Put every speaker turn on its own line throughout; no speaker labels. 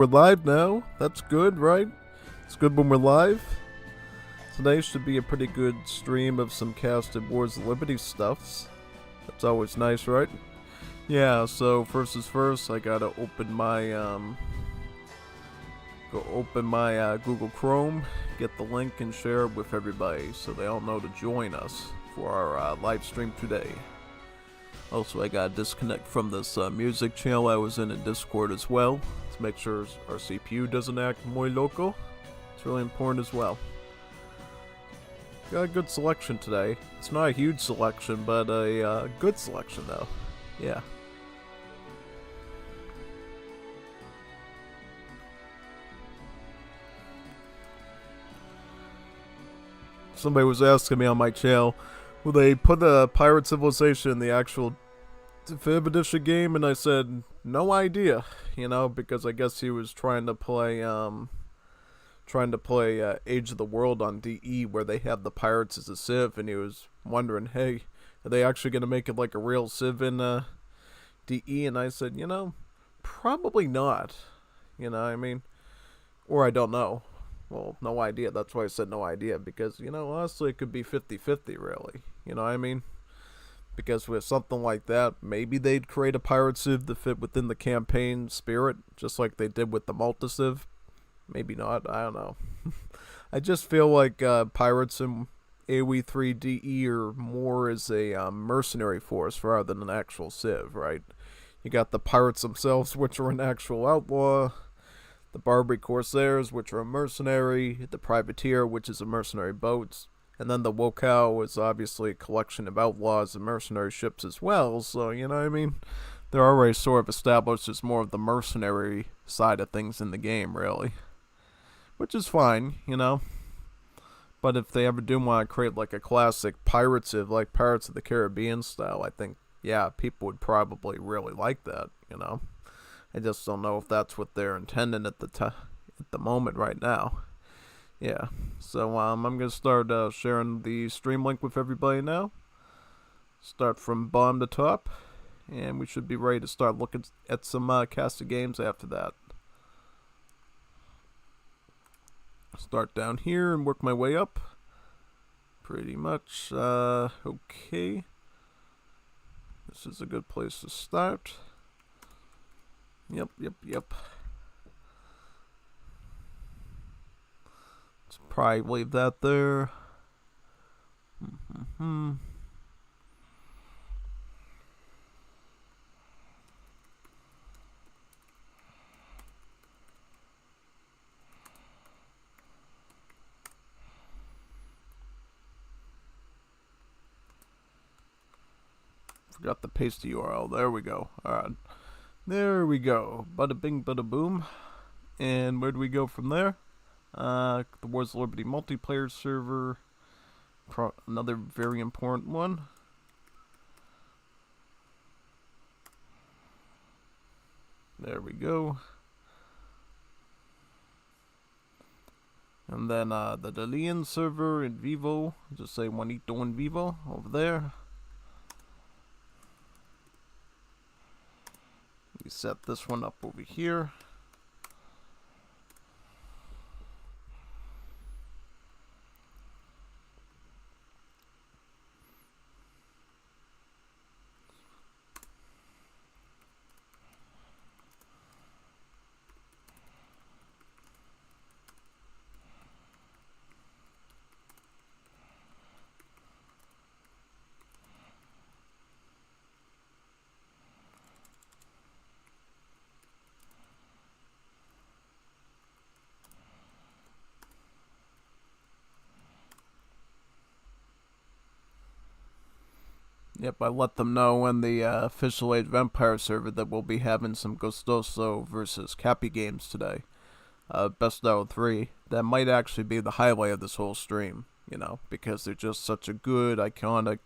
We're live now. That's good, right? It's good when we're live. Today should be a pretty good stream of some casted Wars of Liberty stuffs. That's always nice, right? Yeah, so first is first, I gotta open my Google Chrome, get the link and share it with everybody so they all know to join us for our live stream today. Also, I gotta disconnect from this music channel I was in Discord as well to make sure our CPU doesn't act muy loco. It's really important as well. Got a good selection today. It's not a huge selection, but a good selection though. Yeah. Somebody was asking me on my channel, will they put a Pirate Civilization in the actual Definitive Edition game? And I said, no idea, because I guess he was trying to play Age of the World on DE where they have the pirates as a civ, and he was wondering, hey, are they actually going to make it like a real civ in DE? And I said, probably not, or I don't know. Well, no idea. That's why I said no idea, because, honestly, it could be 50-50, really. You know what I mean? Because with something like that, maybe they'd create a pirate civ to fit within the campaign spirit, just like they did with the multi-civ. Maybe not. I don't know. I just feel like pirates in AoE 3 DE are more as a mercenary force rather than an actual civ, right? You got the pirates themselves, which are an actual outlaw. The Barbary Corsairs, which are a mercenary, the Privateer, which is a mercenary boat, and then the Wokow is obviously a collection of outlaws and mercenary ships as well, so, you know what I mean? They're already sort of established as more of the mercenary side of things in the game, really. Which is fine, But if they ever do want to create like a classic pirate civ, like Pirates of the Caribbean style, I think, yeah, people would probably really like that, I just don't know if that's what they're intending at the moment right now. Yeah, so I'm gonna start sharing the stream link with everybody now. Start from bottom to top, and we should be ready to start looking at some casted games after that. Start down here and work my way up. Pretty much, okay. This is a good place to start. Yep. Let's probably leave that there. Forgot to paste the URL. There we go. Alright. There we go. Bada bing, bada boom. And where do we go from there? The Wars of Liberty multiplayer server. Another very important one. There we go. And then the Delian server in Vivo. Just say Juanito in Vivo over there. We set this one up over here. Yep, I let them know in the official Age of Empire server that we'll be having some Gostoso versus Kapi games today. Best out of 3. That might actually be the highlight of this whole stream, because they're just such a good, iconic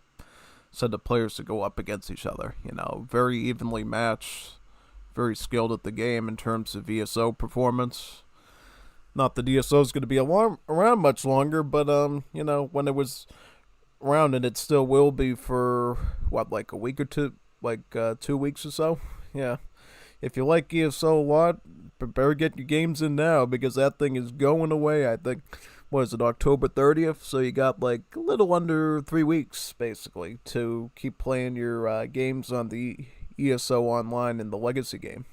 set of players to go up against each other. Very evenly matched, very skilled at the game in terms of VSO performance. Not the DSO is going to be around much longer, but, when it was around, and it still will be for like a week or two, 2 weeks or so. Yeah, if you like ESO a lot, better get your games in now because that thing is going away. I think, what is it, October 30th? So you got like a little under 3 weeks, basically, to keep playing your games on the ESO Online and the Legacy game.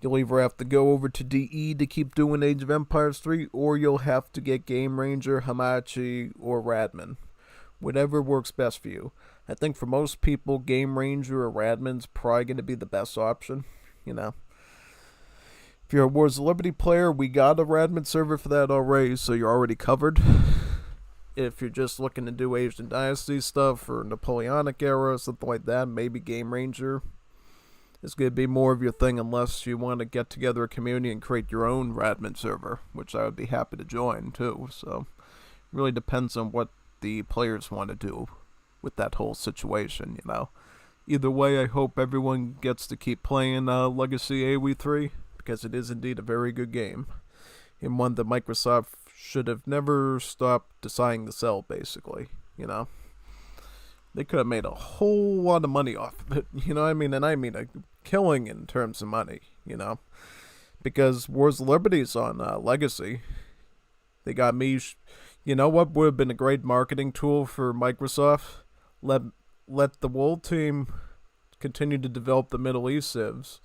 You'll either have to go over to DE to keep doing Age of Empires 3, or you'll have to get Game Ranger, Hamachi, or Radman. Whatever works best for you. I think for most people, Game Ranger or Radman's probably going to be the best option, you know. If you're a Wars of Liberty player, we got a Radman server for that already, so you're already covered. If you're just looking to do Asian Dynasty stuff or Napoleonic era, something like that, maybe Game Ranger is going to be more of your thing unless you want to get together a community and create your own Radman server, which I would be happy to join too. So it really depends on what the players want to do with that whole situation, you know. Either way, I hope everyone gets to keep playing Legacy AoE3, because it is indeed a very good game, and one that Microsoft should have never stopped deciding to sell, basically, you know. They could have made a whole lot of money off of it, you know what I mean? And I mean a killing in terms of money, you know. Because Wars of Liberty's on Legacy. They got me, you know what would have been a great marketing tool for Microsoft? Let the world team continue to develop the Middle East civs,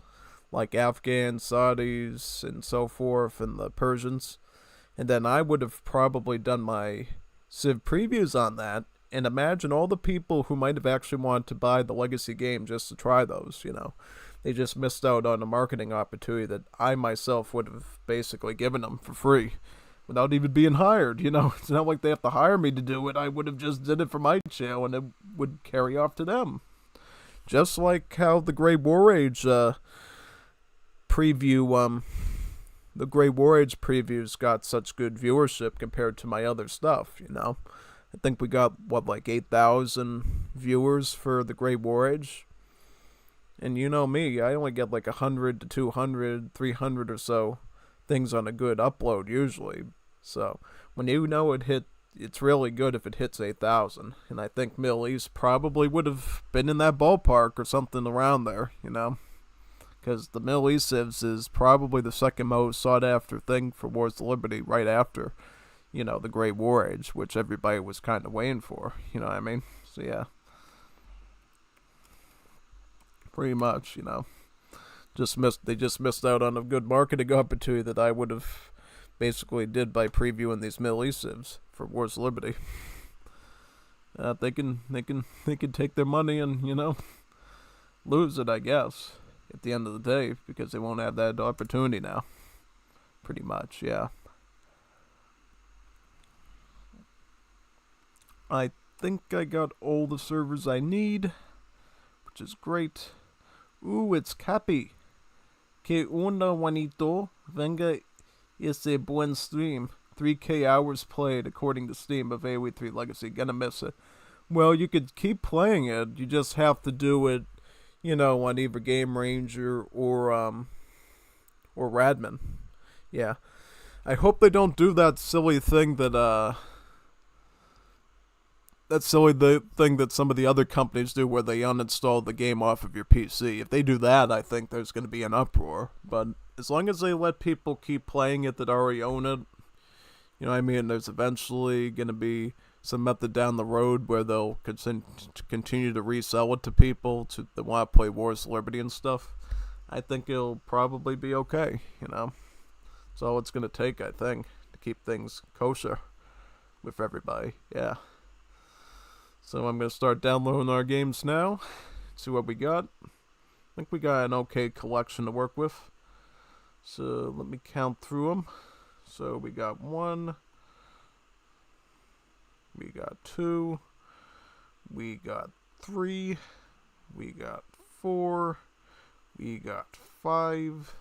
like Afghans, Saudis, and so forth, and the Persians. And then I would have probably done my civ previews on that, and imagine all the people who might have actually wanted to buy the Legacy game just to try those, you know. They just missed out on a marketing opportunity that I myself would have basically given them for free without even being hired, you know. It's not like they have to hire me to do it. I would have just did it for my channel and it would carry off to them. Just like how the Great War Age preview, the Great War Age previews got such good viewership compared to my other stuff, you know. I think we got, what, like 8,000 viewers for the Great War Age? And you know me, I only get like 100 to 200, 300 or so things on a good upload usually. So, when you know it's really good if it hits 8,000. And I think Middle East probably would have been in that ballpark or something around there, you know. Because the Middle East civs is probably the second most sought after thing for Wars of Liberty right after, you know, the Great War Age, which everybody was kind of waiting for, you know what I mean? So yeah, pretty much, you know, they just missed out on a good marketing opportunity that I would have basically did by previewing these Middle East civs for Wars of Liberty. They can take their money and, you know, lose it, I guess, at the end of the day, because they won't have that opportunity now. Pretty much, yeah. I think I got all the servers I need, which is great. Ooh, it's Kapi. Que onda, Juanito? Venga, ese buen stream. 3K hours played according to Steam of AoE3 Legacy. Gonna miss it. Well, you could keep playing it. You just have to do it, you know, on either Game Ranger or Radman. Yeah. I hope they don't do that silly thing that some of the other companies do where they uninstall the game off of your PC. If they do that, I think there's going to be an uproar. But as long as they let people keep playing it that already own it, you know what I mean, there's eventually going to be some method down the road where they'll continue to resell it to people that want to play Wars of Liberty and stuff. I think it'll probably be okay, you know. That's all it's going to take, I think, to keep things kosher with everybody, yeah. So I'm going to start downloading our games now, see what we got. I think we got an okay collection to work with. So let me count through them. So we got 1, we got 2, we got 3, we got 4, we got 5,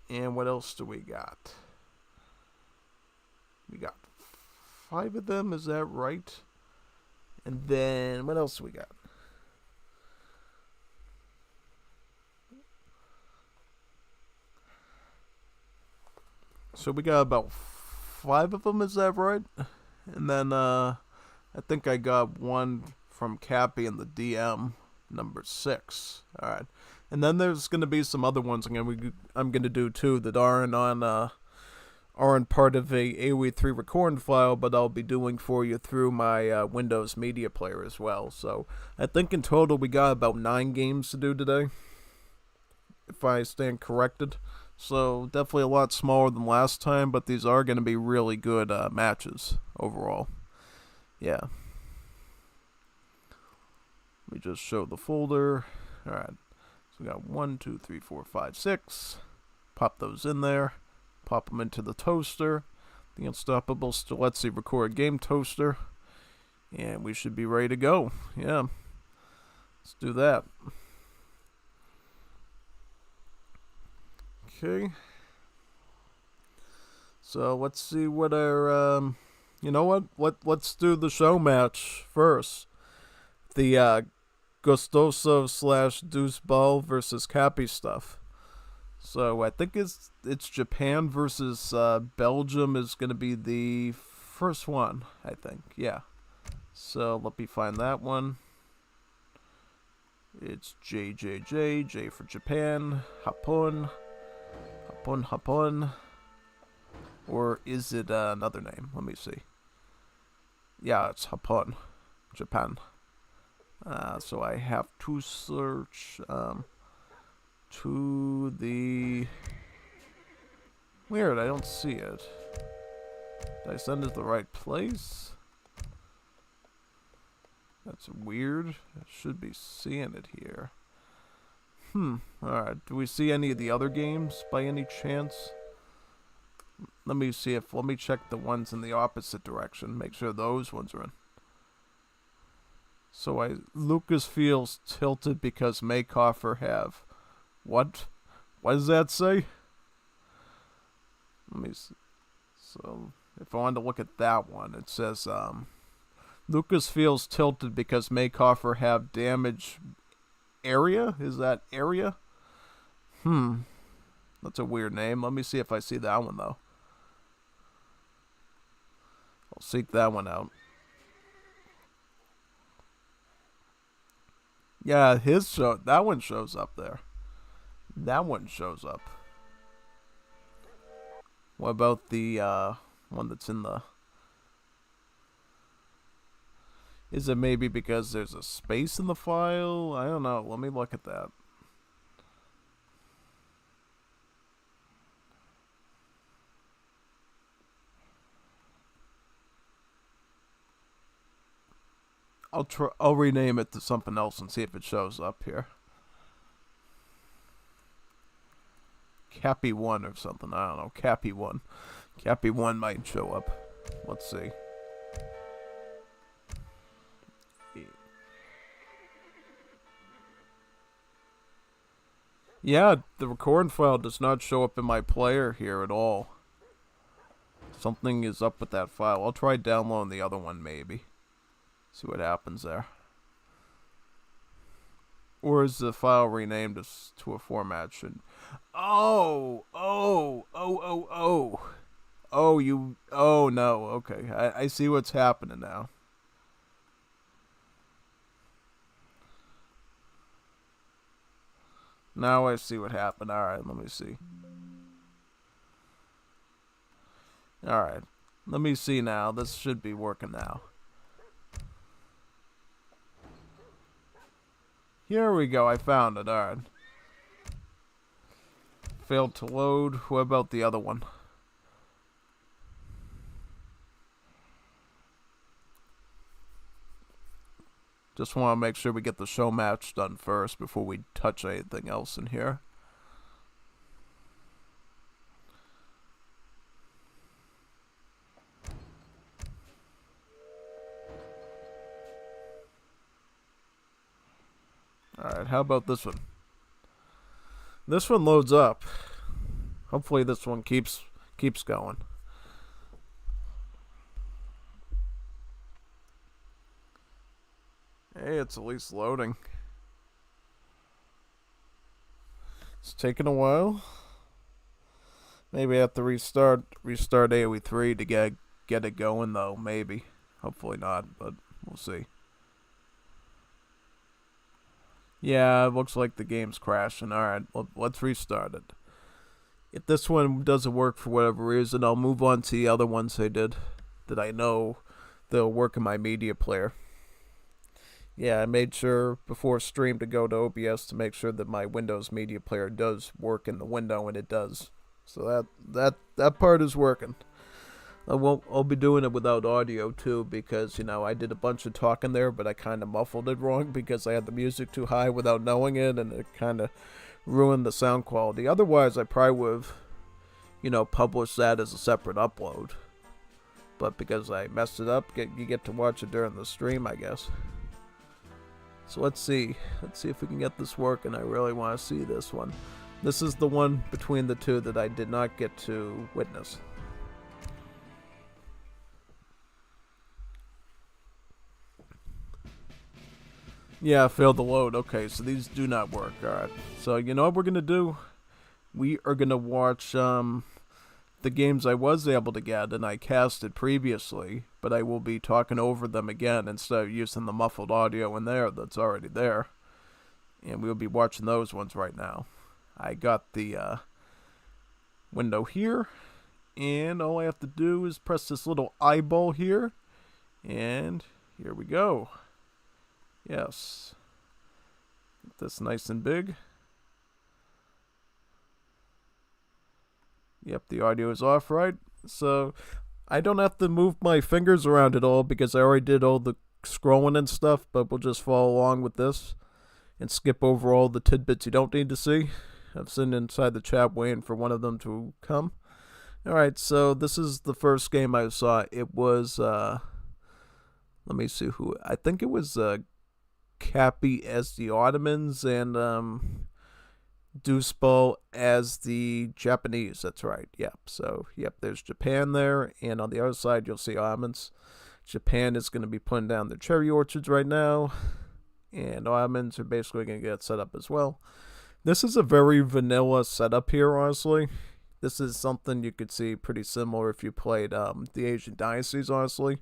and what else do we got? We got 5 of them, is that right? And then, what else we got? So we got about 5 of them, is that right? And then, I think I got one from Kapi in the DM, number 6. Alright. And then there's gonna be some other ones I'm gonna do too that aren't part of a AOE3 recording file, but I'll be doing for you through my Windows Media Player as well. So I think in total we got about 9 games to do today, if I stand corrected. So definitely a lot smaller than last time, but these are going to be really good matches overall. Yeah. Let me just show the folder. Alright. So we got 1, 2, 3, 4, 5, 6. Pop those in there. Pop them into the toaster. The Unstoppable Stiletsy Record Game Toaster. And we should be ready to go. Yeah. Let's do that. Okay. So let's see what our you know what? Let's do the show match first. The Gostoso / Deuce Baal versus Kapi stuff. So I think it's Japan versus Belgium is going to be the first one, I think. Yeah. So let me find that one. It's JJJ, J for Japan, Japon, Japon. Or is it another name? Let me see. Yeah, it's Japon, Japan. So I have to search to the... Weird, I don't see it. Did I send it to the right place? That's weird. I should be seeing it here. Alright, do we see any of the other games by any chance? Let me check the ones in the opposite direction. Make sure those ones are in. So Lucas feels tilted because Maycoffer have... What? What does that say? Let me see. So, if I wanted to look at that one, it says, Lucas feels tilted because Maycoffer have damage area? Is that area? That's a weird name. Let me see if I see that one, though. I'll seek that one out. Yeah, that one shows up there. That one shows up. What about the one that's in the... Is it maybe because there's a space in the file? I don't know. Let me look at that. I'll rename it to something else and see if it shows up here. Kapi 1 or something. I don't know. Kapi 1. Kapi 1 might show up. Let's see. Yeah, the recording file does not show up in my player here at all. Something is up with that file. I'll try downloading the other one maybe. See what happens there. Or is the file renamed to a format? Oh no, okay. I see what's happening now. Now I see what happened. Alright, let me see. Alright, let me see now. This should be working now. Here we go, I found it, alright. Failed to load. What about the other one? Just want to make sure we get the show match done first before we touch anything else in here. Alright, how about this one? This one loads up. Hopefully this one keeps going. Hey, it's at least loading. It's taking a while. Maybe I have to restart AOE3 to get it going though, maybe. Hopefully not, but we'll see. Yeah, it looks like the game's crashing. Alright, let's restart it. If this one doesn't work for whatever reason, I'll move on to the other ones I did that I know they'll work in my media player. Yeah, I made sure before stream to go to OBS to make sure that my Windows media player does work in the window, and it does. So that part is working. I'll be doing it without audio too, because I did a bunch of talking there, but I kind of muffled it wrong because I had the music too high without knowing it, and it kind of ruined the sound quality. Otherwise, I probably would have published that as a separate upload. But because I messed it up, you get to watch it during the stream, I guess. So let's see if we can get this working. I really want to see this one. This is the one between the two that I did not get to witness. Yeah, failed the load. Okay, so these do not work. Alright. So you know what we're gonna do? We are gonna watch the games I was able to get and I casted previously, but I will be talking over them again instead of using the muffled audio in there that's already there. And we'll be watching those ones right now. I got the window here, and all I have to do is press this little eyeball here, and here we go. Yes. Get this nice and big. Yep, the audio is off, right? So I don't have to move my fingers around at all because I already did all the scrolling and stuff, but we'll just follow along with this and skip over all the tidbits you don't need to see. I'm sitting inside the chat waiting for one of them to come. Alright, so this is the first game I saw. It was, let me see who, I think it was Kapi as the Ottomans and Baal as the Japanese. That's right. Yep. So, there's Japan there, and on the other side you'll see Ottomans. Japan is going to be putting down their cherry orchards right now, and Ottomans are basically going to get set up as well. This is a very vanilla setup here, honestly. This is something you could see pretty similar if you played the Asian Dynasties, honestly,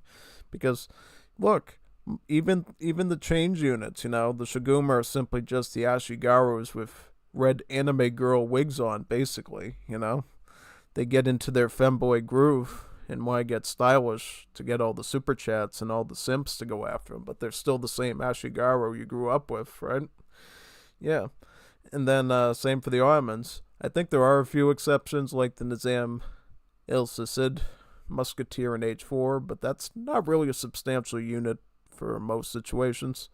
because look, even the change units, the Shiguma are simply just the Ashigarus with red anime girl wigs on, basically. They get into their femboy groove and want to get stylish to get all the super chats and all the simps to go after them, but they're still the same Ashigaru you grew up with, right? Yeah. And then same for the Ottomans. I think there are a few exceptions like the Nizam El Cid Musketeer in Age 4, but that's not really a substantial unit for most situations.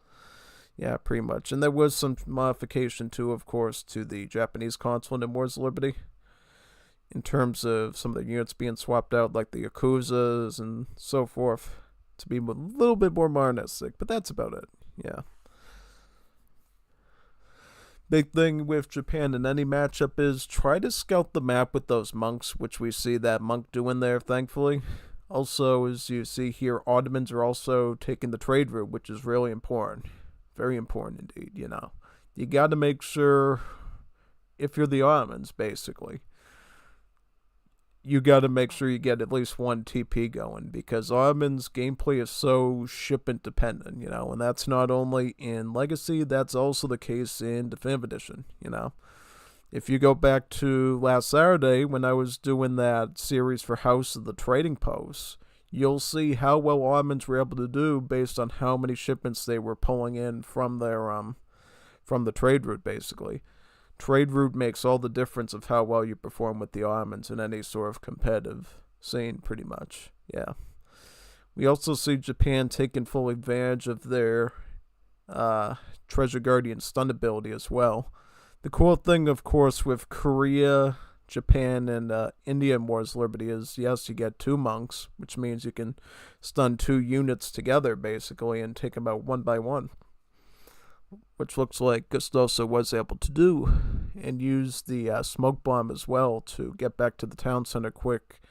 Yeah, pretty much. And there was some modification too, of course, to the Japanese consulate in Wars of Liberty, in terms of some of the units being swapped out, like the Yakuzas and so forth, to be a little bit more modernistic, but that's about it. Yeah. Big thing with Japan in any matchup is try to scout the map with those monks, which we see that monk doing there, thankfully. Also, as you see here, Ottomans are also taking the trade route, which is really important. Very important indeed, You got to make sure, if you're the Ottomans, basically, you got to make sure you get at least one TP going, because Ottomans' gameplay is so shipment dependent, and that's not only in Legacy, that's also the case in Definitive Edition, If you go back to last Saturday when I was doing that series for House of the Trading Posts, you'll see how well Ottomans were able to do based on how many shipments they were pulling in from their from the trade route, basically. Trade route makes all the difference of how well you perform with the Ottomans in any sort of competitive scene, pretty much. Yeah. We also see Japan taking full advantage of their Treasure Guardian stun ability as well. The cool thing, of course, with Korea, Japan, and India in Wars of Liberty is, yes, you get 2 monks, which means you can stun 2 units together, basically, and take them out one by one, which looks like Gostoso was able to do, and use the smoke bomb as well to get back to the town center quick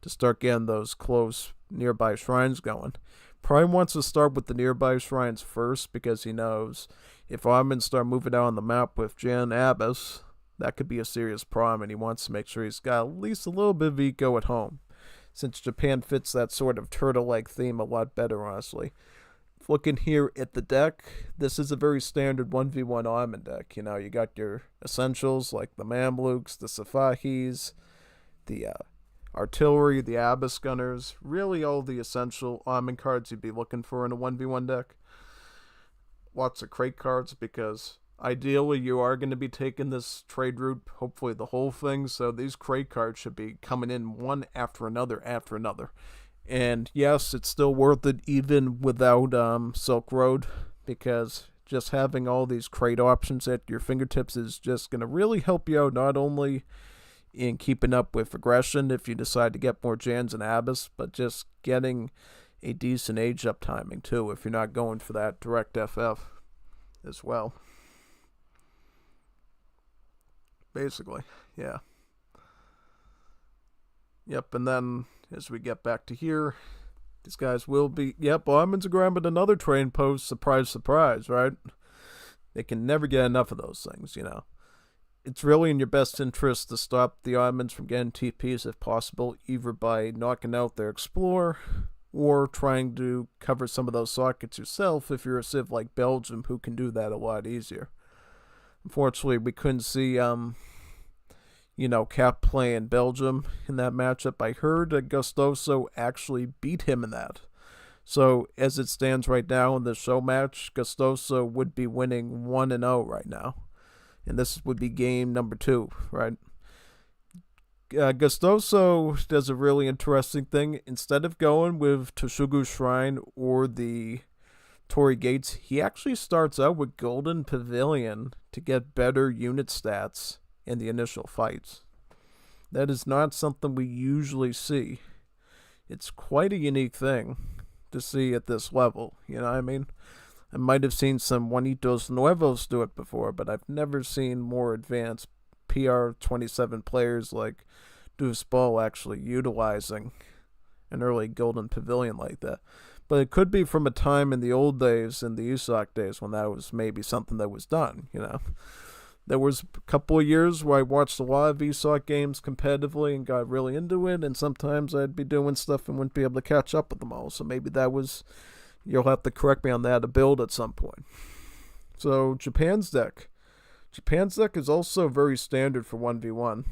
to start getting those close nearby shrines going. Probably wants to start with the nearby shrines first, because he knows if Ottomans start moving out on the map with Jan Abbas, that could be a serious problem, and he wants to make sure he's got at least a little bit of eco at home, since Japan fits that sort of turtle-like theme a lot better, honestly. looking here at the deck, this is a very standard 1v1 Armin deck. You know, you got your essentials like the Mamluks, the Safahis, the artillery, the Abyss Gunners, really all the essential Armin cards you'd be looking for in a 1v1 deck. Lots of crate cards because ideally you are going to be taking this trade route, hopefully the whole thing, so these crate cards should be coming in one after another after another. And yes, it's still worth it even without Silk Road, because just having all these crate options at your fingertips is just going to really help you out, not only in keeping up with aggression if you decide to get more Jans and Abyss, but just getting a decent age up timing too if you're not going for that direct FF as well. Basically, yeah. Yep, and then as we get back to here, these guys will be... Yep, Armin's grabbing another train post. Surprise, surprise, right? They can never get enough of those things, you know. It's really in your best interest to stop the Armins from getting TPs if possible, either by knocking out their Explorer or trying to cover some of those sockets yourself if you're a civ like Belgium who can do that a lot easier. Unfortunately, we couldn't see... Kap playing Belgium in that matchup. I heard that Gostoso actually beat him in that. So, as it stands right now in the show match, Gostoso would be winning 1-0 right now. And this would be game number 2, right? Gostoso does a really interesting thing. Instead of going with Toshugu Shrine or the Torii Gates, he actually starts out with Golden Pavilion to get better unit stats in the initial fights. That is not something we usually see. It's quite a unique thing to see at this level, you know what I mean? I might have seen some Juanitos Nuevos do it before, but I've never seen more advanced PR27 players like Deuce Baal actually utilizing an early Golden Pavilion like that. But it could be from a time in the old days, in the USOC days, when that was maybe something that was done, you know? There was a couple of years where I watched a lot of ESOC games competitively and got really into it, and sometimes I'd be doing stuff and wouldn't be able to catch up with them all. So maybe that was, you'll have to correct me on that, a build at some point. So Japan's deck. Japan's deck is also very standard for 1v1.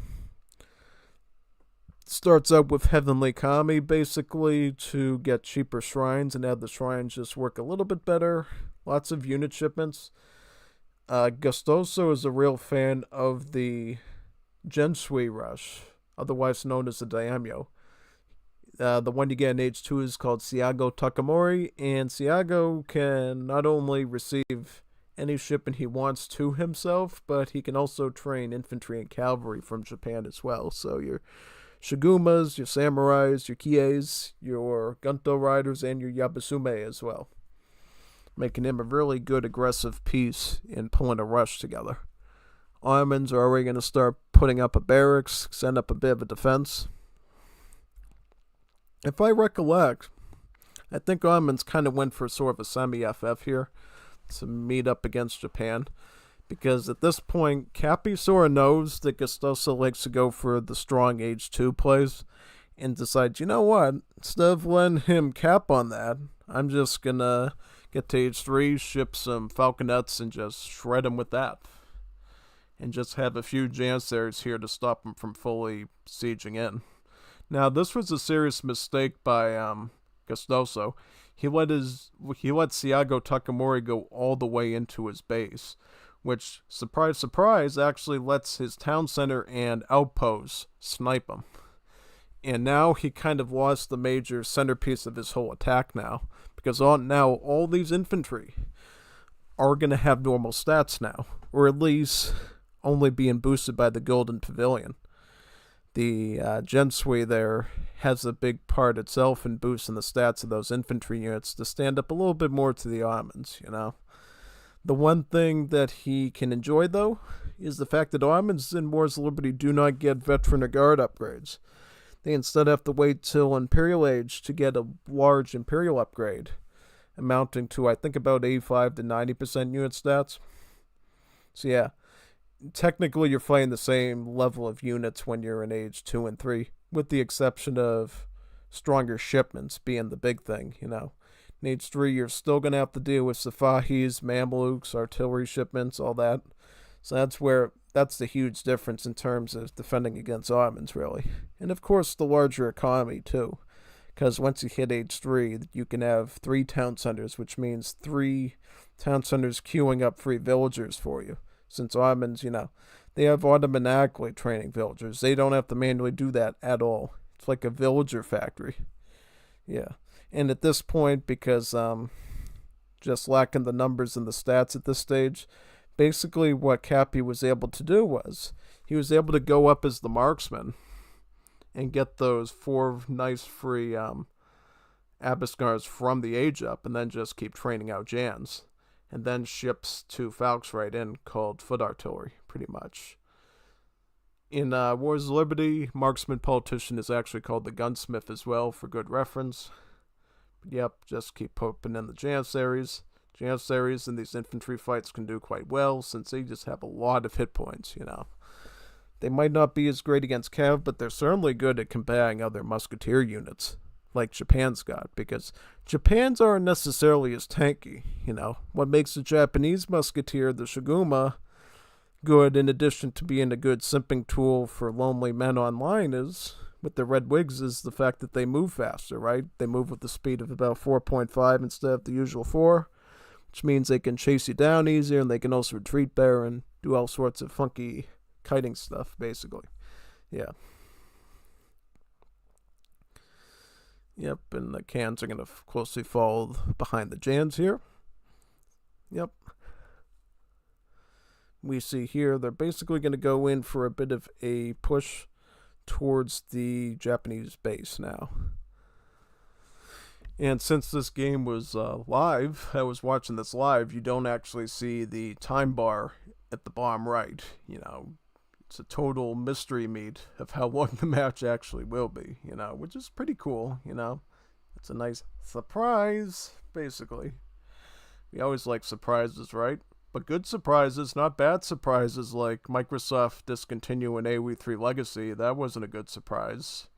Starts out with Heavenly Kami, basically, to get cheaper shrines and have the shrines just work a little bit better. Lots of unit shipments. Gostoso is a real fan of the Gensui Rush, otherwise known as the Daimyo. The one you get in H2 is called Siago Takamori, and Siago can not only receive any shipment he wants to himself, but he can also train infantry and cavalry from Japan as well. So your Shigumas, your Samurais, your Kies, your Gunto Riders, and your Yabasume as well, making him a really good aggressive piece in pulling a rush together. Armins are already going to start putting up a barracks, send up a bit of a defense. If I recollect, I think Armins kind of went for sort of a semi-FF here to meet up against Japan, because at this point, Kapi sort of knows that Gostoso likes to go for the strong H2 plays, and decides, you know what, instead of letting him cap on that, I'm just going to get to H3, ship some Falconets, and just shred him with that. And just have a few Janissaries here to stop him from fully sieging in. Now, this was a serious mistake by Gostoso. He let Siago Takamori go all the way into his base, which, surprise, surprise, actually lets his town center and outposts snipe him. And now he kind of lost the major centerpiece of his whole attack now, because now all these infantry are going to have normal stats now, or at least only being boosted by the Golden Pavilion. The Gensui there has a big part itself in boosting the stats of those infantry units to stand up a little bit more to the Armins, you know. The one thing that he can enjoy, though, is the fact that Armins in Wars of Liberty do not get Veteran or Guard upgrades. They instead have to wait till Imperial Age to get a large Imperial upgrade, amounting to, I think, about 85 to 90% unit stats. So yeah, technically you're playing the same level of units when you're in Age 2 and 3, with the exception of stronger shipments being the big thing, you know. In H3, you're still going to have to deal with Safahis, Mamelukes, artillery shipments, all that. So that's the huge difference in terms of defending against Ottomans, really. And of course, the larger economy, too. Because once you hit H3, you can have 3 town centers, which means 3 town centers queuing up free villagers for you. Since Ottomans, they have automatically training villagers. They don't have to manually do that at all. It's like a villager factory. Yeah. And at this point, because just lacking the numbers and the stats at this stage, basically what Kapi was able to do was he was able to go up as the marksman and get those 4 nice free Abiskars from the age up, and then just keep training out Jans. And then ships 2 Falks right in called foot artillery, pretty much. In Wars of Liberty, marksman politician is actually called the gunsmith as well, for good reference. But yep, just keep popping in the Janissaries. Janissaries in these infantry fights can do quite well, since they just have a lot of hit points, They might not be as great against Cav, but they're certainly good at combating other musketeer units, like Japan's got, because Japan's aren't necessarily as tanky, What makes the Japanese musketeer, the Shiguma, good, in addition to being a good simping tool for lonely men online, is, with the Red Wigs, is the fact that they move faster, right? They move with the speed of about 4.5 instead of the usual 4, which means they can chase you down easier, and they can also retreat better and do all sorts of funky kiting stuff, basically. Yeah. Yep, and the cans are going to closely follow behind the Jans here. Yep. We see here they're basically going to go in for a bit of a push towards the Japanese base now. And since this game was live, I was watching this live, you don't actually see the time bar at the bottom right. It's a total mystery meat of how long the match actually will be, which is pretty cool, It's a nice surprise, basically. We always like surprises, right? But good surprises, not bad surprises, like Microsoft discontinuing AoE3 Legacy. That wasn't a good surprise.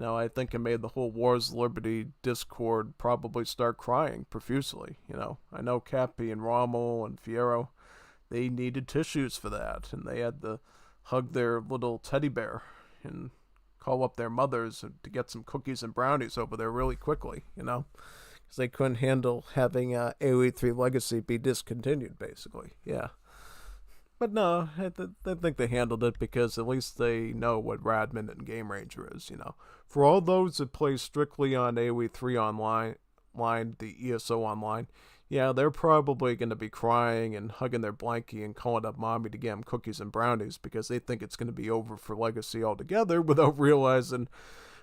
I think it made the whole Wars of Liberty Discord probably start crying profusely. I know Kapi and Rommel and Fiero, they needed tissues for that, and they had to hug their little teddy bear and call up their mothers to get some cookies and brownies over there really quickly, because they couldn't handle having AoE3 Legacy be discontinued, basically. Yeah. But no, I think they handled it because at least they know what Radman and Game Ranger is, For all those that play strictly on AoE3 online, the ESO online, yeah, they're probably going to be crying and hugging their blankie and calling up mommy to get them cookies and brownies because they think it's going to be over for Legacy altogether without realizing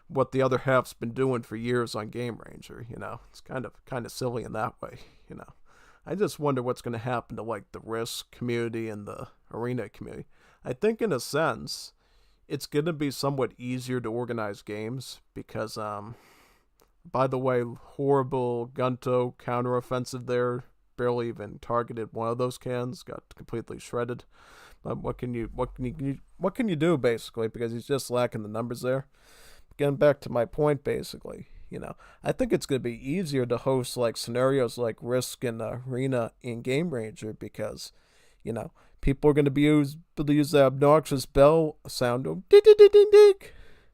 what the other half's been doing for years on Game Ranger, It's kind of silly in that way, I just wonder what's going to happen to, like, the Risk community and the Arena community. I think, in a sense, it's going to be somewhat easier to organize games because, by the way, horrible Gunto counteroffensive there, barely even targeted one of those cans, got completely shredded. What can you do, basically, because he's just lacking the numbers there. Getting back to my point, basically, I think it's going to be easier to host like scenarios like Risk and Arena in Game Ranger because, people are going to be able to use the obnoxious bell sound of ding ding ding ding ding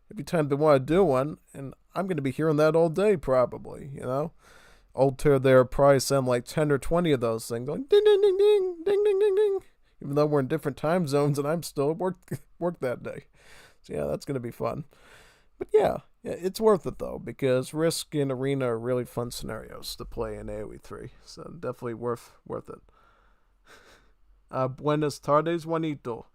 every time they want to do one, and I'm going to be hearing that all day probably, Altair there probably sound like 10 or 20 of those things going ding ding ding ding ding ding ding ding, even though we're in different time zones and I'm still at work that day. So yeah, that's going to be fun. But yeah, it's worth it though, because Risk and Arena are really fun scenarios to play in AoE 3, so definitely worth it. Buenas tardes, Juanito.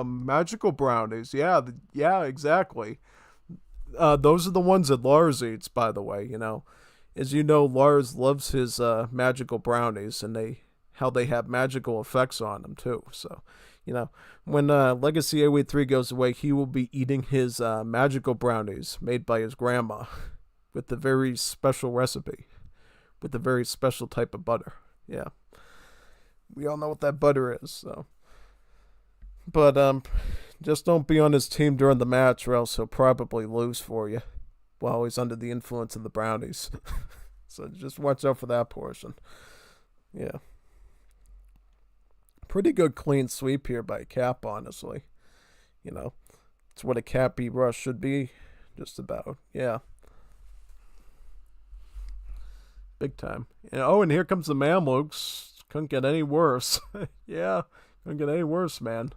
Magical brownies. Yeah, exactly. Those are the ones that Lars eats, by the way, As you know, Lars loves his magical brownies, and how they have magical effects on them, too, so... when Legacy AoE 3 goes away, he will be eating his magical brownies made by his grandma with a very special recipe, with a very special type of butter. Yeah. We all know what that butter is, so. But, just don't be on his team during the match or else he'll probably lose for you. while he's under the influence of the brownies. So just watch out for that portion. Yeah. Pretty good clean sweep here by Kap, honestly. You know, it's what a Kapi rush should be, just about. Yeah, big time. Oh, and here comes the Mamluks. Couldn't get any worse. Yeah, couldn't get any worse, man.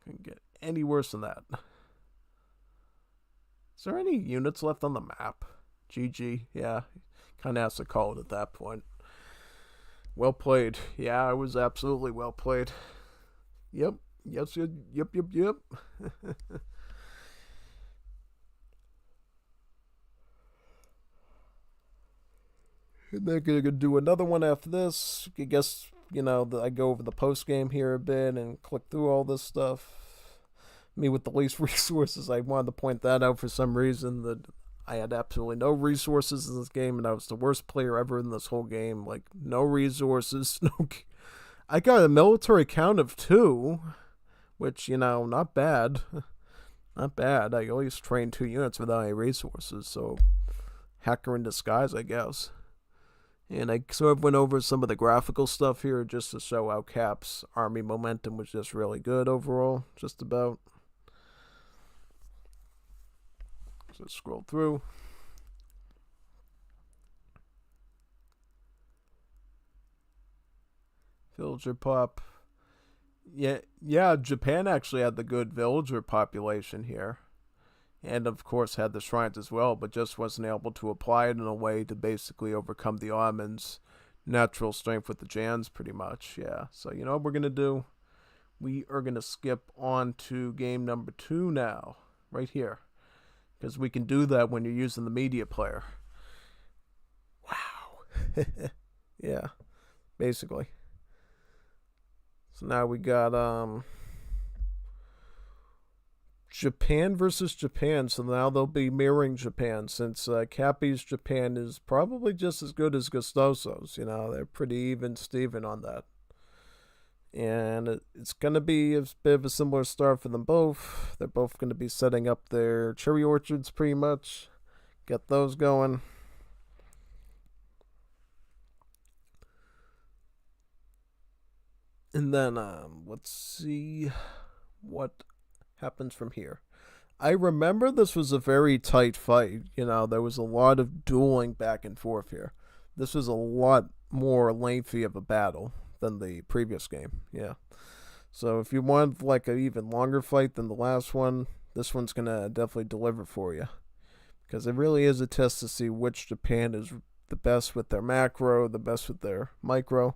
Couldn't get any worse than that. Is there any units left on the map? GG. Yeah, kind of has to call it at that point. Well played. Yeah, I was absolutely well played. Yep. Yes. Yep. And they're gonna do another one after this. I guess I go over the post game here a bit and click through all this stuff. Me with the least resources. I wanted to point that out for some reason that I had absolutely no resources in this game, and I was the worst player ever in this whole game. Like no resources, no. I got a military count of 2, which not bad. Not bad. I always trained 2 units without any resources, so hacker in disguise, I guess. And I sort of went over some of the graphical stuff here just to show how Kap's army momentum was just really good overall, just about. So scroll through. Villager pop. Yeah, Japan actually had the good villager population here. And of course had the shrines as well, but just wasn't able to apply it in a way to basically overcome the Ottomans' natural strength with the Jans, pretty much. Yeah. So you know what we're gonna do? We are gonna skip on to game number 2 now, right here, because we can do that when you're using the media player. Wow. Yeah, basically. So now we got Japan versus Japan, so now they'll be mirroring Japan since Kapi's Japan is probably just as good as Gostoso's. They're pretty even Steven on that. And it's going to be a bit of a similar start for them both. They're both going to be setting up their cherry orchards pretty much. Get those going. And then let's see what happens from here. I remember this was a very tight fight. There was a lot of dueling back and forth here. This was a lot more lengthy of a battle than the previous game. Yeah. So if you want like an even longer fight than the last one, this one's going to definitely deliver for you. Because it really is a test to see which Japan is the best with their macro, the best with their micro,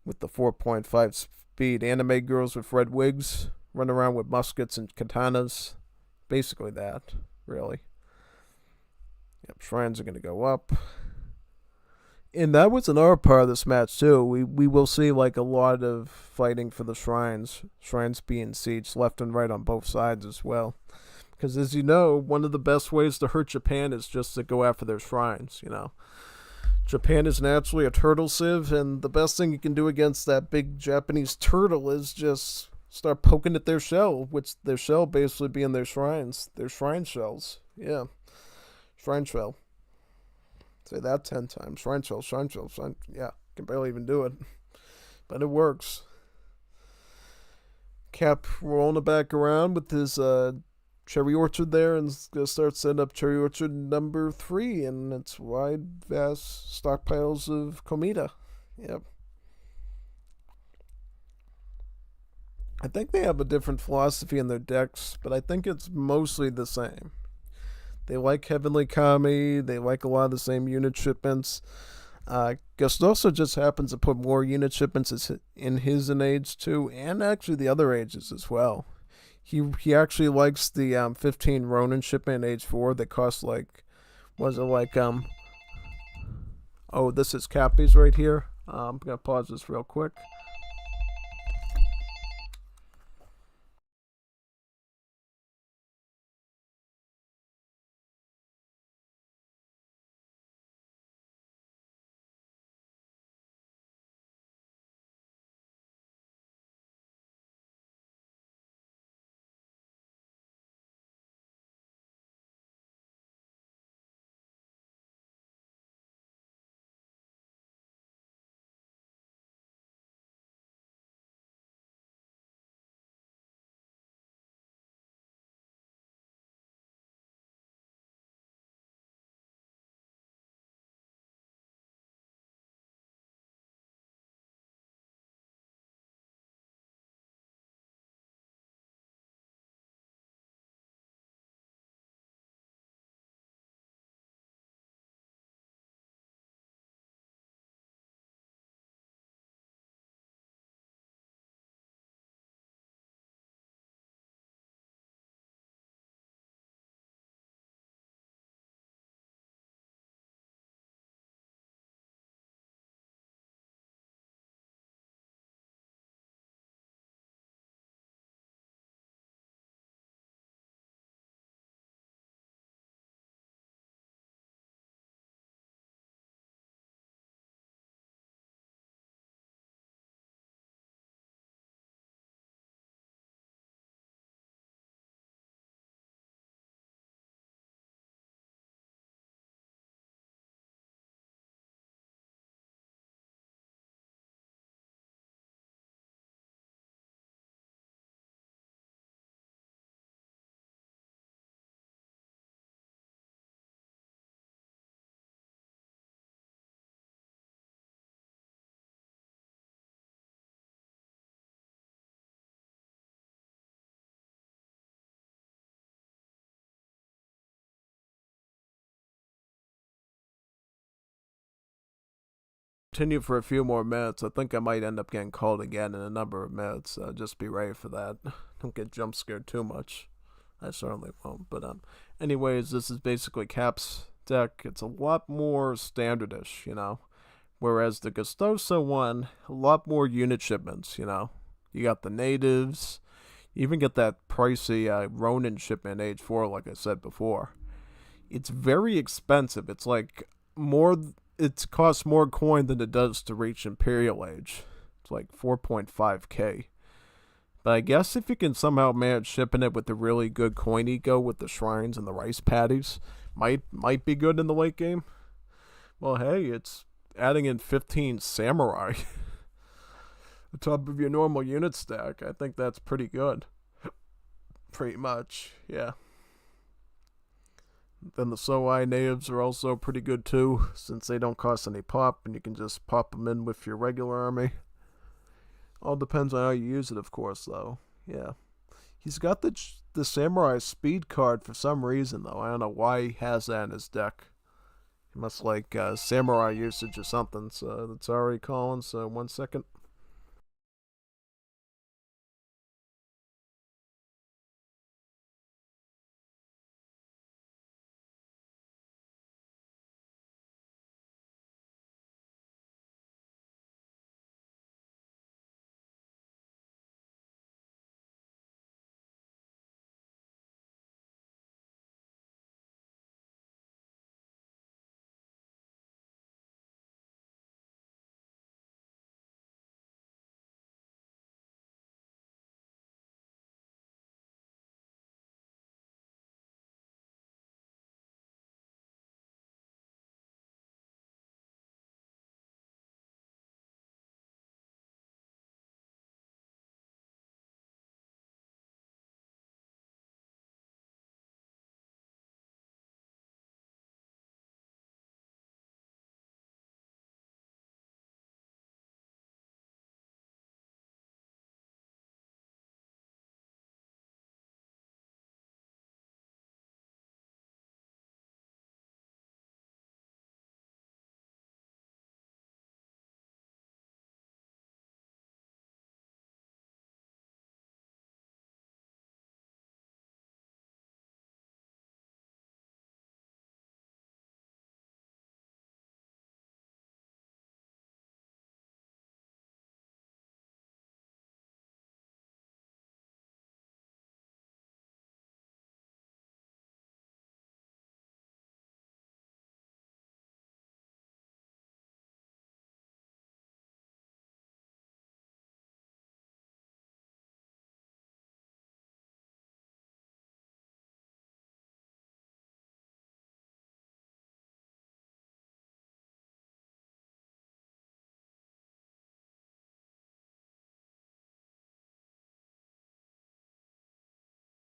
with the 4.5 speed anime girls with red wigs run around with muskets and katanas. Basically that, really. Yep, shrines are going to go up. And that was another part of this match, too. We will see, like, a lot of fighting for the shrines. Shrines being sieged left and right on both sides as well. Because, as you know, one of the best ways to hurt Japan is just to go after their shrines, Japan is naturally a turtle sieve, and the best thing you can do against that big Japanese turtle is just start poking at their shell, which their shell basically being their shrines. Their shrine shells. Yeah. Shrine shell. Say that 10 times. Shrine shell, shrine shell, shrine. Yeah. Can barely even do it. But it works. Kap rolling it back around with his cherry orchard there and gonna start setting up cherry orchard number 3 and its wide, vast stockpiles of komita. Yep. I think they have a different philosophy in their decks, but I think it's mostly the same. They like Heavenly Kami, they like a lot of the same unit shipments. Gostoso just happens to put more unit shipments in his in age too, and actually the other ages as well. He actually likes the 15 Ronin shipment in age 4 that costs like, was it like oh, this is Kapi's right here. I'm gonna pause this real quick. continue for a few more minutes. I think I might end up getting called again in a number of minutes. So just be ready for that. Don't get jump scared too much. I certainly won't. But anyways, this is basically Kap's deck. It's a lot more standardish, you know. Whereas the Gostoso one, a lot more unit shipments, you know. You got the natives. You even get that pricey Ronin shipment Age 4, like I said before. It's very expensive. It's like more. It costs more coin than it does to reach Imperial Age. It's like 4.5k. But I guess if you can somehow manage shipping it with the really good coin eco with the shrines and the rice patties, might be good in the late game. Well, hey, it's adding in 15 samurai on top of your normal unit stack. I think that's pretty good. Pretty much, yeah. Then the Soai natives are also pretty good too, since they don't cost any pop and you can just pop them in with your regular army. All depends on how you use it, of course, though. Yeah. He's got the samurai speed card for some reason, though. I don't know why he has that in his deck. He must like samurai usage or something, so that's already calling, so 1 second.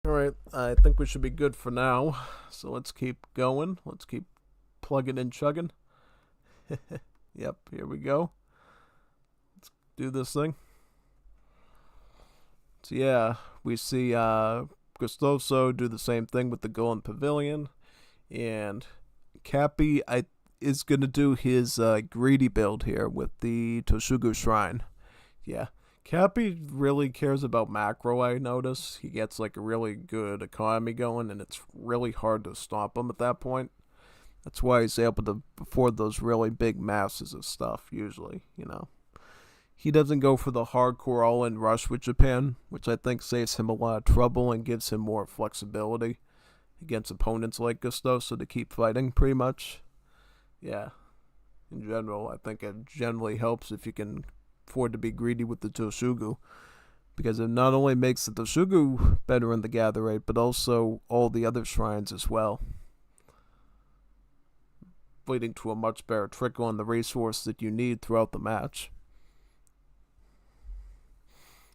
Alright, I think we should be good for now. So let's keep going. Let's keep plugging and chugging. Yep, here we go. Let's do this thing. So yeah, we see Gostoso do the same thing with the Golden Pavilion. And Kapi is going to do his greedy build here with the Toshugu Shrine. Yeah. Kapi really cares about macro, I notice. He gets like a really good economy going, and it's really hard to stop him at that point. That's why he's able to afford those really big masses of stuff, usually, you know. He doesn't go for the hardcore all-in rush with Japan, which I think saves him a lot of trouble and gives him more flexibility against opponents like Gostoso to keep fighting, pretty much. Yeah. In general, I think it generally helps if you can afford to be greedy with the Toshugu, because it not only makes the Toshugu better in the gather rate, but also all the other shrines as well, leading to a much better trickle on the resource that you need throughout the match.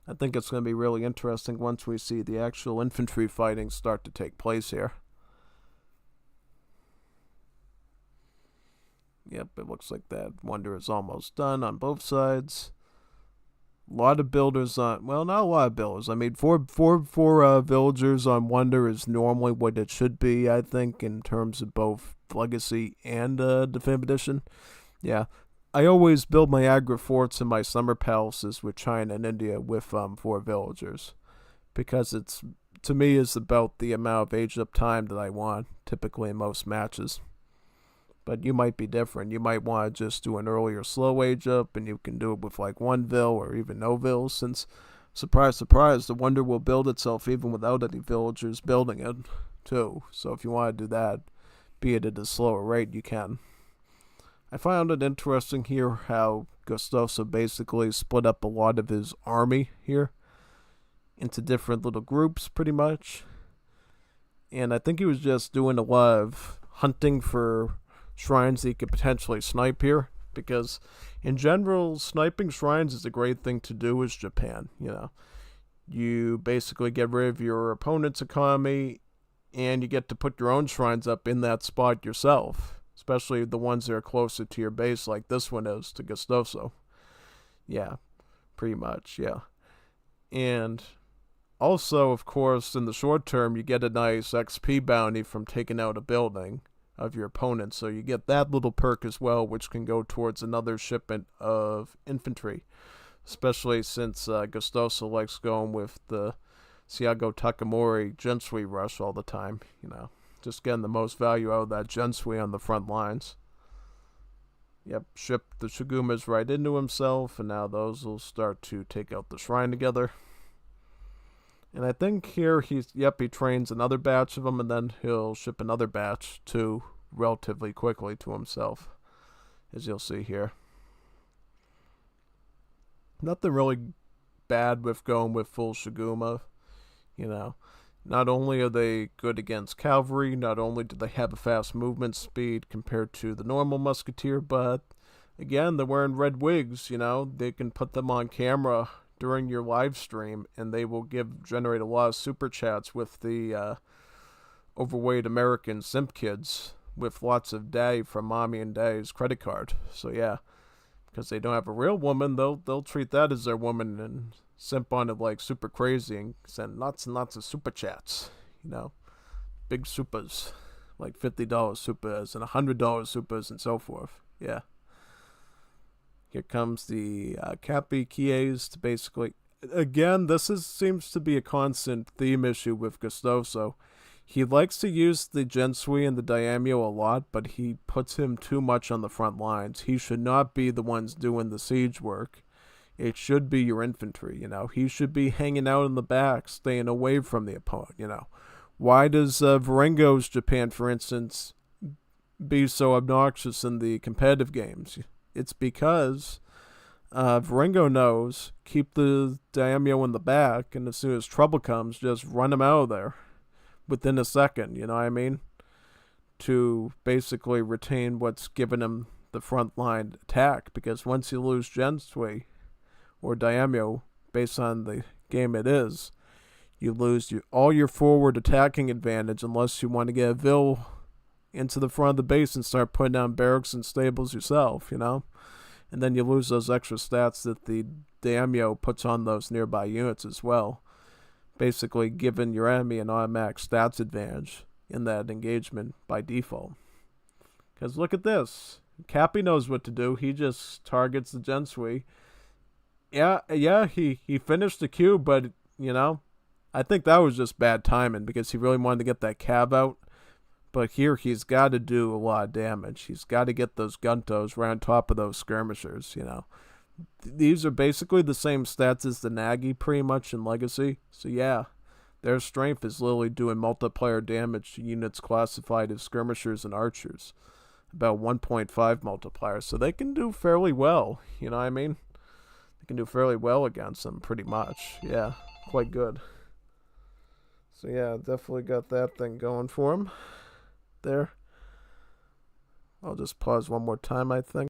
I think it's going to be really interesting once we see the actual infantry fighting start to take place here. Yep, it looks like that wonder is almost done on both sides. A lot of builders on, well, not a lot of builders. I mean, four villagers on Wonder is normally what it should be, I think, in terms of both Legacy and Definitive Edition. Yeah, I always build my agri forts and my summer palaces with China and India with 4 villagers because it's to me is about the amount of age up time that I want typically in most matches. But you might be different. You might want to just do an earlier slow age up, and you can do it with like 1 vill or even no vills. Since, surprise, surprise, the wonder will build itself even without any villagers building it, too. So if you want to do that, be it at a slower rate, you can. I found it interesting here how Gostoso basically split up a lot of his army here into different little groups, pretty much. And I think he was just doing a lot of hunting for shrines that he could potentially snipe here. Because in general, sniping shrines is a great thing to do as Japan, you know. You basically get rid of your opponent's economy and you get to put your own shrines up in that spot yourself. Especially the ones that are closer to your base like this one is to Gostoso. Yeah, pretty much, yeah. And also, of course, in the short term, you get a nice XP bounty from taking out a building of your opponent. So you get that little perk as well, which can go towards another shipment of infantry. Especially since Gustoso likes going with the Siago Takamori Gensui rush all the time. You know, just getting the most value out of that Gensui on the front lines. Yep, shipped the Shigumas right into himself, and now those will start to take out the shrine together. And I think here he trains another batch of them, and then he'll ship another batch too relatively quickly to himself, as you'll see here. Nothing really bad with going with full Shiguma, you know. Not only are they good against cavalry, not only do they have a fast movement speed compared to the normal musketeer, but again, they're wearing red wigs, you know. They can put them on camera during your live stream, and they will generate a lot of super chats with the overweight American simp kids with lots of day from mommy and daddy's credit card. So yeah, because they don't have a real woman, they'll treat that as their woman and simp on it like super crazy and send lots and lots of super chats. You know, big supers, like $50 supers and $100 supers and so forth. Yeah. Here comes the Kapi Kies to basically. Again, seems to be a constant theme issue with Gostoso. He likes to use the Gensui and the Daimyo a lot, but he puts him too much on the front lines. He should not be the ones doing the siege work. It should be your infantry, you know. He should be hanging out in the back, staying away from the opponent, you know. Why does Varengo's Japan, for instance, be so obnoxious in the competitive games? It's because Varengo knows, keep the Daimyo in the back, and as soon as trouble comes, just run him out of there within a second, you know what I mean? To basically retain what's given him the front line attack, because once you lose Gensui or Daimyo, based on the game it is, you lose all your forward attacking advantage unless you want to get a Vil into the front of the base and start putting down barracks and stables yourself, you know? And then you lose those extra stats that the Daimyo puts on those nearby units as well. Basically giving your enemy an automatic stats advantage in that engagement by default. Because look at this. Kapi knows what to do. He just targets the Gensui. Yeah, he finished the Q, but, you know, I think that was just bad timing because he really wanted to get that cab out. But here he's got to do a lot of damage. He's got to get those guntos right on top of those skirmishers, you know. These are basically the same stats as the Nagi pretty much in Legacy. So yeah, their strength is literally doing multiplier damage to units classified as skirmishers and archers. About 1.5 multiplier. So they can do fairly well, you know what I mean? They can do fairly well against them pretty much. Yeah, quite good. So yeah, definitely got that thing going for him. There. I'll just pause one more time, I think.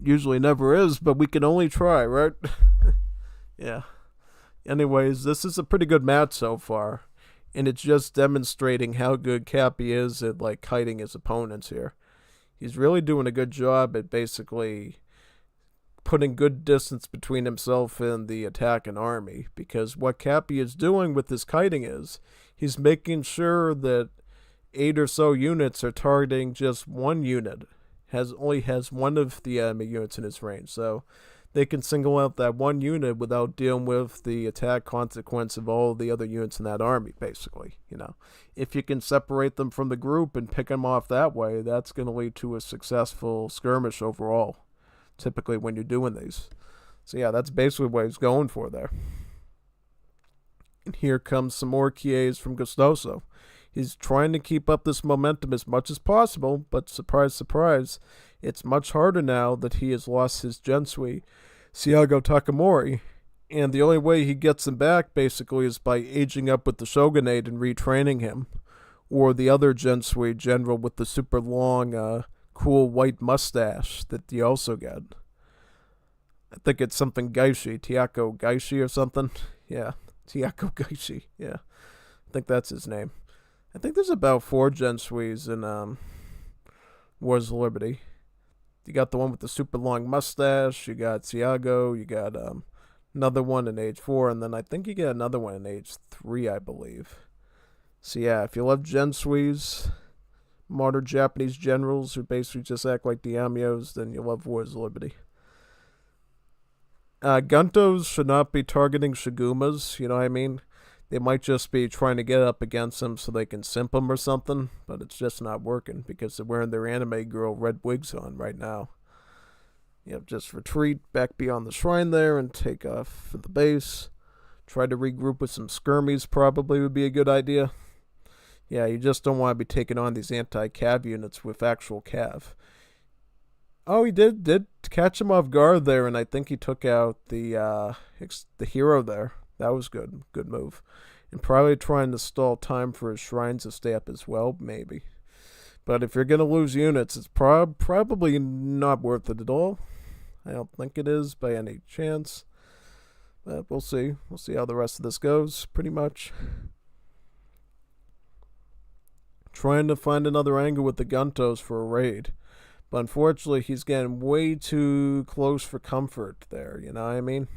usually never is, but we can only try, right? Yeah. Anyways, this is a pretty good match so far, and it's just demonstrating how good Kapi is at like kiting his opponents here. He's really doing a good job at basically putting good distance between himself and the attacking army, because what Kapi is doing with his kiting is he's making sure that 8 or so units are targeting just one unit, only has one of the enemy units in his range, so they can single out that one unit without dealing with the attack consequence of all the other units in that army, basically. If you can separate them from the group and pick them off that way, that's going to lead to a successful skirmish overall, typically when you're doing these. So yeah, that's basically what he's going for there. And here comes some more Kies from Gostoso. He's trying to keep up this momentum as much as possible, but surprise, surprise, it's much harder now that he has lost his Gensui, Siago Takamori, and the only way he gets him back basically is by aging up with the Shogunate and retraining him, or the other Gensui general with the super long, cool white mustache that you also get. I think it's something Gaishi, Tiako Gaishi or something. Yeah, Tiako Gaishi, yeah. I think that's his name. I think there's about 4 Gensuis in Wars of Liberty. You got the one with the super long mustache, you got Siago, you got another one in age 4, and then I think you get another one in age 3, I believe. So yeah, if you love Gensuis, modern Japanese generals who basically just act like daimyos, then you love Wars of Liberty. Guntos should not be targeting Shigumas, you know what I mean? They might just be trying to get up against them so they can simp them or something, but it's just not working because they're wearing their anime girl red wigs on right now. Just retreat back beyond the shrine there and take off for the base. Try to regroup with some skirmies probably would be a good idea. Yeah, you just don't want to be taking on these anti-cav units with actual cav. Oh, he did catch him off guard there, and I think he took out the hero there. That was good. Good move. And probably trying to stall time for his shrines to stay up as well, maybe. But if you're going to lose units, it's probably not worth it at all. I don't think it is by any chance. But we'll see. We'll see how the rest of this goes, pretty much. Trying to find another angle with the Guntos for a raid. But unfortunately, he's getting way too close for comfort there, you know what I mean?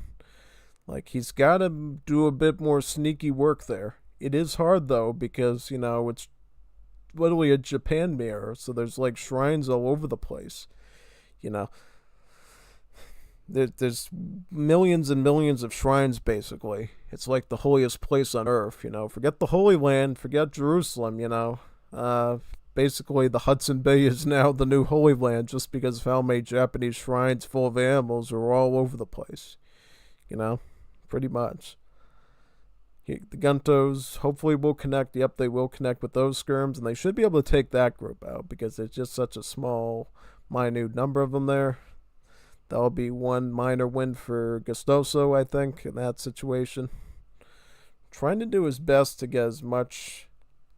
Like, he's got to do a bit more sneaky work there. It is hard, though, because, it's literally a Japan mirror, so there's, like, shrines all over the place. There's millions and millions of shrines, basically. It's like the holiest place on earth, Forget the Holy Land, forget Jerusalem, Basically, the Hudson Bay is now the new Holy Land just because of how many Japanese shrines full of animals are all over the place, Pretty much. The Guntos hopefully will connect. Yep, they will connect with those skirms, and they should be able to take that group out because there's just such a small, minute number of them there. That'll be one minor win for Gostoso, I think, in that situation. Trying to do his best to get as much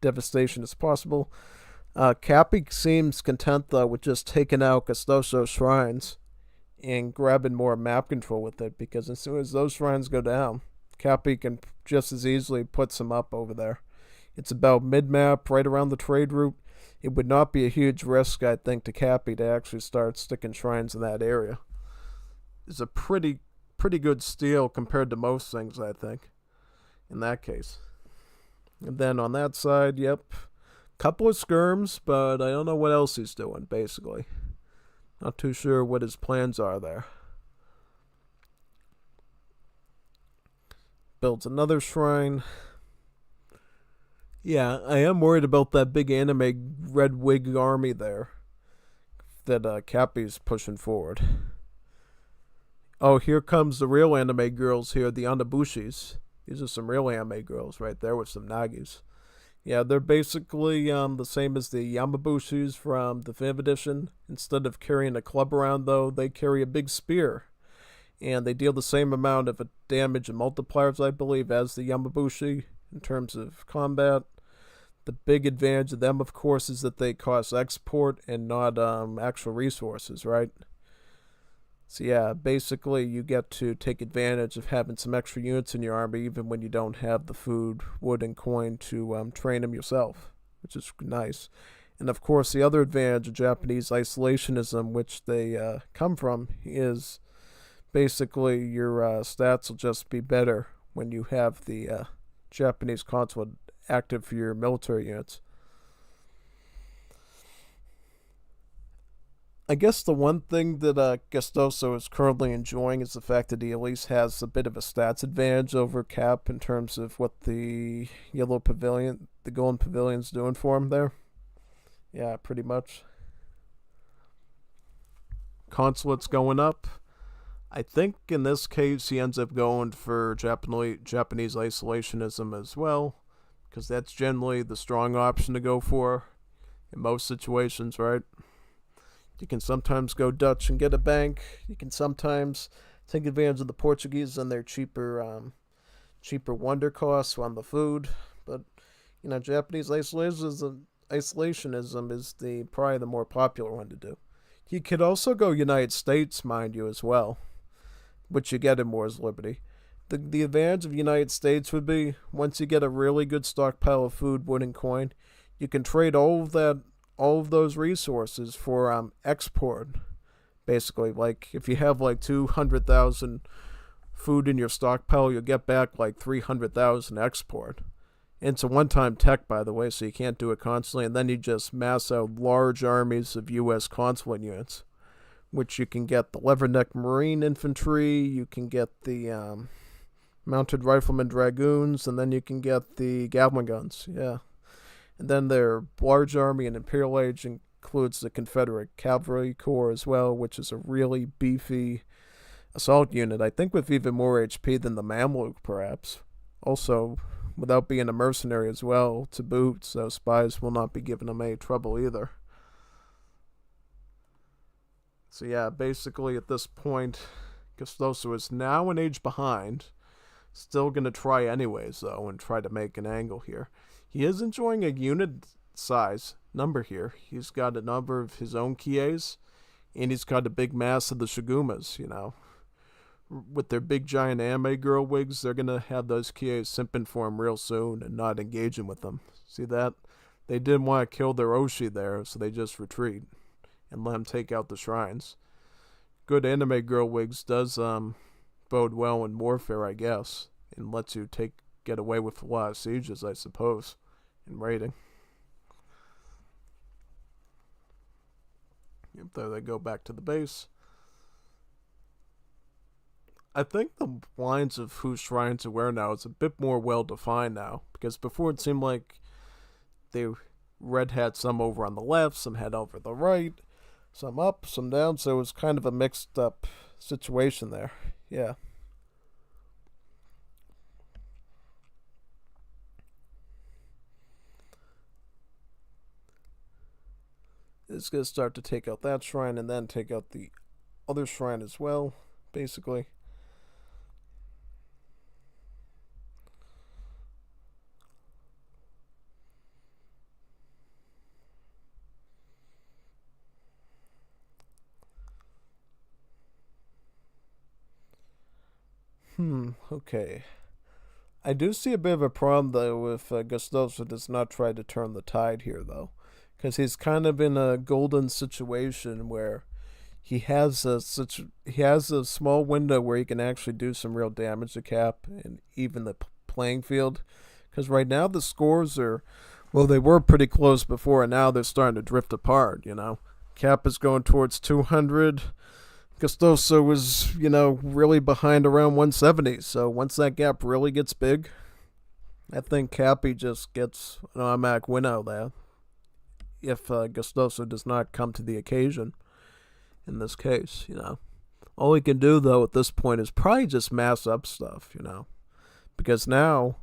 devastation as possible. Kapi seems content, though, with just taking out Gostoso's shrines and grabbing more map control with it, because as soon as those shrines go down, Kapi can just as easily put some up over there. It's about mid-map, right around the trade route. It would not be a huge risk, I think, to Kapi to actually start sticking shrines in that area. It's a pretty good steal compared to most things, I think, in that case. And then on that side, yep, couple of skirms, but I don't know what else he's doing, basically. Not too sure what his plans are there. Builds another shrine. Yeah, I am worried about that big anime red wig army there that Kapi's pushing forward. Oh, here comes the real anime girls here, the Anabushis. These are some real anime girls right there with some Nagis. Yeah, they're basically the same as the Yamabushis from the 5th edition. Instead of carrying a club around, though, they carry a big spear. And they deal the same amount of damage and multipliers, I believe, as the Yamabushi in terms of combat. The big advantage of them, of course, is that they cost export and not actual resources, right? So yeah, basically you get to take advantage of having some extra units in your army even when you don't have the food, wood, and coin to train them yourself, which is nice. And of course, the other advantage of Japanese isolationism, which they come from, is basically your stats will just be better when you have the Japanese consulate active for your military units. I guess the one thing that Gustoso is currently enjoying is the fact that he at least has a bit of a stats advantage over Cap in terms of what the Yellow Pavilion, the Golden Pavilion's doing for him there. Yeah, pretty much. Consulate's going up. I think in this case he ends up going for Japanese isolationism as well, because that's generally the strong option to go for in most situations, right? You can sometimes go Dutch and get a bank. You can sometimes take advantage of the Portuguese and their cheaper wonder costs on the food. But Japanese isolationism is the probably the more popular one to do. You could also go United States, mind you, as well, which you get in War's Liberty. The advantage of United States would be once you get a really good stockpile of food, wood, and coin, you can trade all of those resources for export. Basically, like if you have like 200,000 food in your stockpile, you'll get back like 300,000 export. And it's a one-time tech, by the way, so you can't do it constantly. And then you just mass out large armies of U.S. consulate units, which you can get the Leatherneck Marine Infantry, you can get the Mounted Riflemen Dragoons, and then you can get the Gatling guns. Yeah. And then their large army in Imperial Age includes the Confederate Cavalry Corps as well, which is a really beefy assault unit, I think with even more HP than the Mamluk, perhaps. Also, without being a mercenary as well, to boot, so spies will not be giving them any trouble either. So yeah, basically at this point, Gustoso is now an age behind. Still going to try anyways, though, and try to make an angle here. He is enjoying a unit size number here. He's got a number of his own Kies, and he's got a big mass of the Shigumas, With their big giant anime girl wigs, they're going to have those Kies simping for him real soon and not engaging with them. See that? They didn't want to kill their Oshi there, so they just retreat and let him take out the shrines. Good anime girl wigs does bode well in warfare, I guess, and lets you get away with a lot of sieges, I suppose, in raiding. Yep, there they go back to the base. I think the lines of whose shrines to where now is a bit more well defined now, because before it seemed like they red had some over on the left, some had over the right, some up, some down, so it was kind of a mixed up situation there. Yeah. It's going to start to take out that shrine and then take out the other shrine as well, basically. Okay. I do see a bit of a problem, though, if Gustoso does not try to turn the tide here, though. Because he's kind of in a golden situation where he has a small window where he can actually do some real damage to Cap and even the playing field. Because right now the scores are, well, they were pretty close before, and now they're starting to drift apart. Cap is going towards 200. Gustoso was, really behind around 170. So once that gap really gets big, I think Kapi just gets an automatic win out there. If Gustoso does not come to the occasion in this case, All he can do, though, at this point is probably just mass up stuff, Because now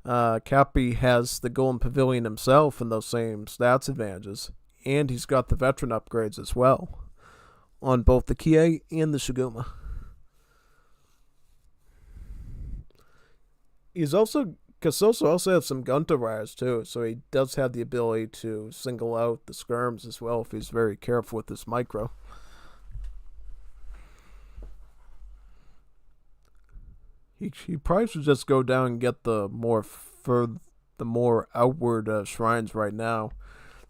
Kapi has the Golden Pavilion himself and those same stats advantages. And he's got the veteran upgrades as well on both the Kie and the Shiguma. Gustoso also has some Gunter riders too, so he does have the ability to single out the skirms as well if he's very careful with this micro. He probably should just go down and get the more outward shrines right now.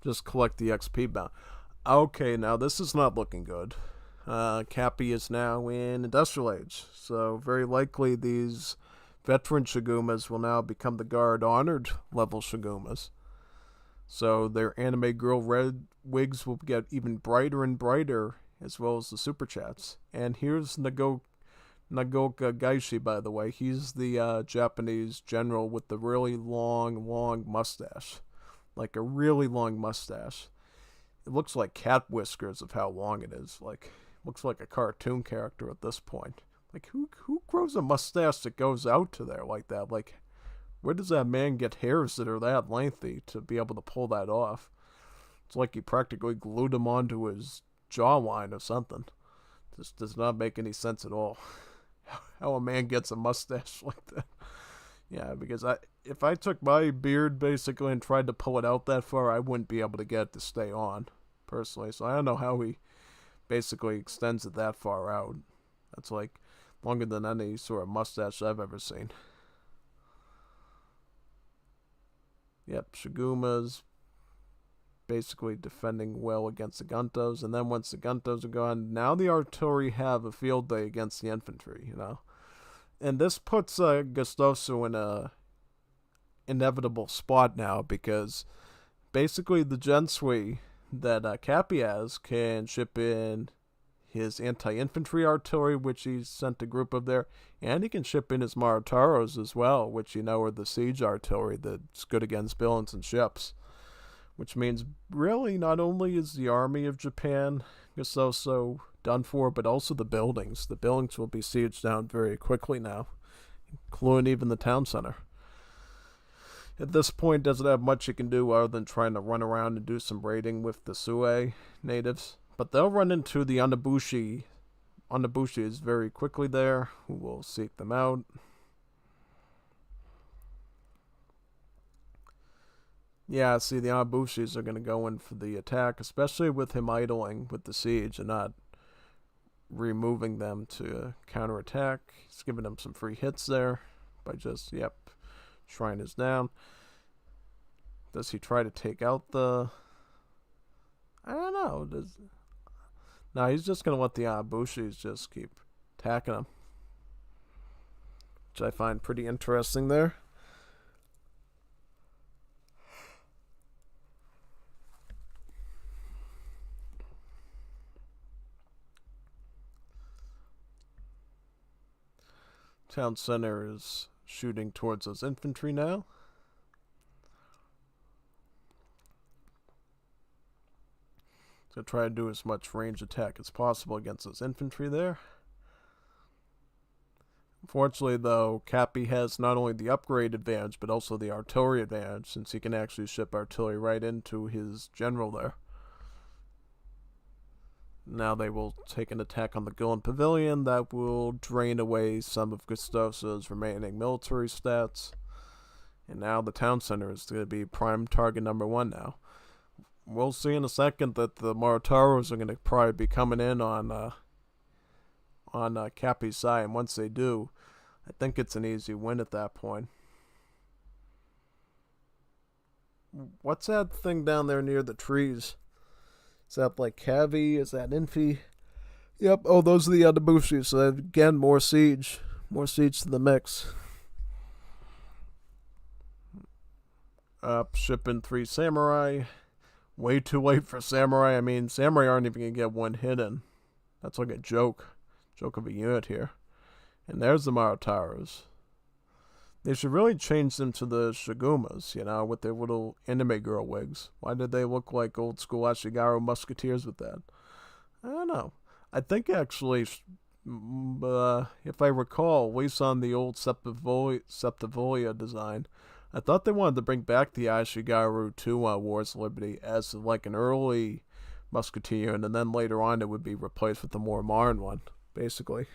Just collect the XP bound. Okay, now this is not looking good. Kapi is now in Industrial Age, so very likely these veteran Shigumas will now become the Guard Honored level Shigumas. So their anime girl red wigs will get even brighter and brighter, as well as the super chats. And here's Nagoka Gaishi, by the way. He's the Japanese general with the really long mustache. Like a really long mustache. It looks like cat whiskers of how long it is. Like, looks like a cartoon character at this point. Like, who grows a mustache that goes out to there like that? Like, where does that man get hairs that are that lengthy to be able to pull that off? It's like he practically glued them onto his jawline or something. This does not make any sense at all. How a man gets a mustache like that. Yeah, because if I took my beard basically and tried to pull it out that far, I wouldn't be able to get it to stay on, personally. So I don't know how he basically extends it that far out. That's like longer than any sort of mustache I've ever seen. Yep, Shiguma's basically defending well against the Guntos, and then once the Guntos are gone, now the artillery have a field day against the infantry, And this puts Gostoso in a inevitable spot now, because basically the Gensui that Kapi has can ship in his anti-infantry artillery, which he's sent a group of there, and he can ship in his Maritaros as well, which are the siege artillery that's good against villains and ships. Which means, really, not only is the army of Japan Gostoso done for, but also the buildings. The buildings will be sieged down very quickly now, including even the town center. At this point, doesn't have much he can do other than trying to run around and do some raiding with the Sue natives. But they'll run into the Onibushi. Onibushi is very quickly there, who will seek them out. Yeah, see, the Onibushis are going to go in for the attack, especially with him idling with the siege and not removing them to counterattack. He's giving them some free hits there by just, shrine is down. Does he try to take out the... I don't know. No, he's just going to let the Onibushis just keep attacking him, which I find pretty interesting there. Town center is shooting towards those infantry now. So try to do as much range attack as possible against those infantry there. Unfortunately, though, Kapi has not only the upgrade advantage, but also the artillery advantage, since he can actually ship artillery right into his general there. Now they will take an attack on the Gulen Pavilion that will drain away some of Gostoso's remaining military stats. And now the town center is going to be prime target number 1 now. We'll see in a second that the Maritaros are going to probably be coming in on Kapi's side, and once they do, I think it's an easy win at that point. What's that thing down there near the trees? Is that like Cavi? Is that Infi? Yep. Oh, those are the Onibushi. So again, more siege to the mix. Shipping 3 samurai. Way too late for samurai. I mean, samurai aren't even gonna get one hit in. That's like a joke of a unit here. And there's the Maritaros. They should really change them to the Shigumas, with their little anime girl wigs. Why did they look like old school Ashigaru musketeers with that? I don't know. I think actually, if I recall, at least on the old Septivolia design, I thought they wanted to bring back the Ashigaru to Wars of Liberty as like an early musketeer, and then later on it would be replaced with the more modern one, basically.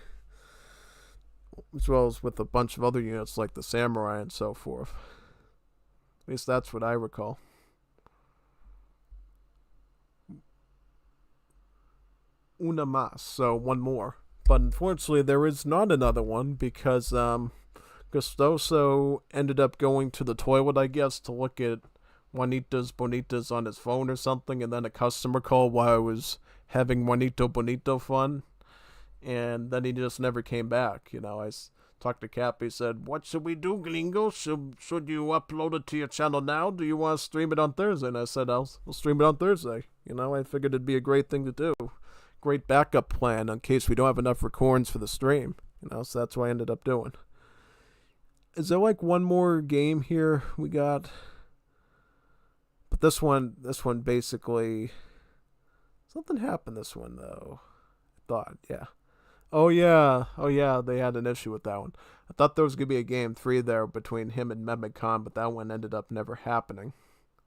As well as with a bunch of other units like the samurai and so forth. At least that's what I recall. Una mas, so one more. But unfortunately there is not another one because Gostoso ended up going to the toilet, I guess, to look at Juanita's Bonitas on his phone or something, and then a customer called while I was having Juanito Bonito fun, and then he just never came back. I talked to Kapi, said, "What should we do, gringo? Should you upload it to your channel now? Do you want to stream it on Thursday?" And I said, we'll stream it on Thursday. I figured it'd be a great thing to do. Great backup plan in case we don't have enough recordings for the stream. So that's what I ended up doing. Is there like one more game here we got? But this one basically, something happened this one though. I thought, yeah. Oh yeah, they had an issue with that one. I thought there was going to be a game 3 there between him and Mehmet Khan, but that one ended up never happening.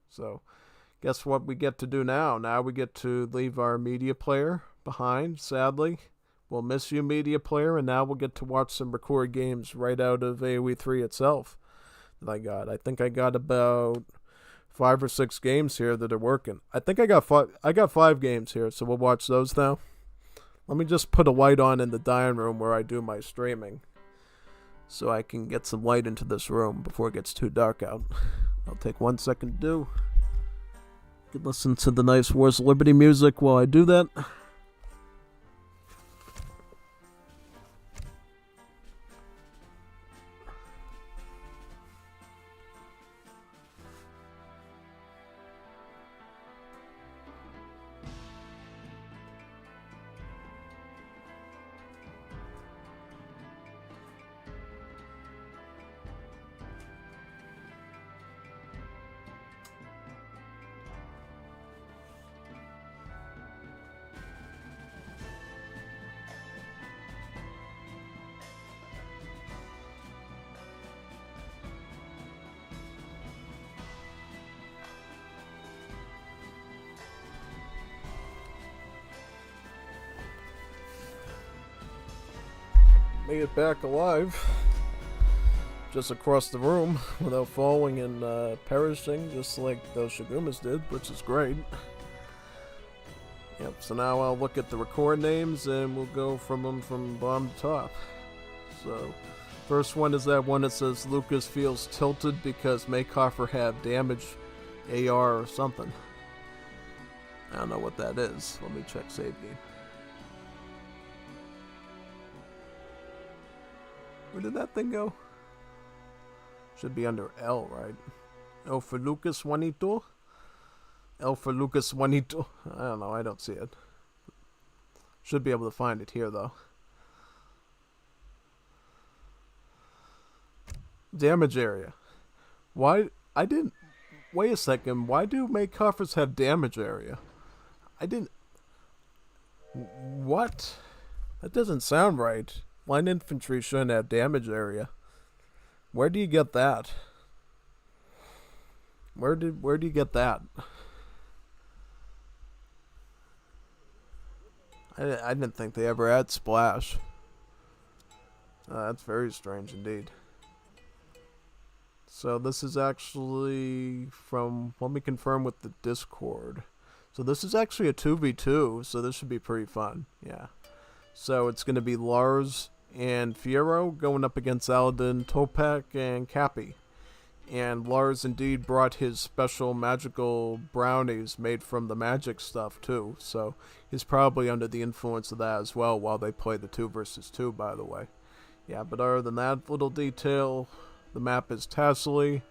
So, guess what we get to do now? Now we get to leave our media player behind, sadly. We'll miss you, media player, and now we'll get to watch some record games right out of AoE 3 itself that I got. I think I got about 5 or 6 games here that are working. I think I got 5 games here, so we'll watch those now. Let me just put a light on in the dining room where I do my streaming so I can get some light into this room before it gets too dark out. I'll take 1 second to do. You can listen to the nice Wars of Liberty music while I do that. Made it back alive, just across the room, without falling and perishing, just like those Shigumas did, which is great. Yep, so now I'll look at the record names, and we'll go from them from bottom to top. So, first one is that one that says Lucas feels tilted because Maycoffer had damage AR or something. I don't know what that is. Let me check save game. Where did that thing go? Should be under L, right? L for Lucas Juanito? L for Lucas Juanito? I don't know, I don't see it. Should be able to find it here, though. Damage area. Why? I didn't... Wait a second, why do Maycoffers have damage area? I didn't... What? That doesn't sound right. Line infantry shouldn't have damage area. Where do you get that? Where do you get that? I didn't think they ever had splash. That's very strange indeed. So this is actually from, let me confirm with the Discord. So this is actually a 2v2, so this should be pretty fun. Yeah. So it's going to be Lars and Fiero going up against Aladdin, Topak, and Kapi. And Lars indeed brought his special magical brownies made from the magic stuff too. So he's probably under the influence of that as well while they play the 2 versus 2, by the way. Yeah, but other than that little detail, the map is Tassily.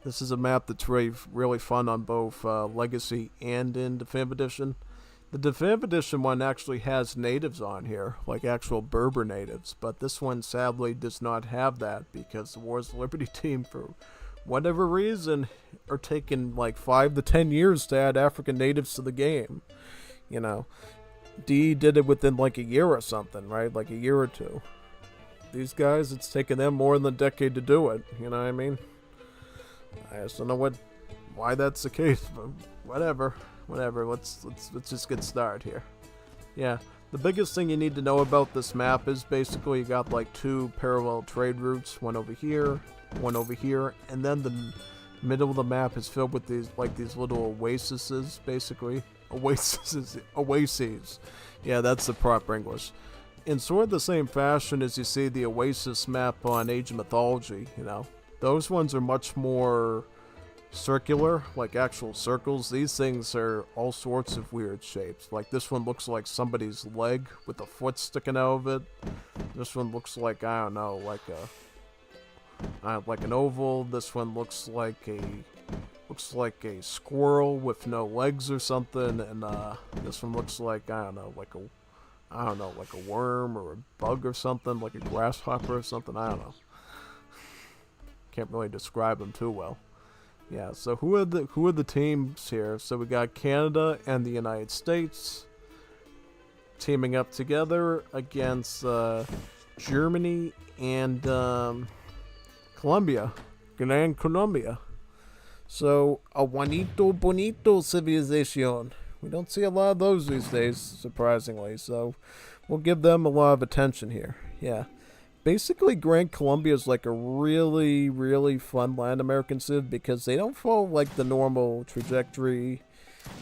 This is a map that's really fun on both Legacy and in Definitive Edition. The Definitive Edition one actually has natives on here, like actual Berber natives, but this one sadly does not have that because the Wars of Liberty team, for whatever reason, are taking like 5 to 10 years to add African natives to the game. You know, D did it within like a year or something, right? Like a year or two. These guys, it's taken them more than a decade to do it, you know what I mean? I just don't know why that's the case, but whatever. Let's just get started here. Yeah, the biggest thing you need to know about this map is basically you got like 2 parallel trade routes, one over here, and then the middle of the map is filled with these little oases, basically. Oases. Yeah, that's the proper English. in sort of the same fashion as you see the Oasis map on Age of Mythology, those ones are much more circular, like actual circles. These things are all sorts of weird shapes. Like this one looks like somebody's leg with a foot sticking out of it. This one looks like, I don't know, like an oval. This one looks like a squirrel with no legs or something, and this one looks like, I don't know, like a worm or a bug or something, like a grasshopper or something. I don't know. Can't really describe them too well. Yeah, so who are the teams here? So we got Canada and the United States teaming up together against Germany and Colombia, Gran Colombia. So a Juanito Bonito civilization. We don't see a lot of those these days, surprisingly. So we'll give them a lot of attention here. Yeah. Basically, Gran Colombia is like a really, really fun Latin American civ because they don't follow like the normal trajectory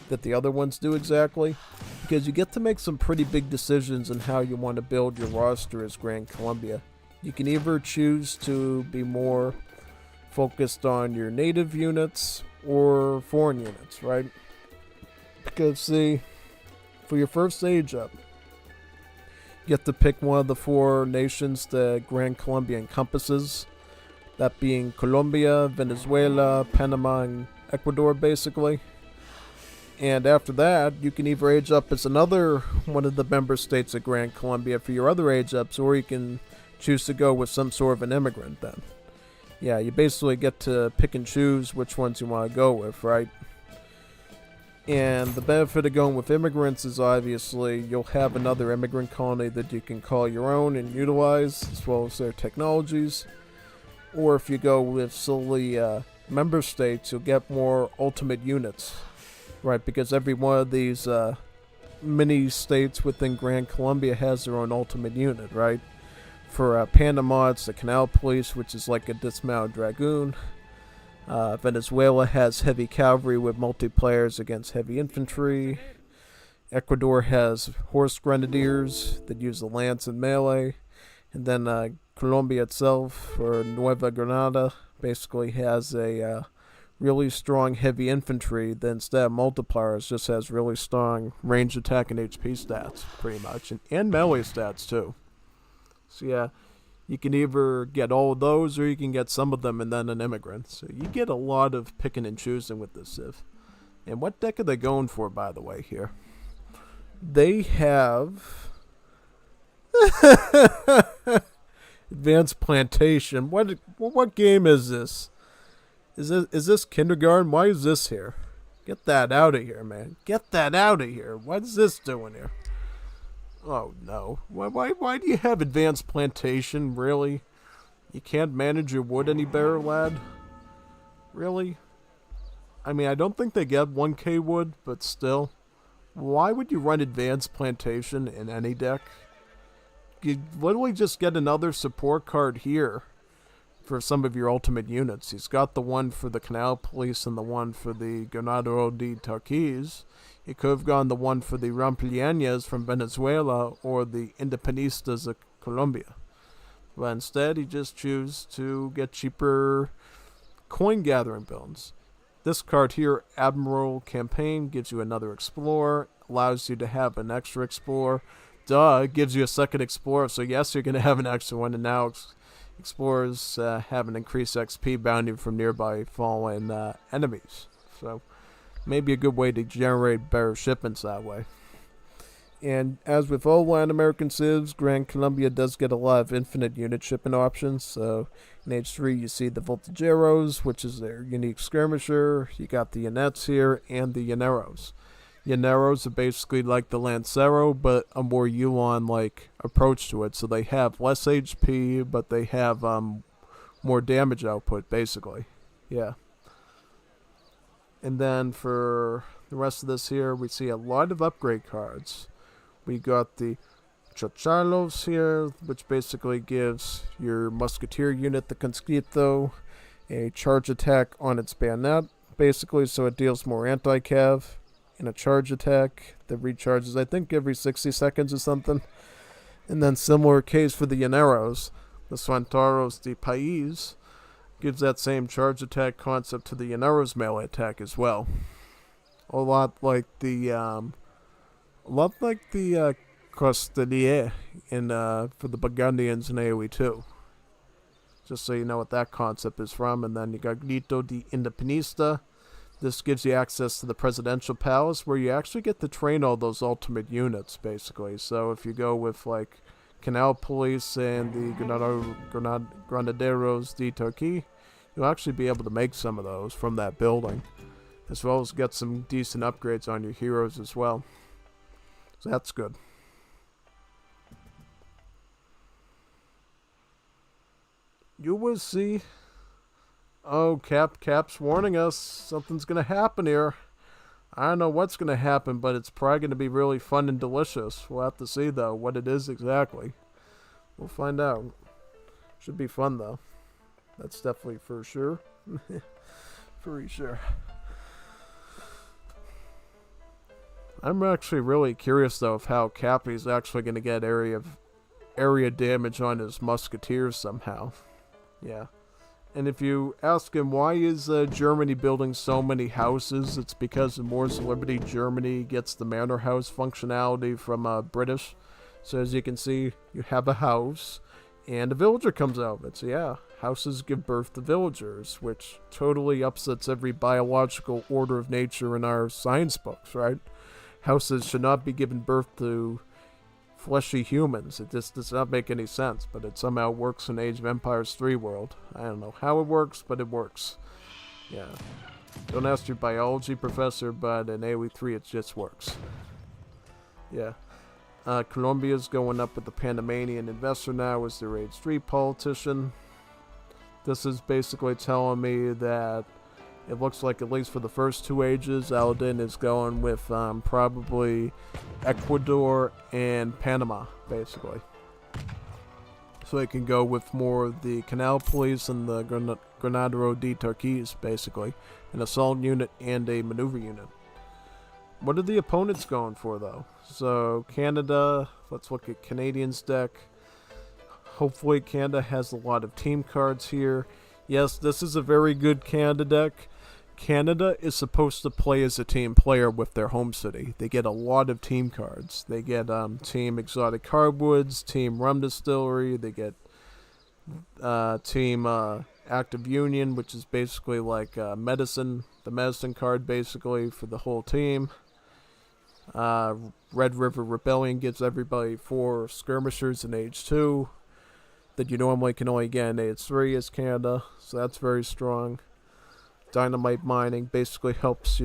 that the other ones do exactly. Because you get to make some pretty big decisions on how you want to build your roster as Gran Colombia. You can either choose to be more focused on your native units or foreign units, right? Because, see, for your first age up, you have to pick one of the 4 nations that Gran Colombia encompasses. That being Colombia, Venezuela, Panama, and Ecuador, basically. And after that, you can either age up as another one of the member states of Gran Colombia for your other age ups, or you can choose to go with some sort of an immigrant then. Yeah, you basically get to pick and choose which ones you want to go with, right? And the benefit of going with immigrants is obviously you'll have another immigrant colony that you can call your own and utilize, as well as their technologies. Or if you go with solely member states, you'll get more ultimate units, right? Because every one of these mini states within Gran Colombia has their own ultimate unit, right? For Panama, it's the Canal Police, which is like a dismounted dragoon. Venezuela has heavy cavalry with multiplayers against heavy infantry. Ecuador has horse grenadiers that use the lance and melee. And then Colombia itself, or Nueva Granada, basically has a really strong heavy infantry that instead of multipliers just has really strong range attack and HP stats, pretty much. And melee stats, too. So yeah, you can either get all of those or you can get some of them and then an immigrant. So you get a lot of picking and choosing with this civ. And what deck are they going for, by the way, here? They have Advanced Plantation. What game is this? Is this kindergarten? Why is this here? Get that out of here, man. Get that out of here. What is this doing here? Oh, no. Why do you have Advanced Plantation? Really? You can't manage your wood any better, lad? Really? I mean, I don't think they get 1k wood, but still. Why would you run Advanced Plantation in any deck? You literally just get another support card here for some of your ultimate units. He's got the one for the Canal Police and the one for the Ganadero de Tarquís. He could have gone the one for the Rampelleñas from Venezuela or the Independentistas of Colombia. But instead, he just chose to get cheaper coin gathering builds. This card here, Admiral Campaign, gives you another Explorer, allows you to have an extra Explorer. Duh, it gives you a second Explorer, so yes, you're going to have an extra one, and now Explorers have an increased XP bounty from nearby fallen enemies. So maybe a good way to generate better shipments that way. And as with all Latin American civs, Gran Colombia does get a lot of infinite unit shipping options. So in H3 you see the Voltajeros, which is their unique skirmisher. You got the Yanettes here and the Llaneros. Llaneros are basically like the Lancero, but a more Yuan-like approach to it. So they have less HP, but they have more damage output, basically. Yeah. And then for the rest of this here, we see a lot of upgrade cards. We got the Chacharlos here, which basically gives your Musketeer unit, the Conscripto, a charge attack on its bayonet, basically, so it deals more anti-cav, and a charge attack that recharges, I think, every 60 seconds or something. And then similar case for the Llaneros. The Santaros de País gives that same charge attack concept to the Llaneros melee attack as well. A lot like the Costelier in for the Burgundians in AoE 2. Just so you know what that concept is from. And then you got Grito de Independista. This gives you access to the Presidential Palace, where you actually get to train all those ultimate units, basically. So if you go with, like, Canal Police and the Granaderos de Turquía, you'll actually be able to make some of those from that building, as well as get some decent upgrades on your heroes as well. So that's good. You will see. Oh, Cap's warning us. Something's going to happen here. I don't know what's going to happen, but it's probably going to be really fun and delicious. We'll have to see, though, what it is exactly. We'll find out. Should be fun, though. That's definitely for sure. For sure. I'm actually really curious, though, of how Kapi's actually going to get area damage on his musketeers somehow. Yeah. And if you ask him why is Germany building so many houses, it's because in Wars of Liberty, Germany gets the manor house functionality from British. So as you can see, you have a house, and a villager comes out of it. So yeah, houses give birth to villagers, which totally upsets every biological order of nature in our science books, right? Houses should not be given birth to fleshy humans. It just does not make any sense, but it somehow works in Age of Empires 3 world. I don't know how it works, but it works. Yeah. Don't ask your biology professor, but in AoE 3 it just works. Yeah. Colombia's going up with the Panamanian investor now as their Age 3 politician. This is basically telling me that it looks like, at least for the first 2 ages, Aladdin is going with probably Ecuador and Panama, basically. So they can go with more of the Canal Police and the Granadero de Turquía, basically. An assault unit and a maneuver unit. What are the opponents going for, though? So, Canada, let's look at Canadians' deck. Hopefully Canada has a lot of team cards here. Yes, this is a very good Canada deck. Canada is supposed to play as a team player with their home city. They get a lot of team cards. They get Team Exotic Hardwoods, Team Rum Distillery, they get Team Active Union, which is basically like medicine, the medicine card basically for the whole team. Red River Rebellion gives everybody 4 skirmishers in Age 2 that you normally can only get in Age 3 as Canada, so that's very strong. Dynamite mining basically helps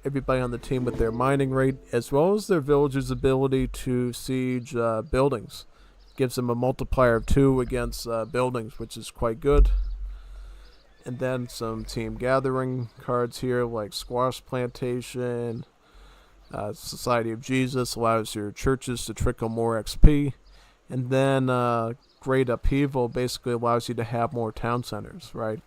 everybody on the team with their mining rate, as well as their villagers' ability to siege buildings. Gives them a multiplier of 2 against buildings, which is quite good. And then some team gathering cards here, like Squash Plantation, Society of Jesus allows your churches to trickle more XP. And then Great Upheaval basically allows you to have more town centers, right?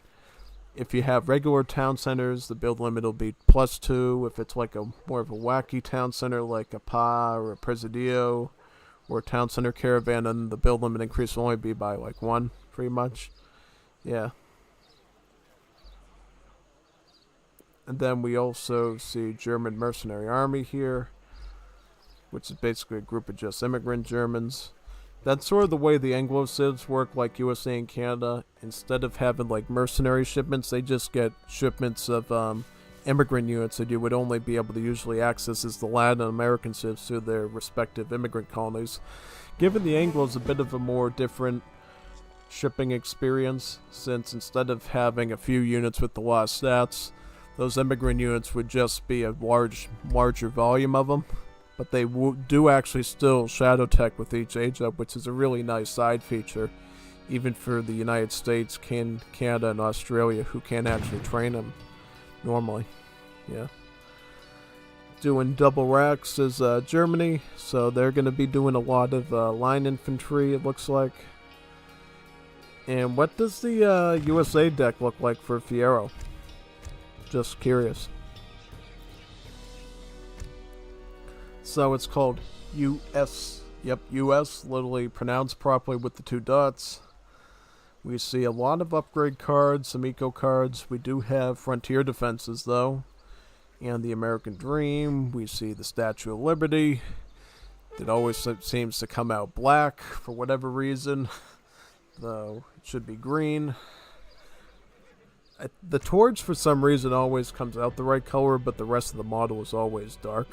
If you have regular town centers, the build limit will be +2. If it's like more of a wacky town center like a Pa or a Presidio or a town center caravan, then the build limit increase will only be by like 1, pretty much. Yeah. And then we also see German Mercenary Army here, which is basically a group of just immigrant Germans. That's sort of the way the Anglo-Civs work, like USA and Canada. Instead of having like mercenary shipments, they just get shipments of immigrant units that you would only be able to usually access as the Latin American civs to their respective immigrant colonies. Giving the Anglos a bit of a more different shipping experience, since instead of having a few units with a lot of stats, those immigrant units would just be a larger volume of them. But they do actually still shadow tech with each age up, which is a really nice side feature, even for the United States, Canada, and Australia, who can't actually train them normally. Yeah. Doing double racks is Germany, so they're going to be doing a lot of line infantry, it looks like. And what does the USA deck look like for Fiero? Just curious. So it's called Yep, US, literally pronounced properly with the two dots. We see a lot of upgrade cards, some eco cards. We do have Frontier Defenses, though. And the American Dream. We see the Statue of Liberty. It always seems to come out black for whatever reason. Though it should be green. The torch, for some reason, always comes out the right color, but the rest of the model is always dark.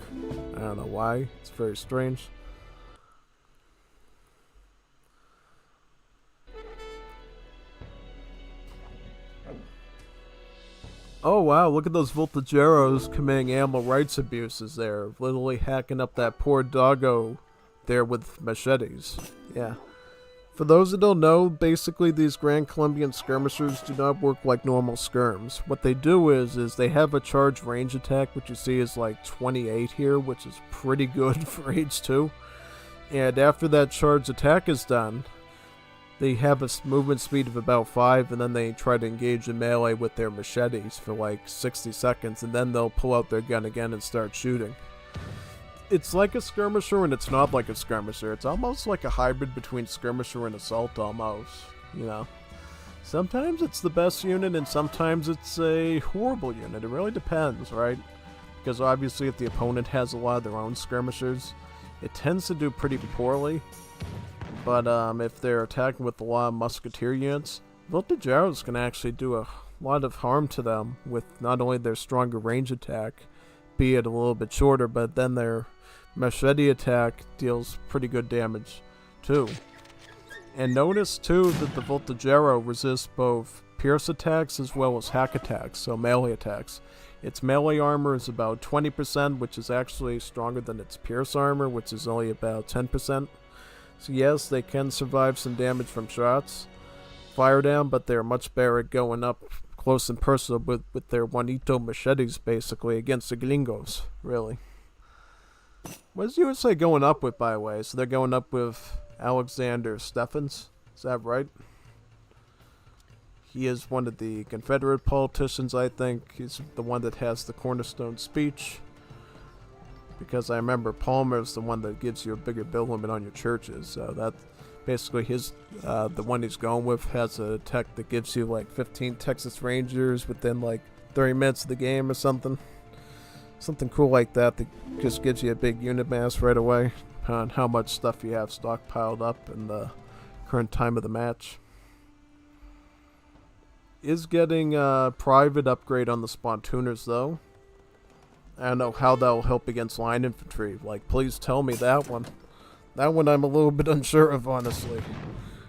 I don't know why. It's very strange. Oh wow, look at those Voltageros committing animal rights abuses there. Literally hacking up that poor doggo there with machetes. Yeah. For those that don't know, basically these Grand Colombian skirmishers do not work like normal skirms. What they do is they have a charge range attack, which you see is like 28 here, which is pretty good for age 2. And after that charge attack is done, they have a movement speed of about 5, and then they try to engage in melee with their machetes for like 60 seconds, and then they'll pull out their gun again and start shooting. It's like a skirmisher, and it's not like a skirmisher. It's almost like a hybrid between skirmisher and assault, almost, you know. Sometimes it's the best unit, and sometimes it's a horrible unit. It really depends, right? Because obviously if the opponent has a lot of their own skirmishers, it tends to do pretty poorly. But if they're attacking with a lot of musketeer units, Voltageros can actually do a lot of harm to them with not only their stronger range attack, be it a little bit shorter, but then their machete attack deals pretty good damage too. And notice too that the Voltagero resists both pierce attacks as well as hack attacks, so melee attacks. Its melee armor is about 20%, which is actually stronger than its pierce armor, which is only about 10%. So yes, they can survive some damage from shots, fire down, but they're much better at going up close and personal with their Juanito machetes, basically, against the gringos, really. What is USA going up with, by the way? So they're going up with Alexander Stephens, is that right? He is one of the Confederate politicians, I think. He's the one that has the cornerstone speech. Because I remember Palmer is the one that gives you a bigger bill limit on your churches. So that basically the one he's going with has a tech that gives you like 15 Texas Rangers within like 30 minutes of the game or something. Something cool like that just gives you a big unit mass right away on how much stuff you have stockpiled up in the current time of the match. Is getting a private upgrade on the Spontooners though. I don't know how that will help against line infantry. Like, please tell me that one. That one I'm a little bit unsure of, honestly.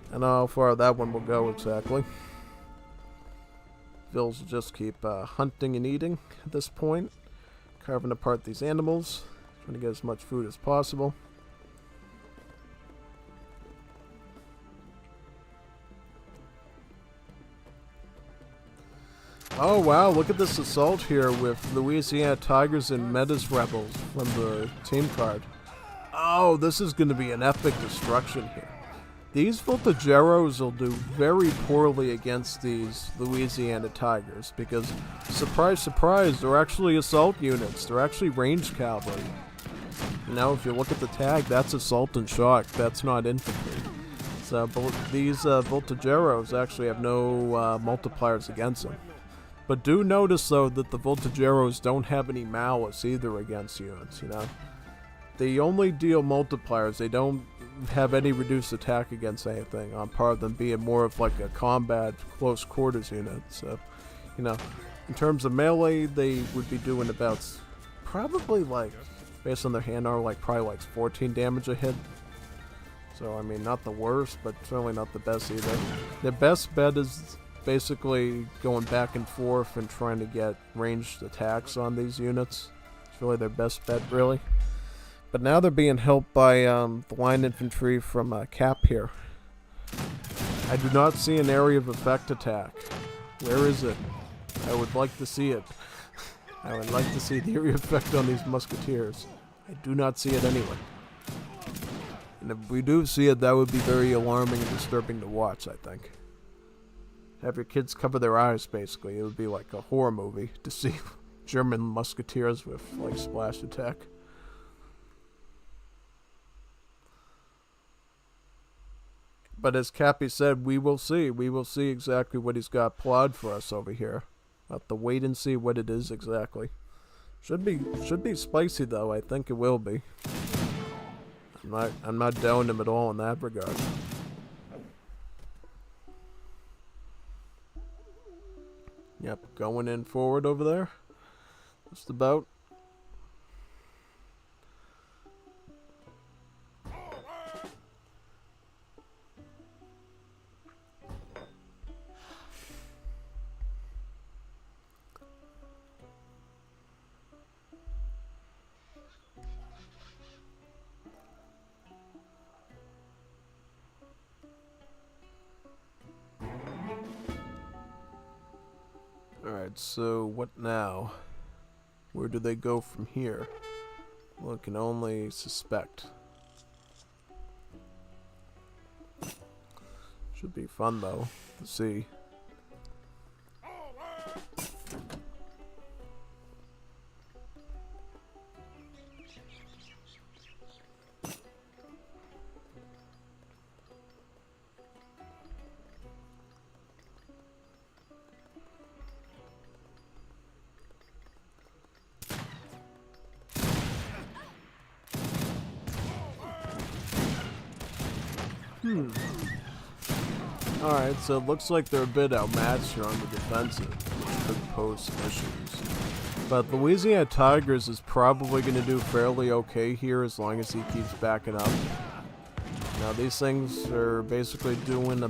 I don't know how far that one will go exactly. Vills will just keep hunting and eating at this point. Carving apart these animals. Trying to get as much food as possible. Oh wow, look at this assault here with Louisiana Tigers and Metis Rebels from the team card. Oh, this is going to be an epic destruction here. These Voltageros will do very poorly against these Louisiana Tigers because, surprise, surprise, they're actually assault units. They're actually ranged cavalry. You know, if you look at the tag, that's assault and shock. That's not infantry. So these Voltageros actually have no multipliers against them. But do notice, though, that the Voltageros don't have any malice either against units, you know. They only deal multipliers. They don't have any reduced attack against anything, on par of them being more of like a combat close quarters unit. So, you know, in terms of melee, they would be doing about probably like, based on their hand armor, like probably like 14 damage a hit. So, I mean, not the worst, but certainly not the best either. Their best bet is basically going back and forth and trying to get ranged attacks on these units. It's really their best bet, really. But now they're being helped by the line infantry from Kap here. I do not see an area of effect attack. Where is it? I would like to see it. I would like to see the area effect on these musketeers. I do not see it anywhere. And if we do see it, that would be very alarming and disturbing to watch, I think. Have your kids cover their eyes, basically. It would be like a horror movie to see German musketeers with, like, splash attack. But as Kapi said, we will see. We will see exactly what he's got plotted for us over here. We'll have to wait and see what it is exactly. Should be spicy though. I think it will be. I'm not down him at all in that regard. Yep, going in forward over there. Just about. Alright, so what now? Where do they go from here? Well, I can only suspect. Should be fun though, to see. Alright, so it looks like they're a bit outmatched here on the defensive, which could pose some issues. But Louisiana Tigers is probably going to do fairly okay here as long as he keeps backing up. Now these things are basically doing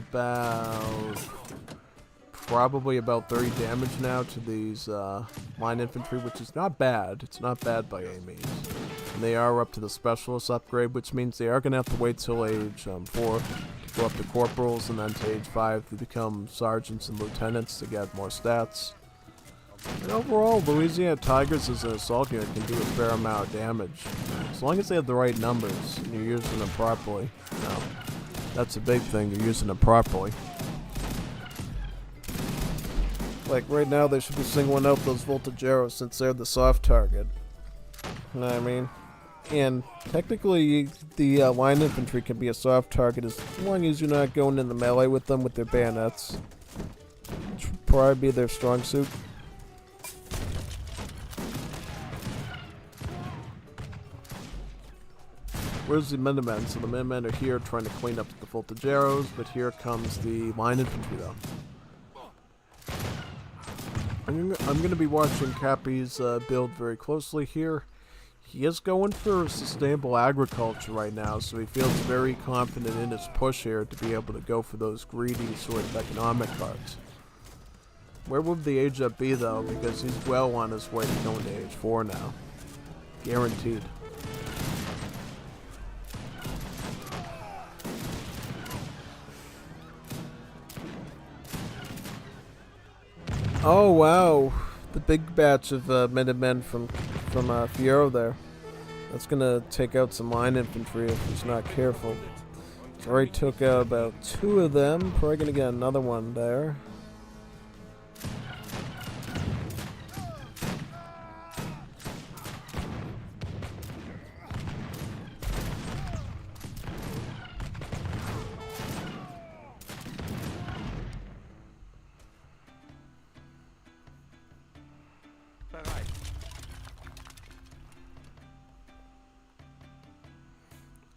probably about 30 damage now to these line infantry, which is not bad. It's not bad by any means. And they are up to the specialist upgrade, which means they are going to have to wait till age 4 to go up to corporals, and then to age 5 to become sergeants and lieutenants to get more stats. And overall, Louisiana Tigers as an assault unit can do a fair amount of damage, as long as they have the right numbers and you're using them properly. Now, that's a big thing, you're using them properly. Like right now, they should be singling out those Voltageros since they're the soft target. You know what I mean? And technically, the line infantry can be a soft target as long as you're not going in the melee with them with their bayonets, which would probably be their strong suit. Where's the Minutemen? So the Minutemen are here trying to clean up the Voltageros, but here comes the line infantry though. I'm going to be watching Kapi's build very closely here. He is going for sustainable agriculture right now, so he feels very confident in his push here to be able to go for those greedy sort of economic cards. Where would the age up be though? Because he's well on his way to going to age 4 now. Guaranteed. Oh wow, the big batch of Minutemen from Fiero there. That's gonna take out some line infantry if he's not careful. He's already took out about 2 of them. Probably gonna get another one there.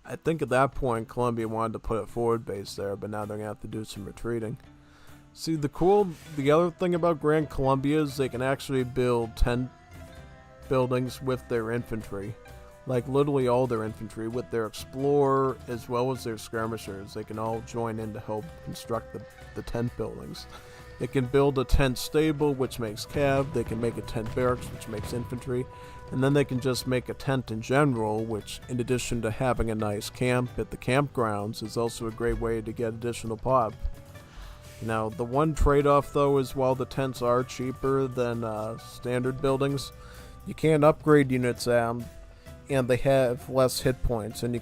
I think at that point Columbia wanted to put a forward base there, but now they're gonna have to do some retreating. See, the other thing about Grand Columbia is they can actually build 10 buildings with their infantry. Like literally all their infantry, with their explorer as well as their skirmishers. They can all join in to help construct the tent buildings. They can build a tent stable, which makes cav. They can make a tent barracks, which makes infantry. And then they can just make a tent in general, which in addition to having a nice camp at the campgrounds is also a great way to get additional pop. Now, the one trade-off though is while the tents are cheaper than standard buildings, you can't upgrade units and they have less hit points, and you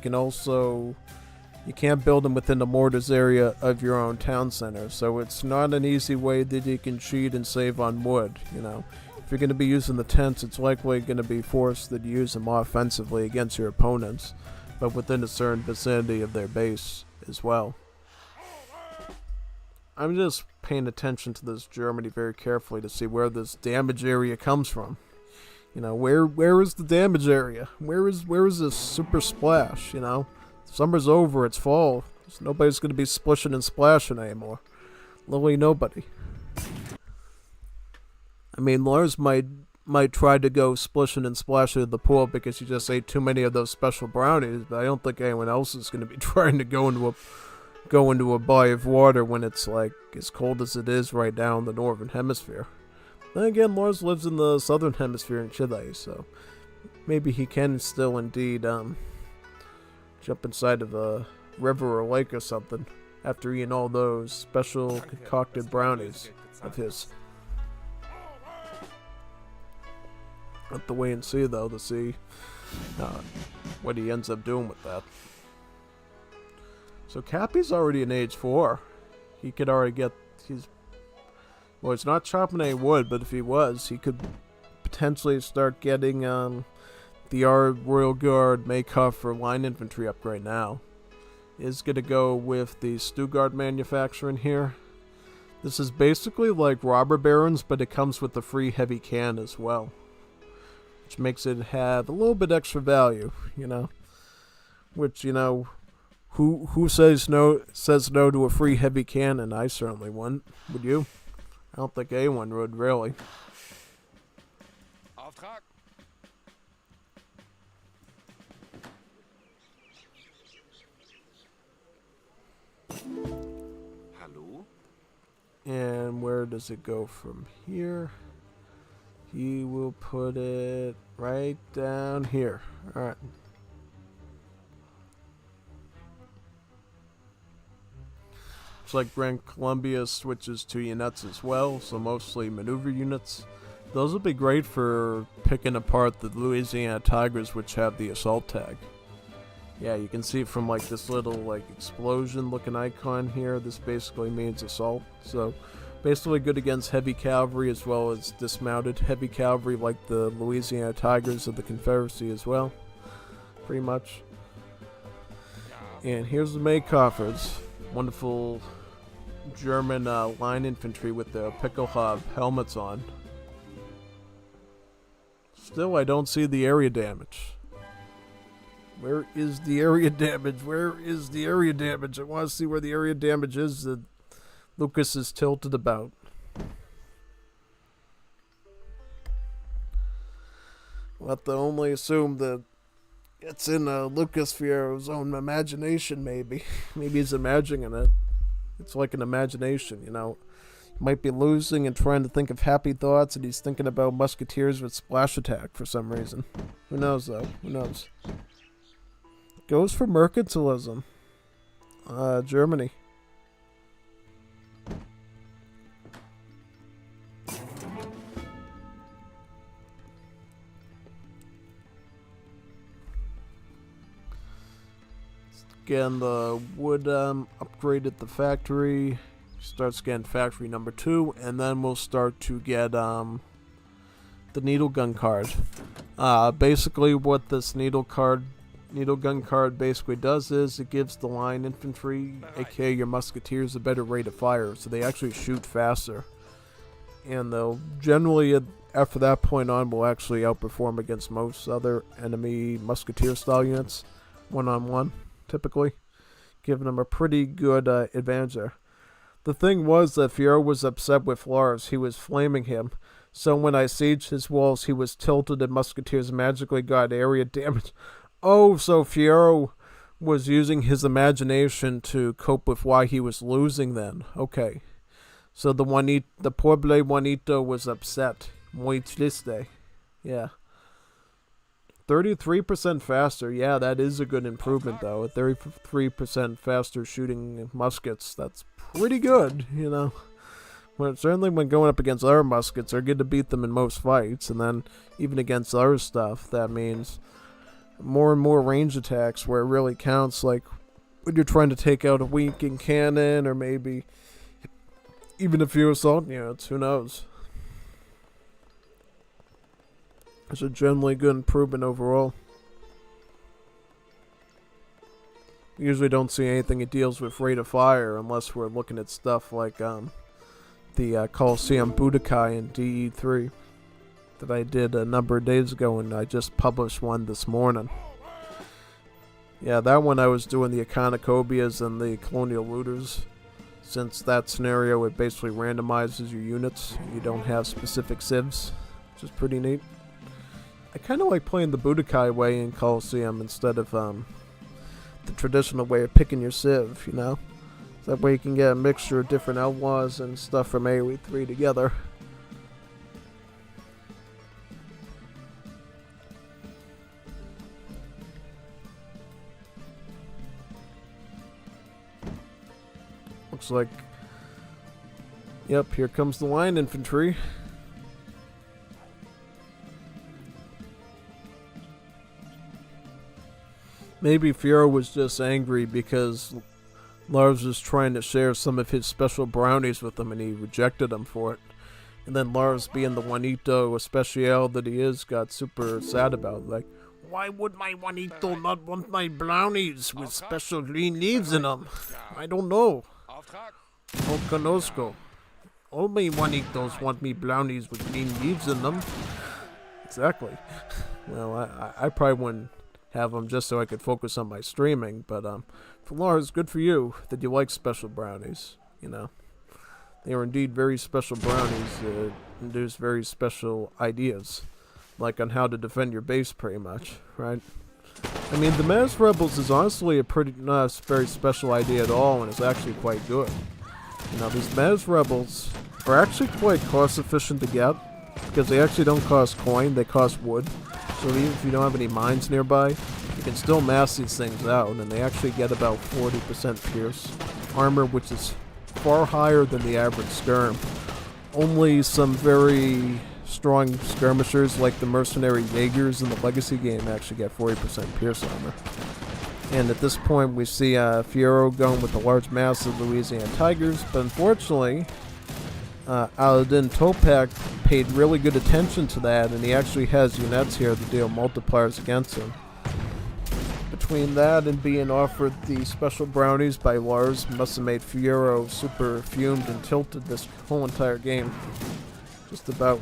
can't build them within the mortars area of your own town center, so it's not an easy way that you can cheat and save on wood, you know. If you're going to be using the tents, it's likely going to be forced that you use them offensively against your opponents, but within a certain vicinity of their base as well. I'm just paying attention to this Germany very carefully to see where this damage area comes from. You know, where is the damage area? Where is this super splash? You know, summer's over, it's fall. So nobody's gonna be splishing and splashing anymore. Literally nobody. I mean, Lars might try to go splishing and splashing in the pool because he just ate too many of those special brownies, but I don't think anyone else is gonna be trying to go into a body of water when it's like as cold as it is right now in the northern hemisphere. Then again, Lars lives in the southern hemisphere in Chile, so maybe he can still indeed jump inside of a river or lake or something after eating all those special concocted brownies of his. Have to wait and see though to see what he ends up doing with that. So Kapi's already in age 4. He could already get well, he's not chopping any wood, but if he was, he could potentially start getting the Royal Guard Maykov for line infantry upgrade now. Is gonna go with the Stuttgart manufacturing here. This is basically like robber barons, but it comes with the free heavy can as well, which makes it have a little bit extra value, you know. Which, you know, who says no to a free heavy cannon? I certainly wouldn't. Would you? I don't think anyone would, really.
Auftrag. Hallo?
And where does it go from here? He will put it right down here. Alright. Looks like Grand Columbia switches to units as well, so mostly maneuver units. Those would be great for picking apart the Louisiana Tigers, which have the assault tag. Yeah, you can see from like this little like explosion looking icon here, this basically means assault. So basically good against heavy cavalry as well as dismounted heavy cavalry like the Louisiana Tigers of the Confederacy as well. Pretty much. And here's the Maykoffers. Wonderful German line infantry with the Pickelhaube helmets on. Still, I don't see the area damage. Where is the area damage? Where is the area damage? I want to see where the area damage is that Lucas is tilted about. We'll have to only assume that it's in Lucas Fierro's own imagination, maybe. Maybe he's imagining it. It's like an imagination, you know. He might be losing and trying to think of happy thoughts, and he's thinking about musketeers with splash attack for some reason. Who knows, though? Who knows? Goes for mercantilism. Germany. Again, the wood upgrade at the factory. Starts getting factory number 2, and then we'll start to get the needle gun card. Basically, what this needle gun card basically does is it gives the line infantry, aka your musketeers, a better rate of fire, so they actually shoot faster. And they'll generally, after that point on, will actually outperform against most other enemy musketeer style units, one-on-one. Typically, giving him a pretty good advantage there. The thing was that Fierro was upset with Lars. He was flaming him. So when I sieged his walls, he was tilted and musketeers magically got area damage. Oh, so Fierro was using his imagination to cope with why he was losing then. Okay. So the Pueblo Juanito was upset. Muy triste. Yeah. 33% faster. Yeah, that is a good improvement, though. 33% faster shooting muskets. That's pretty good, you know. Well, certainly when going up against other muskets, they're good to beat them in most fights. And then even against other stuff, that means more and more range attacks where it really counts. Like when you're trying to take out a weakened cannon, or maybe even a few assault units. Who knows? It's a generally good improvement overall. usually don't see anything that deals with rate of fire unless we're looking at stuff like the Coliseum Budokai in DE3 that I did a number of days ago, and I just published one this morning. Yeah, that one I was doing the Iconocobias and the Colonial Looters. Since that scenario, it basically randomizes your units. You don't have specific civs, which is pretty neat. I kind of like playing the Budokai way in Coliseum instead of the traditional way of picking your civ, you know? That way you can get a mixture of different outlaws and stuff from AoE 3 together. Looks like, yep, here comes the line infantry. Maybe Fiora was just angry because Lars was trying to share some of his special brownies with him and he rejected him for it. And then Lars, being the Juanito Especial that he is, got super sad about it. Like, why would my Juanito not want my brownies with special green leaves in them? I don't know. No conozco. All my Juanitos want me brownies with green leaves in them. Exactly. Well, I probably wouldn't have them just so I could focus on my streaming, but for Lars, good for you that you like special brownies, you know. They are indeed very special brownies that induce very special ideas, like on how to defend your base pretty much, right? I mean, the Maz Rebels is honestly a pretty not a very special idea at all, and it's actually quite good. You know, these Maz Rebels are actually quite cost efficient to get, because they actually don't cost coin, they cost wood. So even if you don't have any mines nearby, you can still mass these things out, and they actually get about 40% pierce armor, which is far higher than the average skirm. Only some very strong skirmishers like the mercenary Jaegers in the Legacy game actually get 40% pierce armor. And at this point we see Fiora going with a large mass of Louisiana Tigers, but unfortunately Aladin Topak paid really good attention to that, and he actually has units here to deal multipliers against him. Between that and being offered the special brownies by Lars must have made Fiora super fumed and tilted this whole entire game. Just about.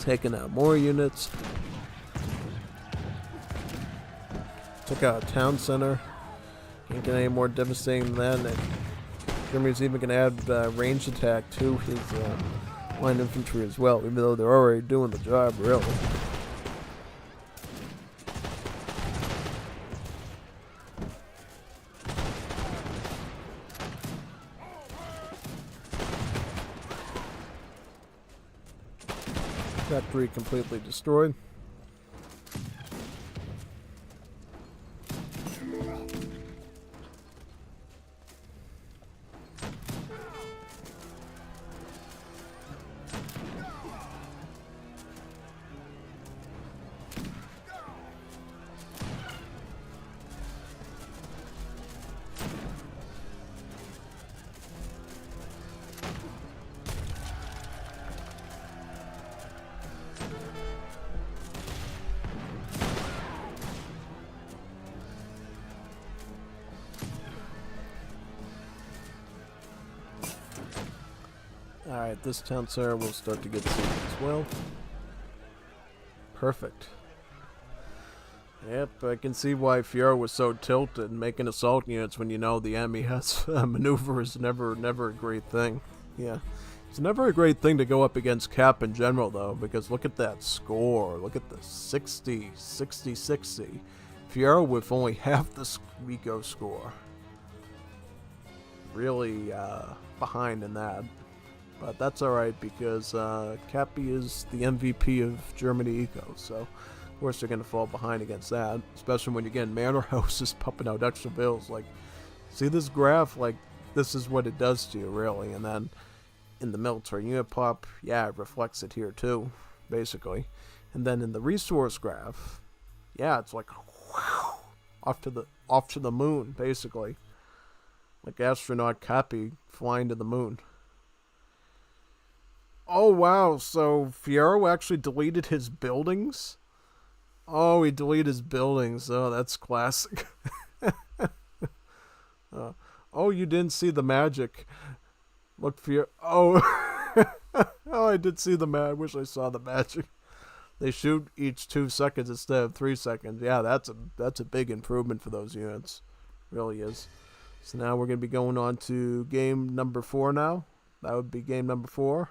Taking out more units. Took out a town center. Can't get any more devastating than that. Germany's even going to add range attack to his line infantry as well, even though they're already doing the job, really. Factory completely destroyed. Alright, this town center will start to get siege as well. Perfect. Yep, I can see why Fiora was so tilted making assault units when you know the enemy has maneuver is never a great thing. Yeah. It's never a great thing to go up against Kap in general though, because look at that score. Look at the 60, 60, 60. Fiora with only half the Rico score. Really behind in that. But that's alright because Kapi is the MVP of Germany Eco, so of course they're going to fall behind against that, especially when you're getting Manor Houses pumping out extra bills. Like, see this graph? Like, this is what it does to you, really. And then in the military unit pop, yeah, it reflects it here too, basically. And then in the resource graph, yeah, it's like wow, off to the moon, basically. Like astronaut Kapi flying to the moon. Oh wow, so Fiero actually deleted his buildings? Oh, he deleted his buildings. Oh, that's classic. uh, oh, you didn't see the magic. Look, Fiero. Oh, oh, I did see the magic. I wish I saw the magic. They shoot each 2 seconds instead of 3 seconds. Yeah, that's a big improvement for those units. Really is. So now we're gonna be going on to game number 4 now. That would be game number 4.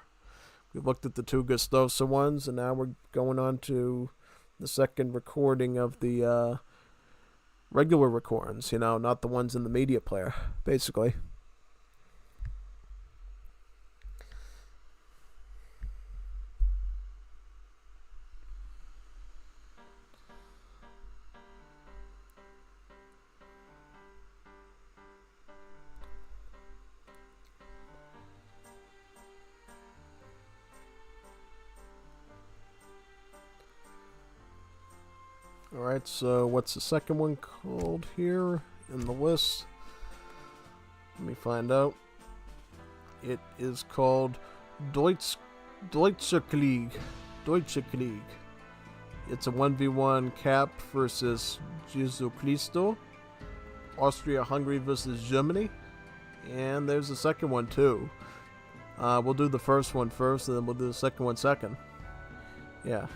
We looked at the 2 Gostoso ones, and now we're going on to the second recording of the regular recordings. You know, not the ones in the media player, basically. Alright, so what's the second one called here in the list? Let me find out. It is called Deutsche Krieg. Deutsche Krieg. It's a 1v1 Kap versus Jesu Christo. Austria-Hungary versus Germany. And there's the second one too. We'll do the first one first, and then we'll do the second one second. Yeah.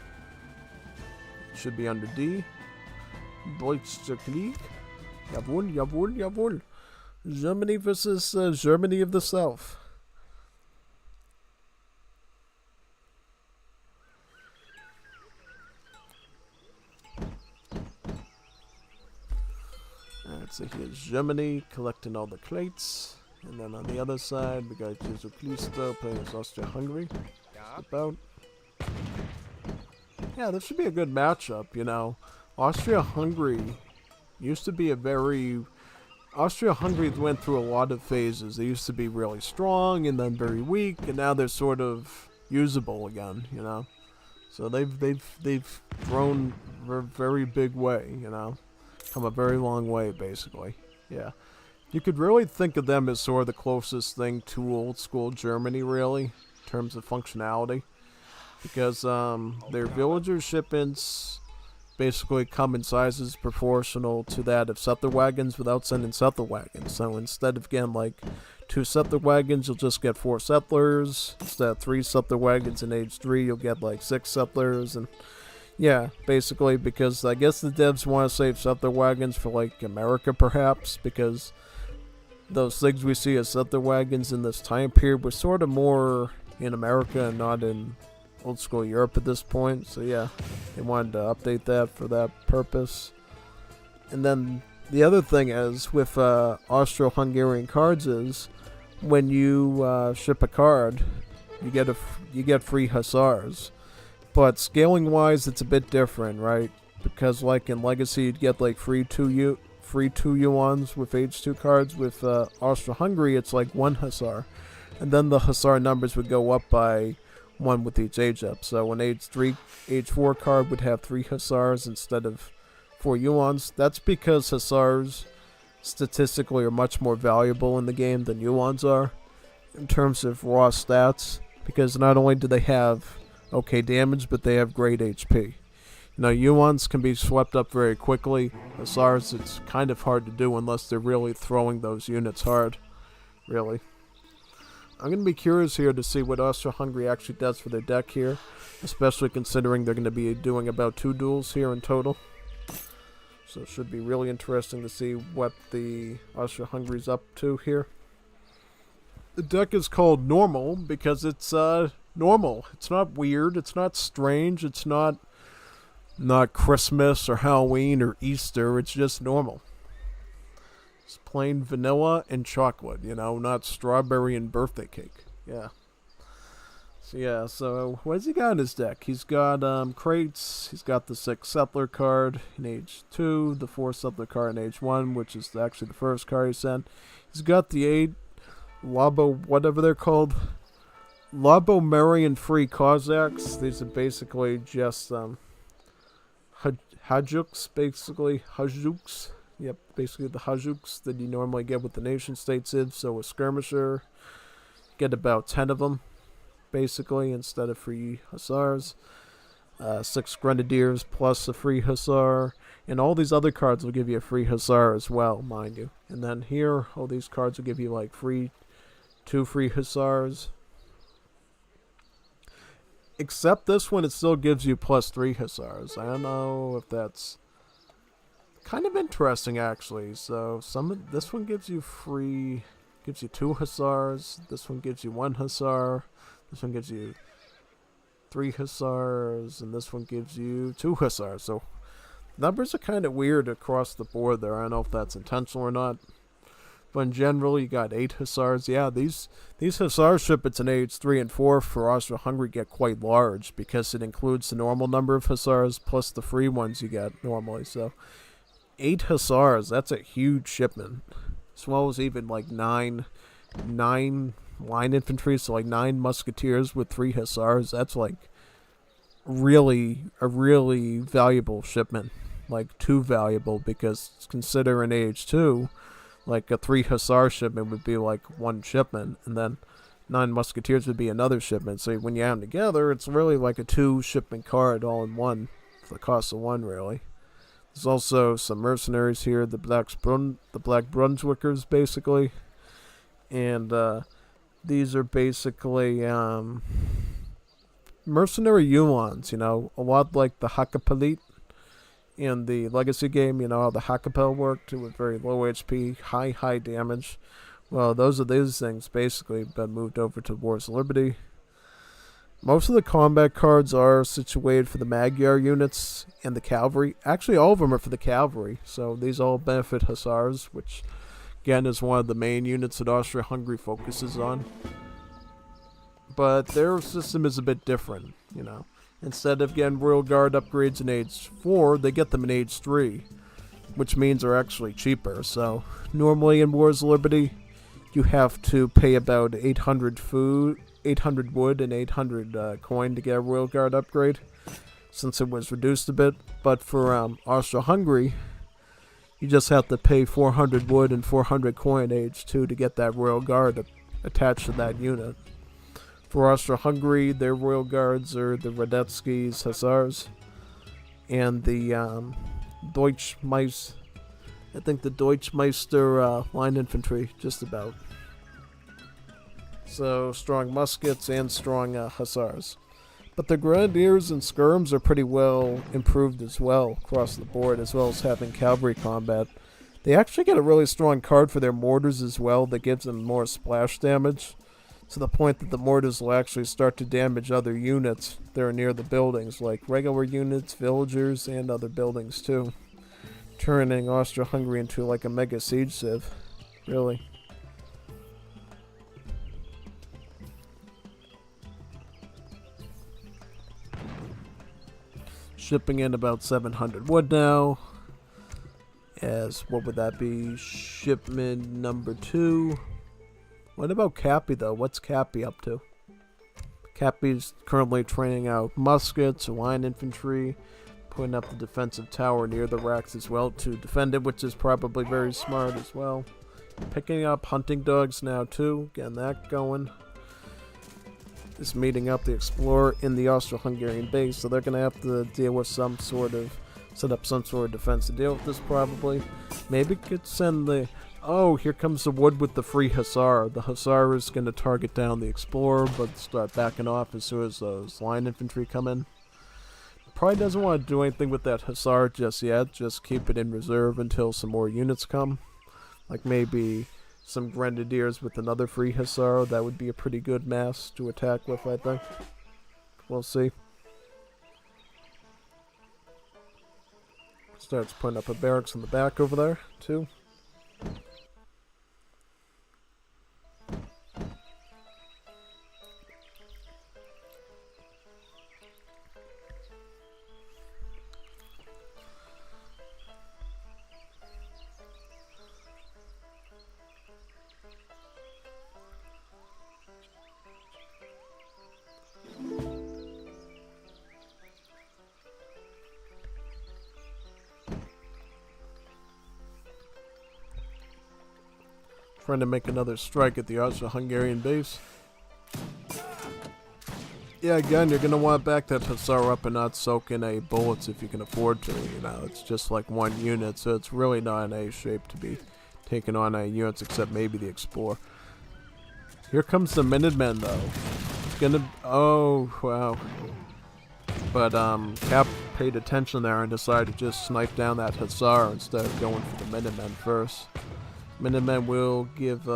Should be under D. Deutsche Krieg. Jawohl, jawohl, jawohl. Germany versus Germany of the South. Alright, so here's Germany collecting all the crates. And then on the other side, we got Jesu Christo playing as Austria-Hungary. About. Yeah, this should be a good matchup, you know. Austria-Hungary used to be a very... Austria-Hungary went through a lot of phases. They used to be really strong and then very weak, and now they're sort of usable again, you know. So they've grown a very big way, you know. Come a very long way, basically. Yeah. You could really think of them as sort of the closest thing to old school Germany, really, in terms of functionality. Because their villager shipments basically come in sizes proportional to that of settler wagons without sending settler wagons. So instead of getting like 2 settler wagons, you'll just get 4 settlers. Instead of 3 settler wagons in age 3, you'll get like 6 settlers. And yeah, basically because I guess the devs want to save settler wagons for like America perhaps, because those things we see as settler wagons in this time period were sort of more in America and not in old school Europe at this point. So yeah, they wanted to update that for that purpose. And then the other thing is with Austro-Hungarian cards is when you ship a card, you get free hussars. But scaling wise, it's a bit different, right? Because like in Legacy, you'd get like free 2 yuans with age 2 cards. With Austro-Hungary, it's like 1 hussar, and then the hussar numbers would go up by 1 with each age up. So an age 4 card would have 3 hussars instead of 4 yuans. That's because hussars statistically are much more valuable in the game than yuans are in terms of raw stats, because not only do they have okay damage, but they have great HP. You know, yuans can be swept up very quickly. Hussars, it's kind of hard to do unless they're really throwing those units hard. Really. I'm going to be curious here to see what Austria-Hungary actually does for their deck here, especially considering they're going to be doing about 2 duels here in total. So it should be really interesting to see what the Austria-Hungary's up to here. The deck is called Normal because it's normal. It's not weird, it's not strange, it's not Christmas or Halloween or Easter, it's just normal. It's plain vanilla and chocolate, you know, not strawberry and birthday cake. Yeah. So what has he got in his deck? He's got crates, he's got the 6 settler card in age 2, the 4 settler card in age 1, which is actually the first card he sent. He's got the 8 Labo, whatever they're called, Labo-Marian free Cossacks. These are basically just Hajuks, basically. Hajuks. Yep, basically the Hajuks that you normally get with the nation state civs. So a skirmisher, get about 10 of them. basically, instead of free hussars. 6 grenadiers plus a free hussar. And all these other cards will give you a free hussar as well, mind you. And then here, all these cards will give you like 2 free hussars. Except this one, it still gives you plus 3 hussars. I don't know if that's kind of interesting, actually. So this one gives you 2 hussars. This one gives you 1 hussar. This one gives you 3 hussars, and this one gives you 2 hussars. So numbers are kind of weird across the board there. I don't know if that's intentional or not. But in general, you got 8 hussars. Yeah, these hussar shipments in age 3 and 4 for Austria-Hungary get quite large because it includes the normal number of hussars plus the free ones you get normally. So 8 hussars, that's a huge shipment. As well as even like 9 line infantry, so like 9 musketeers with 3 hussars. That's like a really valuable shipment. Like too valuable, because consider in age 2, like a 3 hussar shipment would be like 1 shipment, and then 9 musketeers would be another shipment. So when you add them together, it's really like a 2 shipment card all in one for the cost of 1, really. There's also some mercenaries here, the Black Brunswickers, basically. And these are basically mercenary Uhlans, a lot like the Hakapalit in the Legacy game. You know how the Hakapel worked with very low HP, high damage. Well, those are these things, basically, been moved over to Wars of Liberty. Most of the combat cards are situated for the Magyar units and the cavalry. Actually, all of them are for the cavalry, so these all benefit hussars, which, again, is one of the main units that Austria-Hungary focuses on. But their system is a bit different, Instead of getting Royal Guard upgrades in age 4, they get them in age 3, which means they're actually cheaper. So, normally in Wars of Liberty, you have to pay about 800 wood, and 800 coin to get a Royal Guard upgrade, since it was reduced a bit. But for Austria-Hungary, you just have to pay 400 wood and 400 coin age 2 to get that Royal Guard attached to that unit. For Austria-Hungary, their Royal Guards are the Radetzky's Hussars and the Deutschmeister line infantry, just about. So, strong muskets and strong hussars. But the grenadiers and skirms are pretty well improved as well across the board, as well as having cavalry combat. They actually get a really strong card for their mortars as well that gives them more splash damage, to the point that the mortars will actually start to damage other units that are near the buildings, like regular units, villagers, and other buildings too, turning Austria-Hungary into like a mega siege civ, really. Shipping in about 700 wood now, as what would that be, shipment number 2. What about Kapi, though? What's Kapi up to? Kapi's currently training out muskets, line infantry, putting up the defensive tower near the racks as well to defend it, which is probably very smart as well. Picking up hunting dogs now, too. Getting that going. Just meeting up the explorer in the Austro-Hungarian base, so they're going to have to deal with set up some sort of defense to deal with this, probably. Maybe could send the... Oh, here comes the wood with the free hussar. The hussar is going to target down the explorer, but start backing off as soon as those line infantry come in. Probably doesn't want to do anything with that hussar just yet. Just keep it in reserve until some more units come. Like maybe some grenadiers with another free hussar. That would be a pretty good mass to attack with, I think. We'll see. Starts putting up a barracks in the back over there, too. Trying to make another strike at the Austro-Hungarian base. Yeah, again, you're going to want to back that Hussar up and not soak in any bullets if you can afford to. You know, it's just like one unit, so it's really not in a shape to be taking on any units except maybe the Explorer. Here comes the Minutemen, though. It's gonna... Oh, wow. But, Kap paid attention there and decided to just snipe down that Hussar instead of going for the Minutemen first. Minutemen will give,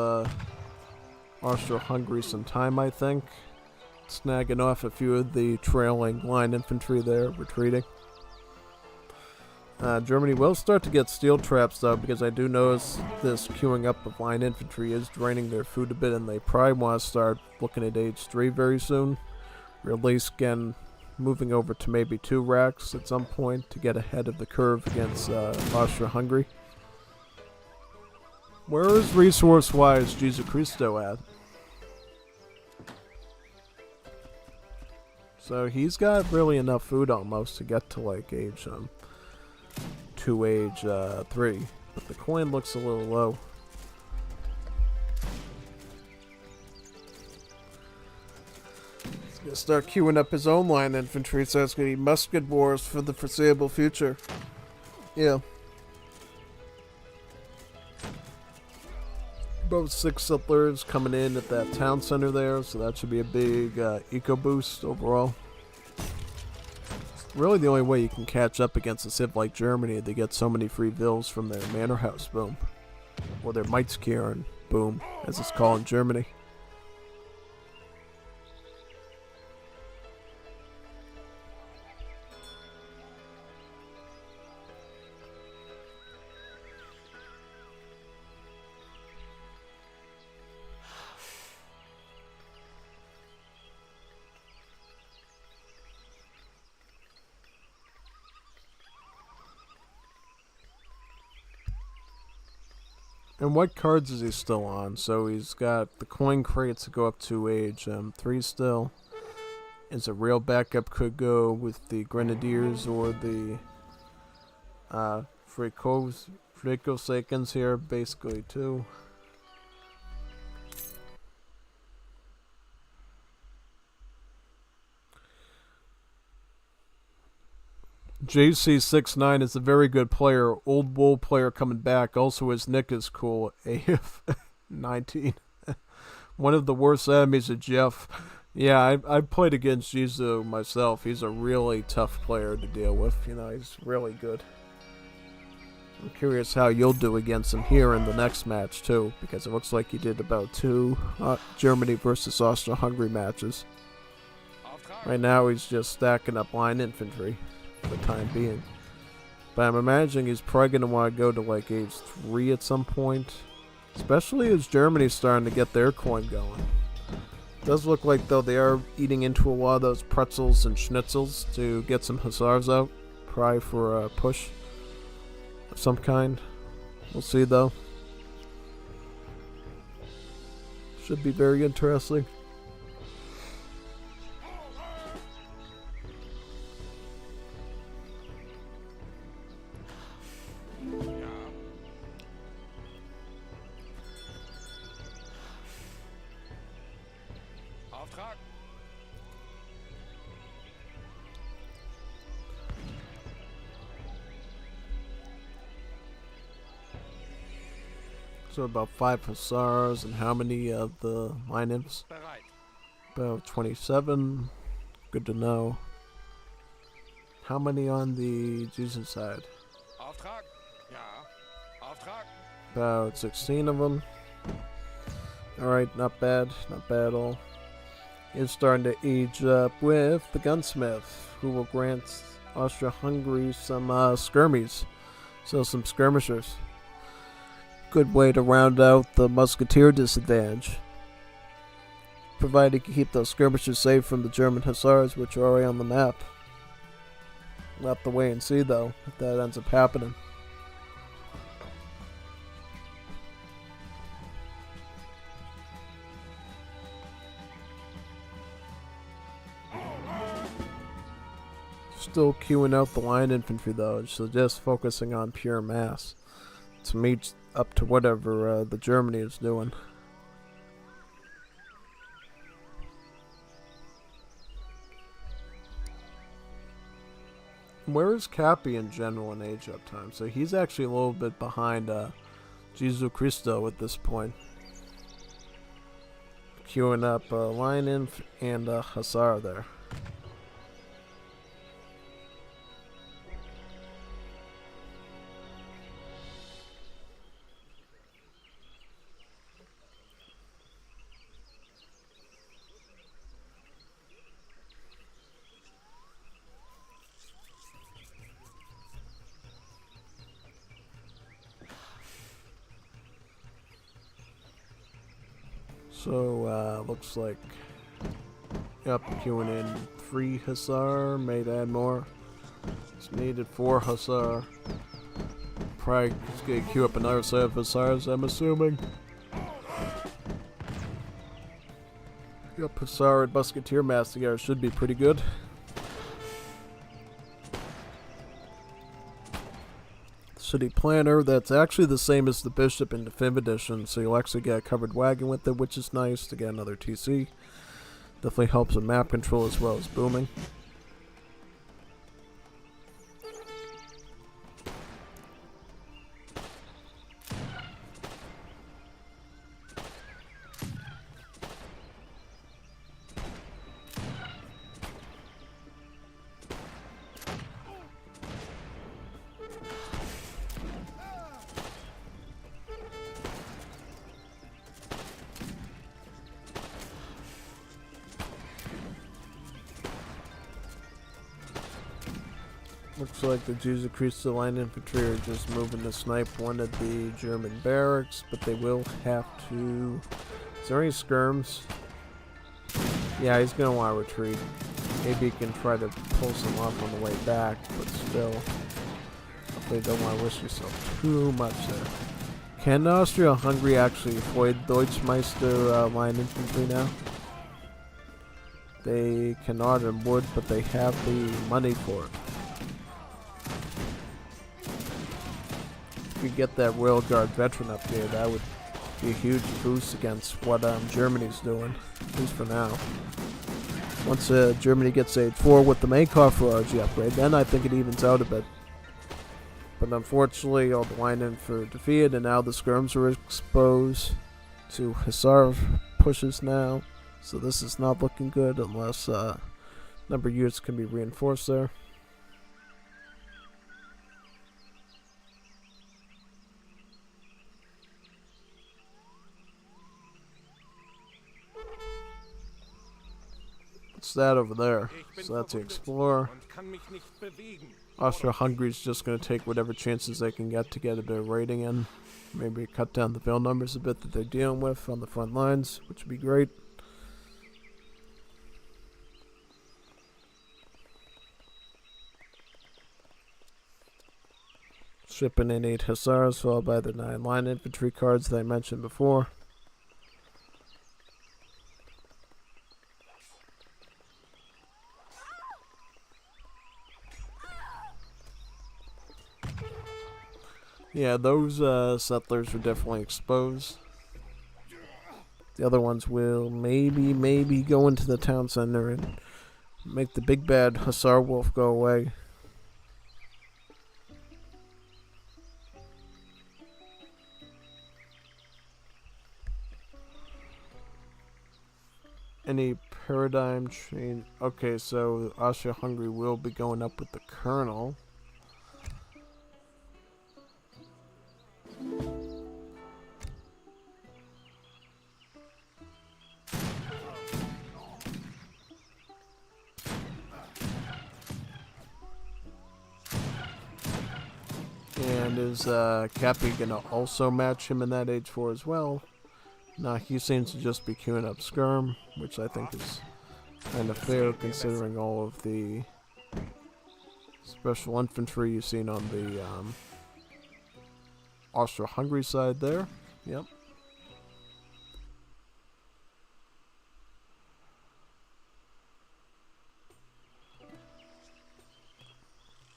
Austro-Hungary some time, I think. Snagging off a few of the trailing line infantry there, retreating. Germany will start to get steel traps, though, because I do notice this queuing up of line infantry is draining their food a bit, and they probably want to start looking at age 3 very soon. Or at least, again, moving over to maybe 2 racks at some point to get ahead of the curve against Austria-Hungary. Where is resource-wise Jesus Cristo at? So he's got really enough food almost to get to like age 2, age 3, but the coin looks a little low. He's gonna start queuing up his own line infantry, so it's gonna be musket wars for the foreseeable future. Yeah. About 6 settlers coming in at that town center there, so that should be a big eco boost overall. Really the only way you can catch up against a civ like Germany, they get so many free vills from their manor house boom. Or their Meitskirchen boom, as it's called in Germany. And what cards is he still on? So he's got the coin crates to go up to age 3 still. As a real backup could go with the Grenadiers or the Frikosakens here, basically too. JC69 is a very good player. Old Wool player coming back. Also, his nick is cool. AF19. One of the worst enemies of Jeff. Yeah, I've played against Jizu myself. He's a really tough player to deal with. You know, he's really good. I'm curious how you'll do against him here in the next match, too. Because it looks like he did about 2 Germany versus Austria-Hungary matches. Right now, he's just stacking up line infantry for the time being. But I'm imagining he's probably going to want to go to like age 3 at some point. Especially as Germany's starting to get their coin going. It does look like though they are eating into a lot of those pretzels and schnitzels to get some hussars out. Probably for a push of some kind. We'll see though. Should be very interesting. So about 5 hussars, and how many of the line imps? About 27. Good to know. How many on the Jesus side? About 16 of them. Alright, not bad. Not bad at all. He's starting to age up with the gunsmith, who will grant Austria-Hungary some skirmies. So some skirmishers. Good way to round out the musketeer disadvantage. Provided you can keep those skirmishers safe from the German hussars, which are already on the map. We'll have to wait and see though, if that ends up happening. Still queuing out the line infantry though, so just focusing on pure mass. To meet up to whatever the Germany is doing. Where is Kapi in general in age up time? So he's actually a little bit behind Jesus Cristo at this point. Queuing up Lion Inf and Hussar there. So, looks like, yep, queuing in 3 Hussar, may add more. It's needed 4 Hussar. Probably just gonna queue up another set of Hussars, I'm assuming. Yep, Hussar and Musketeer mass together should be pretty good. City Planner, that's actually the same as the Bishop in the 5th edition, so you'll actually get a covered wagon with it, which is nice to get another TC. Definitely helps with map control as well as booming. Looks like the Jesus Christ Line Infantry are just moving to snipe one of the German barracks, but they will have to... Is there any skirms? Yeah, he's going to want to retreat. Maybe he can try to pull some off on the way back, but still. Hopefully don't want to risk yourself too much there. Can Austria-Hungary actually avoid Deutschmeister line infantry now? They cannot and would, but they have the money for it. If we get that Royal Guard veteran up there, that would be a huge boost against what Germany's doing, at least for now. Once Germany gets Age 4 with the Maykov RG upgrade, then I think it evens out a bit. But unfortunately, all the line in for defeated, and now the skirms are exposed to Hussar pushes now. So this is not looking good unless number of units can be reinforced there. What's that over there? So that's the Explorer. Austria-Hungary's just going to take whatever chances they can get to get a bit of raiding in. Maybe cut down the bill numbers a bit that they're dealing with on the front lines, which would be great. Shipping in 8 Hussars, followed by the 9 line infantry cards that I mentioned before. Yeah, those settlers are definitely exposed. The other ones will maybe go into the town center and make the big bad Hussar wolf go away. Any paradigm change? Okay, so Austria-Hungary will be going up with the colonel. And is Kapi gonna also match him in that Age 4 as well? Nah, he seems to just be queuing up skirm, which I think is kind of fair considering all of the special infantry you've seen on the Austria-Hungary side there. Yep.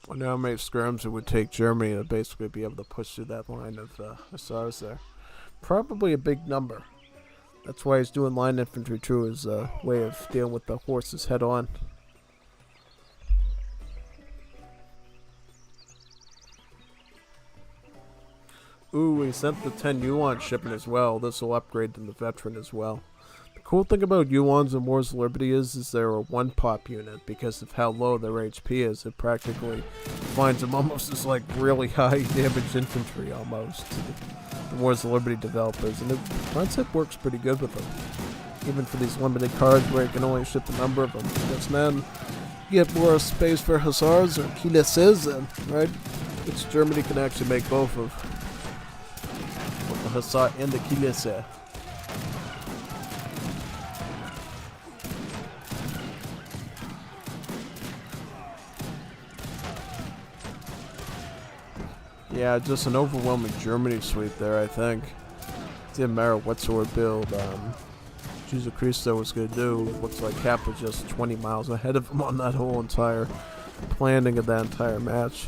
I wonder how many skirms it would take Germany to basically be able to push through that line of Hussars there. Probably a big number. That's why he's doing line infantry too, as a way of dealing with the horses head on. Ooh, we sent the 10 Yuan shipment as well. This will upgrade to the veteran as well. The cool thing about Yuans and Wars of Liberty is they're a 1-pop unit. Because of how low their HP is, it practically finds them almost as like really high damage infantry almost. The Wars of Liberty developers. And the concept works pretty good with them. Even for these limited cards where you can only ship a number of them. Because then you get more space for Hussars or Kileses, and right? Which Germany can actually make both of. Both the Hussar and the Kilese. Yeah, just an overwhelming Germany sweep there, I think. It didn't matter what sword build Jesus Christo was going to do. Looks like Kap was just 20 miles ahead of him on that whole entire planning of that entire match.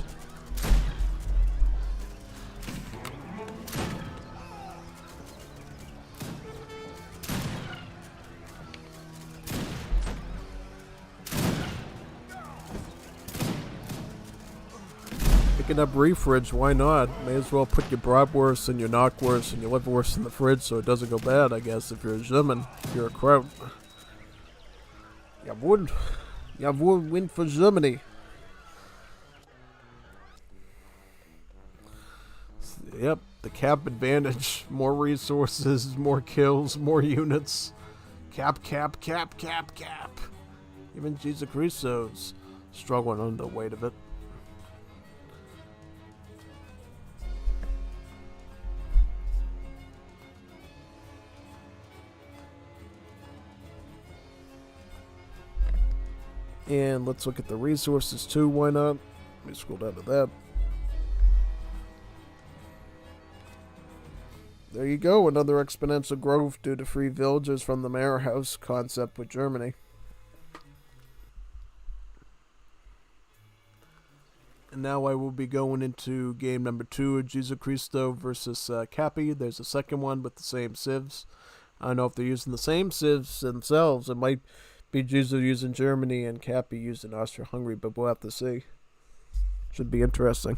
Picking up refridge, why not? May as well put your bratwurst and your knockwurst and your liverwurst in the fridge so it doesn't go bad, I guess, if you're a German. If you're a Kraut. Jawohl. Jawohl, win for Germany. Yep, the Kap advantage. More resources, more kills, more units. Kap, Kap, Kap, Kap, Kap. Even Jesus Christo's struggling under the weight of it. And let's look at the resources too, why not? Let me scroll down to that. There you go, another exponential growth due to free villagers from the Manor House concept with Germany. And now I will be going into game number 2 of Jesus Christo versus Kapi. There's a second one with the same civs. I don't know if they're using the same civs themselves. It might be Jesus using Germany and Kapi using Austria-Hungary, but we'll have to see. Should be interesting.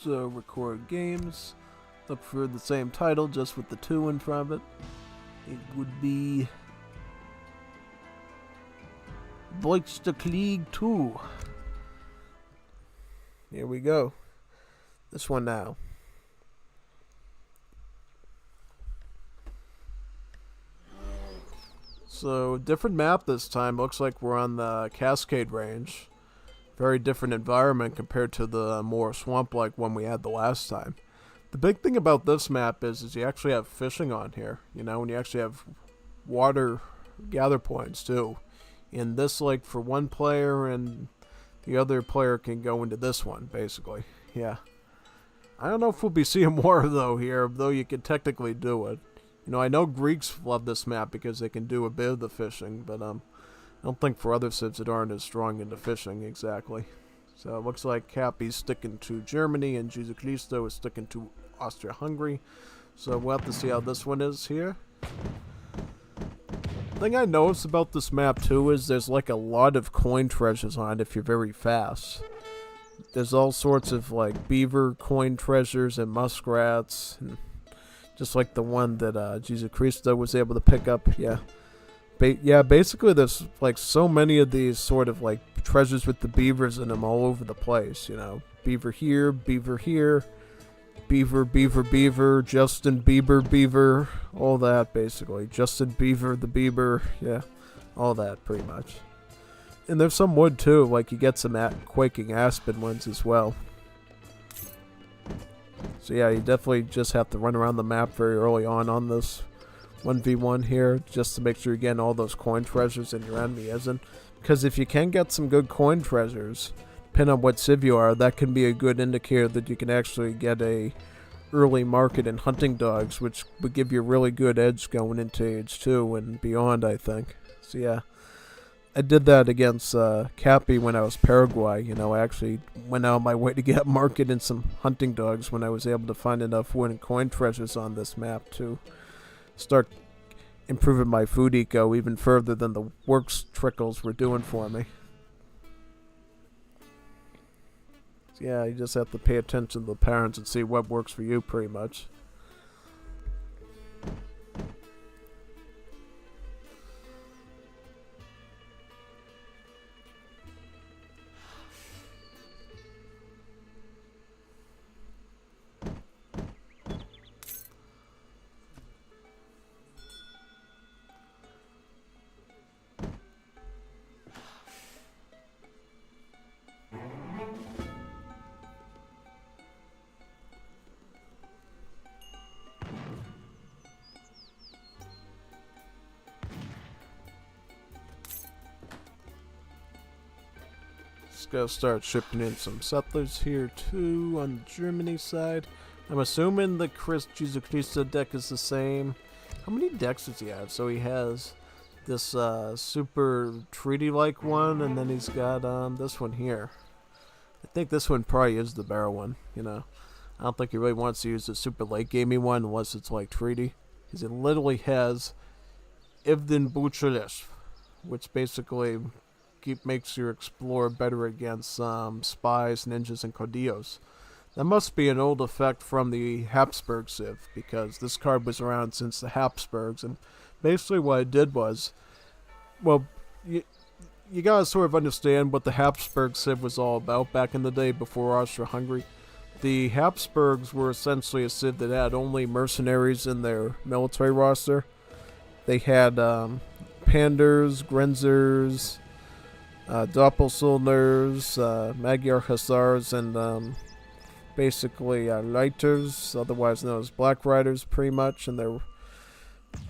So record games, look for the same title just with the 2 in front of it. It would be Krieg 2. Here we go. This one now. So different map this time. Looks like we're on the Cascade Range. Very different environment compared to the more swamp-like one we had the last time. The big thing about this map is you actually have fishing on here, you know, and you actually have water gather points too. In this, like, for one player, and the other player can go into this one, basically. Yeah. I don't know if we'll be seeing more, though, here, though you can technically do it. You know, I know Greeks love this map because they can do a bit of the fishing, but, I don't think for other civs that aren't as strong into fishing, exactly. So it looks like Kapi's sticking to Germany and Jesus Christo is sticking to Austria-Hungary. So we'll have to see how this one is here. The thing I noticed about this map too is there's like a lot of coin treasures on it if you're very fast. There's all sorts of like beaver coin treasures and muskrats. And just like the one that Jesus Christo was able to pick up, yeah. Yeah, basically there's like so many of these sort of like treasures with the beavers in them all over the place, you know. Beaver here, beaver, beaver, Justin Bieber, beaver, all that basically. Justin Beaver, the Bieber, yeah, all that pretty much. And there's some wood too, like you get some quaking aspen ones as well. So yeah, you definitely just have to run around the map very early on this 1v1 here, just to make sure you're getting all those coin treasures and your enemy isn't. Because if you can get some good coin treasures, depending on what civ you are, that can be a good indicator that you can actually get a early market in hunting dogs, which would give you a really good edge going into age 2 and beyond, I think. So yeah, I did that against Kapi when I was Paraguay. You know, I actually went out of my way to get market in some hunting dogs when I was able to find enough wood and coin treasures on this map to start improving my food eco even further than the works trickles were doing for me. So yeah, you just have to pay attention to the parents and see what works for you, pretty much. Just gotta start shipping in some settlers here too on the Germany side. I'm assuming the Jesus Cristo deck is the same. How many decks does he have? So he has this super treaty-like one, and then he's got this one here. I think this one probably is the better one, you know. I don't think he really wants to use the super late gamey one unless it's like treaty. Because it literally has Ivden Bucharest, which basically makes your explorer better against spies, ninjas, and caudillos. That must be an old effect from the Habsburg Civ, because this card was around since the Habsburgs, and basically what it did was, well, you gotta sort of understand what the Habsburg Civ was all about back in the day before Austria-Hungary. The Habsburgs were essentially a civ that had only mercenaries in their military roster. They had Panders, Grenzers, Doppelsolners, Magyar Hussars, and basically Leiters, otherwise known as Black Riders, pretty much. And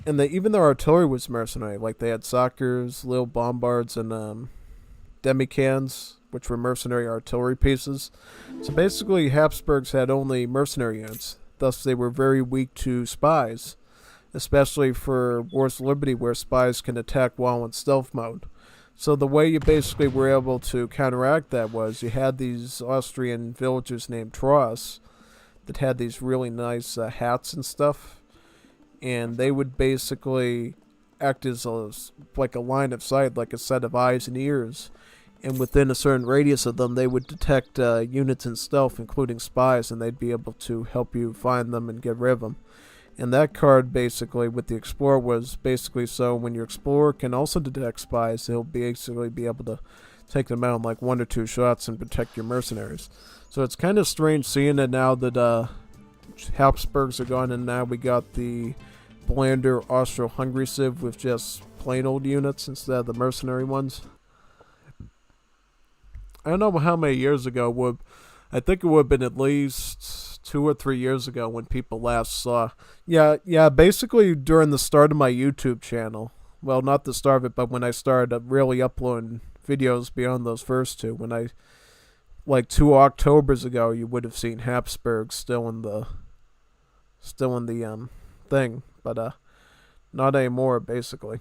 even their artillery was mercenary. Like they had Sockers, Lil Bombards, and Demicans, which were mercenary artillery pieces. So basically, Habsburgs had only mercenary units. Thus, they were very weak to spies, especially for Wars of Liberty, where spies can attack while in stealth mode. So the way you basically were able to counteract that was you had these Austrian villagers named Tross that had these really nice hats and stuff, and they would basically act as like a line of sight, like a set of eyes and ears, and within a certain radius of them they would detect units in stealth, including spies, and they'd be able to help you find them and get rid of them. And that card, basically, with the Explorer, was basically so when your Explorer can also detect spies, he'll basically be able to take them out in like 1 or 2 shots and protect your mercenaries. So it's kind of strange seeing it now that Habsburgs are gone, and now we got the Blander Austro-Hungary Civ with just plain old units instead of the mercenary ones. I don't know how many years ago, I think it would have been at least 2 or 3 years ago when people last saw. Yeah, basically during the start of my YouTube channel. Well, not the start of it, but when I started really uploading videos beyond those first 2. When I, like 2 Octobers ago, you would have seen Habsburg still in the thing, but not anymore, basically.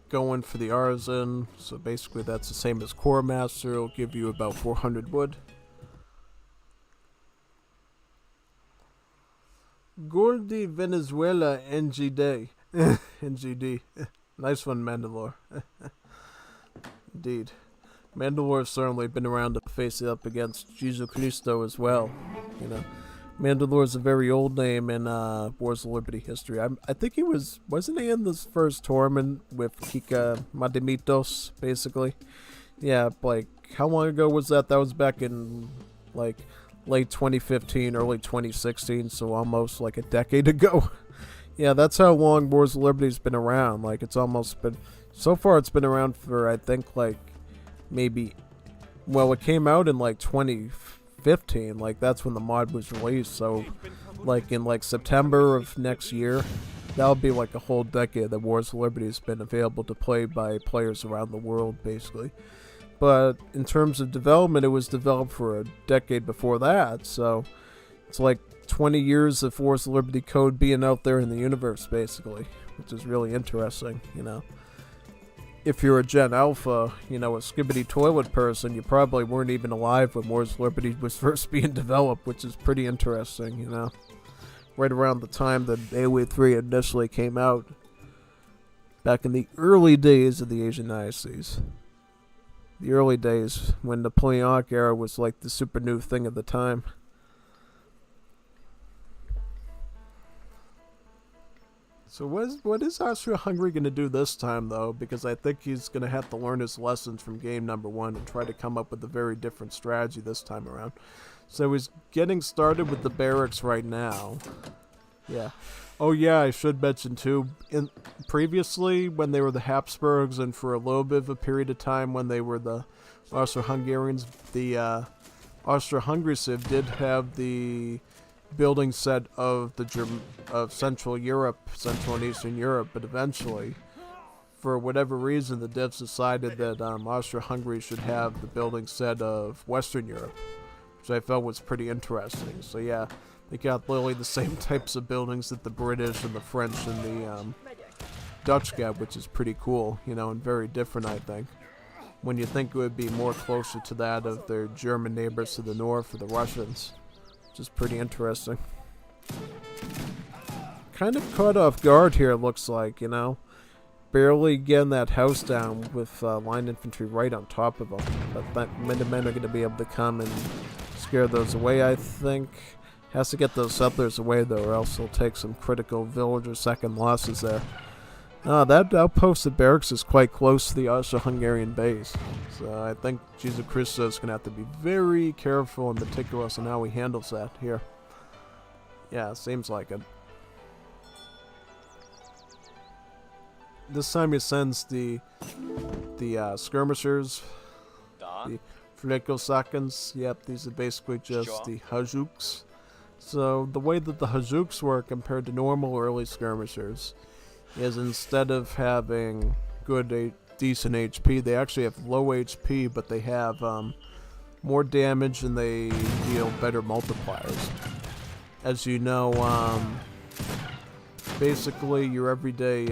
Going for the Artisan, so basically that's the same as Core Master. It'll give you about 400 wood. Gordy Venezuela NGD. NGD. Nice one, Mandalore. Indeed. Mandalore's certainly been around to face it up against Jesus Cristo as well. You know, Mandalore's a very old name in Wars of Liberty history. I think he wasn't he in this first tournament with Kika Mademitos, basically? Yeah, like, how long ago was that? That was back in, like, late 2015, early 2016, so almost like a decade ago. Yeah, that's how long Wars of Liberty's been around. Like, it's almost been, so far it's been around for, I think, like, maybe, well, it came out in, like, 2015, like, that's when the mod was released, so, like, in, like, September of next year, that'll be like a whole decade that Wars of Liberty has been available to play by players around the world, basically. But in terms of development, it was developed for a decade before that, so it's like 20 years of Wars of Liberty code being out there in the universe, basically, which is really interesting, you know. If you're a Gen Alpha, you know, a skibbity toilet person, you probably weren't even alive when Wars of Liberty was first being developed, which is pretty interesting, you know. Right around the time that AoE 3 initially came out, back in the early days of the Asian Dynasties. The early days when the Napoleonic era was like the super new thing at the time. So what is Austria-Hungary going to do this time, though? Because I think he's going to have to learn his lessons from game number 1 and try to come up with a very different strategy this time around. So he's getting started with the barracks right now. Yeah. Oh yeah, I should mention too, previously when they were the Habsburgs and for a little bit of a period of time when they were the Austro-Hungarians, the Austro-Hungary Civ did have the building set of Central Europe, Central and Eastern Europe, but eventually, for whatever reason, the devs decided that Austro-Hungary should have the building set of Western Europe, which I felt was pretty interesting. So yeah. They got literally the same types of buildings that the British and the French and the Dutch got, which is pretty cool, you know, and very different, I think. When you think it would be more closer to that of their German neighbors to the north or the Russians, which is pretty interesting. Kind of caught off guard here, it looks like, you know. Barely getting that house down with line infantry right on top of them. But that Minutemen are going to be able to come and scare those away, I think. Has to get those settlers away, though, or else he'll take some critical village or second losses there. That outpost at barracks is quite close to the Austro-Hungarian base. So I think Jesus Christos is going to have to be very careful and meticulous in how he handles that here. Yeah, seems like it. This time he sends the skirmishers, the Fleckosakens. Yep, these are basically just the Hajuks. So the way that the Hajuks work compared to normal early skirmishers is instead of having decent HP, they actually have low HP, but they have more damage and they deal better multipliers. As you know, basically your everyday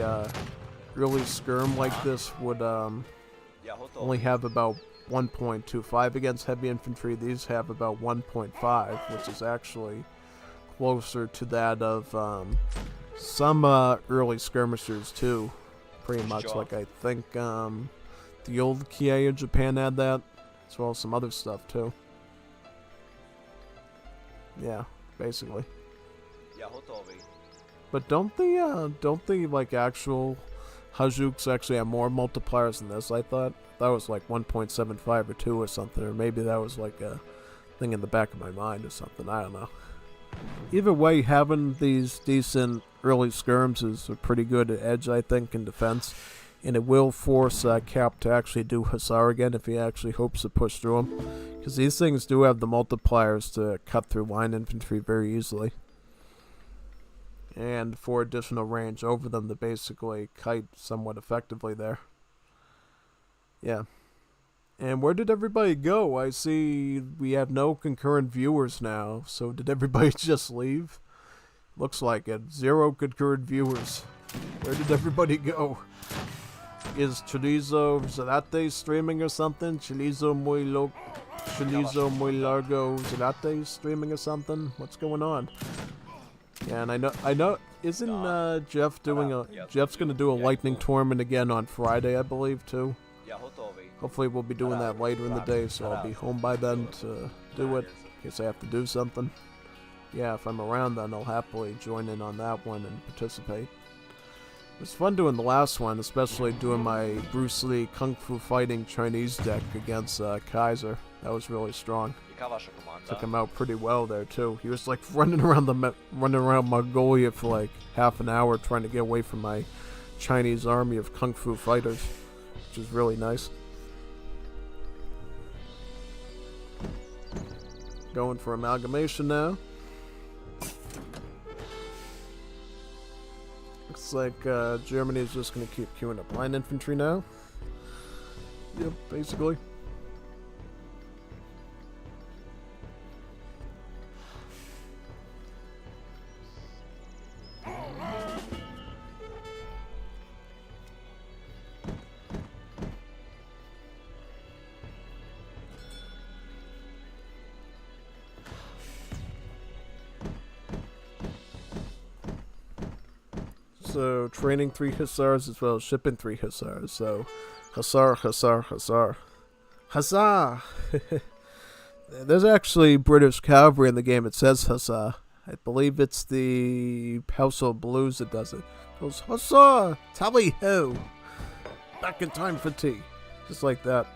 early skirm like this would only have about 1.25 against heavy infantry. These have about 1.5, which is actually closer to that of some early skirmishers too, pretty much. Like I think the old Kia in Japan had that, as well as some other stuff too. Yeah, basically. But don't the like actual Hajuks actually have more multipliers than this? I thought that was like 1.75 or 2 or something, or maybe that was like a thing in the back of my mind or something. I don't know. Either way, having these decent early skirms is a pretty good edge, I think, in defense. And it will force Kap to actually do Hussar again if he actually hopes to push through them. Because these things do have the multipliers to cut through line infantry very easily. And 4 additional range over them to basically kite somewhat effectively there. Yeah. And where did everybody go? I see we have no concurrent viewers now. So did everybody just leave? Looks like it. 0 concurrent viewers. Where did everybody go? Is Chorizo Zarate streaming or something? Chorizo muy largo Zarate streaming or something? What's going on? Yeah, and I know, isn't Jeff doing Jeff's gonna do a lightning tournament again on Friday, I believe, too. Hopefully we'll be doing that later in the day, so I'll be home by then to do it, in case I have to do something. Yeah, if I'm around then I'll happily join in on that one and participate. It was fun doing the last one, especially doing my Bruce Lee Kung Fu Fighting Chinese deck against Kaiser. That was really strong. Took him out pretty well there too. He was like running around Mongolia for like half an hour trying to get away from my Chinese army of Kung Fu fighters, which is really nice. Going for amalgamation now. Looks like Germany is just going to keep queuing up line infantry now. Yep, basically. So, training 3 hussars as well as shipping 3 hussars. So, hussar, hussar, hussar. Hussar! There's actually British cavalry in the game. It says hussar. I believe it's the Household Blues that does it. It goes, hussar! Tally ho! Back in time for tea. Just like that.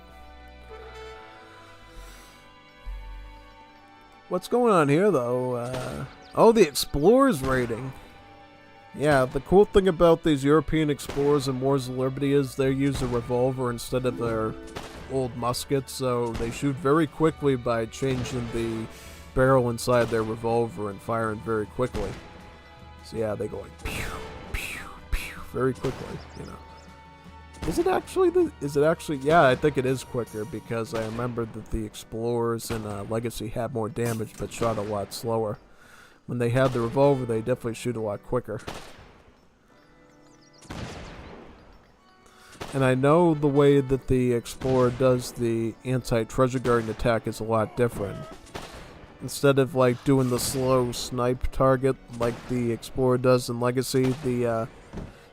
What's going on here, though? Oh, the Explorers rating. Yeah, the cool thing about these European explorers in Wars of Liberty is they use a revolver instead of their old muskets, so they shoot very quickly by changing the barrel inside their revolver and firing very quickly. So yeah, they go like pew, pew, pew, very quickly, you know. Is it actually, yeah, I think it is quicker because I remember that the explorers in Legacy had more damage but shot a lot slower. When they have the revolver, they definitely shoot a lot quicker. And I know the way that the Explorer does the anti-treasure guarding attack is a lot different. Instead of like doing the slow snipe target like the Explorer does in Legacy, the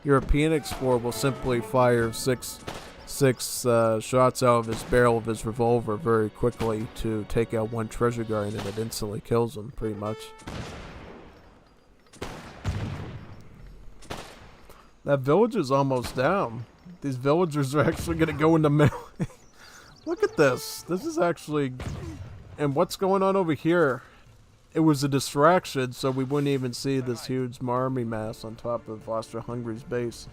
European Explorer will simply fire six shots out of his barrel of his revolver very quickly to take out one treasure guard, and it instantly kills him, pretty much. That village is almost down. These villagers are actually going to go into melee. Look at this. This is actually... And what's going on over here? It was a distraction, so we wouldn't even see this huge army mass on top of Austro-Hungary's base.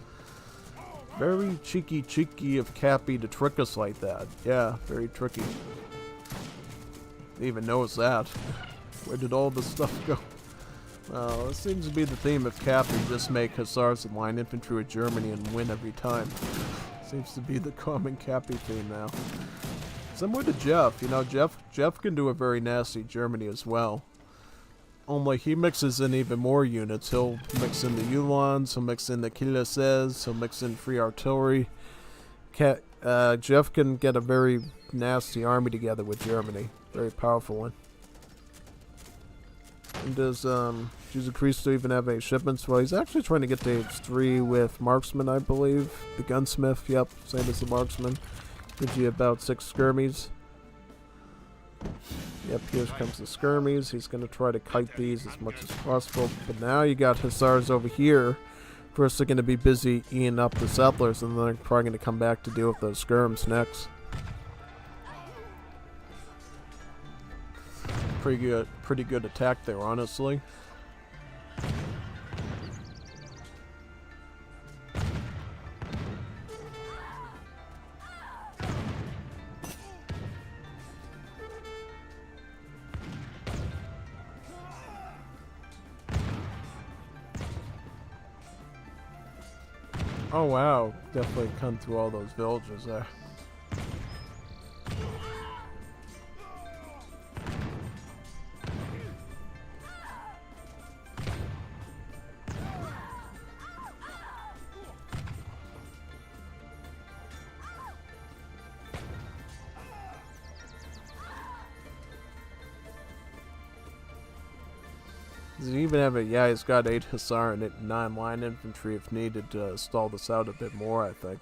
Very cheeky of Kapi to trick us like that. Yeah, very tricky. Didn't even notice that. Where did all this stuff go? Well, it seems to be the theme of Kapi, just make hussars and line infantry with Germany and win every time. Seems to be the common Kapi theme now. Similar to Jeff, you know, Jeff can do a very nasty Germany as well. Only he mixes in even more units. He'll mix in the Uhlans, he'll mix in the Kilosses, he'll mix in free artillery. Jeff can get a very nasty army together with Germany. Very powerful one. And does Jesus Cristo even have any shipments? Well, he's actually trying to get to age 3 with Marksman, I believe. The Gunsmith, yep, same as the Marksman. Gives you about 6 skirmies. Yep, here comes the skirmies. He's going to try to kite these as much as possible. But now you got hussars over here. First they're going to be busy eating up the settlers, and then they're probably going to come back to deal with those skirms next. Pretty good attack there, honestly. Oh wow, definitely come through all those villages there. Does he even have a... Yeah, he's got 8 hussar and 9 line infantry if needed to stall this out a bit more, I think.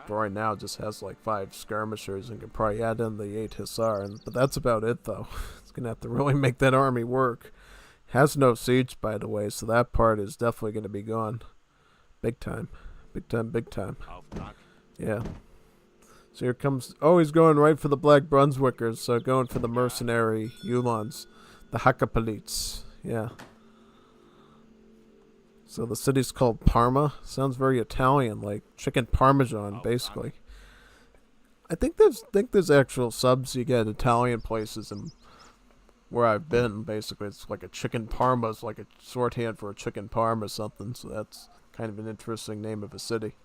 But right now it just has like 5 skirmishers and could probably add in the 8 hussar. But that's about it, though. It's going to have to really make that army work. Has no siege, by the way, so that part is definitely going to be gone. Big time. Big time, big time. Yeah. So here comes... Oh, he's going right for the Black Brunswickers, so going for the mercenary Uhlans. The Hackapalits, yeah. So the city's called Parma. Sounds very Italian, like chicken parmesan, basically. I think there's actual subs you get Italian places, and where I've been. Basically, it's like a chicken parma. It's like a shorthand for a chicken parm or something. So that's kind of an interesting name of a city.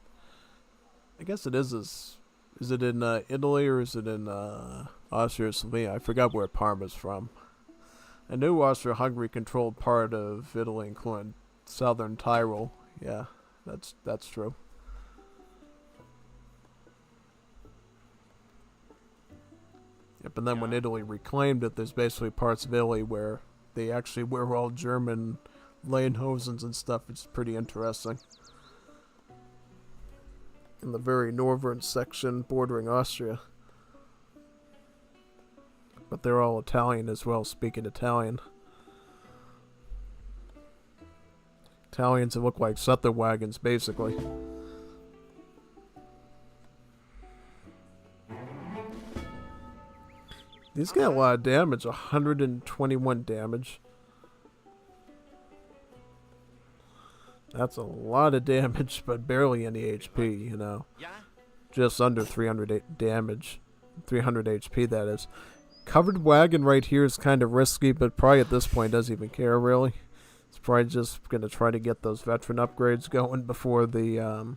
I guess it is. Is it in Italy or is it in Austria or Slovenia? I forgot where Parma's from. I knew Austria-Hungary controlled part of Italy, including southern Tyrol. Yeah, that's true. Yep, and then when Italy reclaimed it, there's basically parts of Italy where they actually wear all German Leinhosens and stuff. It's pretty interesting. In the very northern section bordering Austria. But they're all Italian as well, speaking Italian. Italians that look like Sutter wagons, basically. These get a lot of damage, 121 damage. That's a lot of damage, but barely any HP, you know. Just under 300 damage. 300 HP, that is. Covered wagon right here is kind of risky, but probably at this point doesn't even care, really. It's probably just going to try to get those veteran upgrades going before the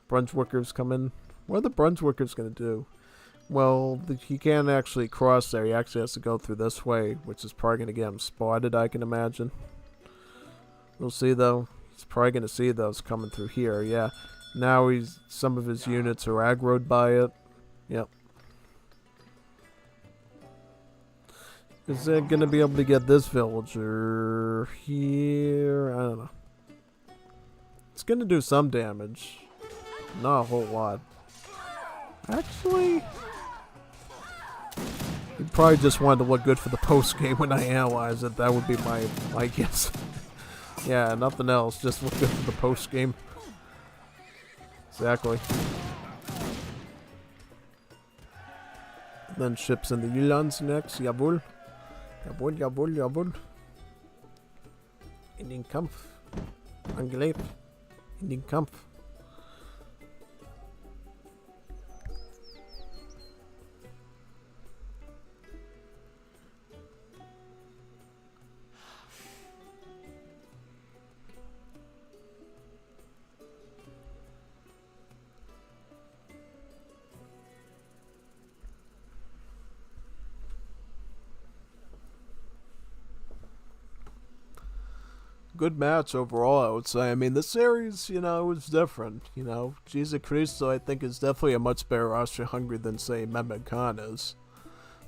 Brunswickers come in. What are the Brunswickers going to do? Well, he can't actually cross there. He actually has to go through this way, which is probably going to get him spotted, I can imagine. We'll see, though. He's probably going to see those coming through here, yeah. Now some of his units are aggroed by it. Yep. Is it going to be able to get this villager here? I don't know. It's going to do some damage. Not a whole lot. Actually, he probably just wanted to look good for the post game when I analyze it. That would be my guess. Yeah, nothing else. Just look good for the post game. Exactly. Then ships in the Jyllands next. Jawohl. Jawohl, jawohl, jawohl. In den Kampf. Angelebt. In den Kampf. Good match overall, I would say. I mean, the series, you know, was different. You know, Jesus Cristo, I think, is definitely a much better Austria-Hungary than, say, Mehmed Khan is.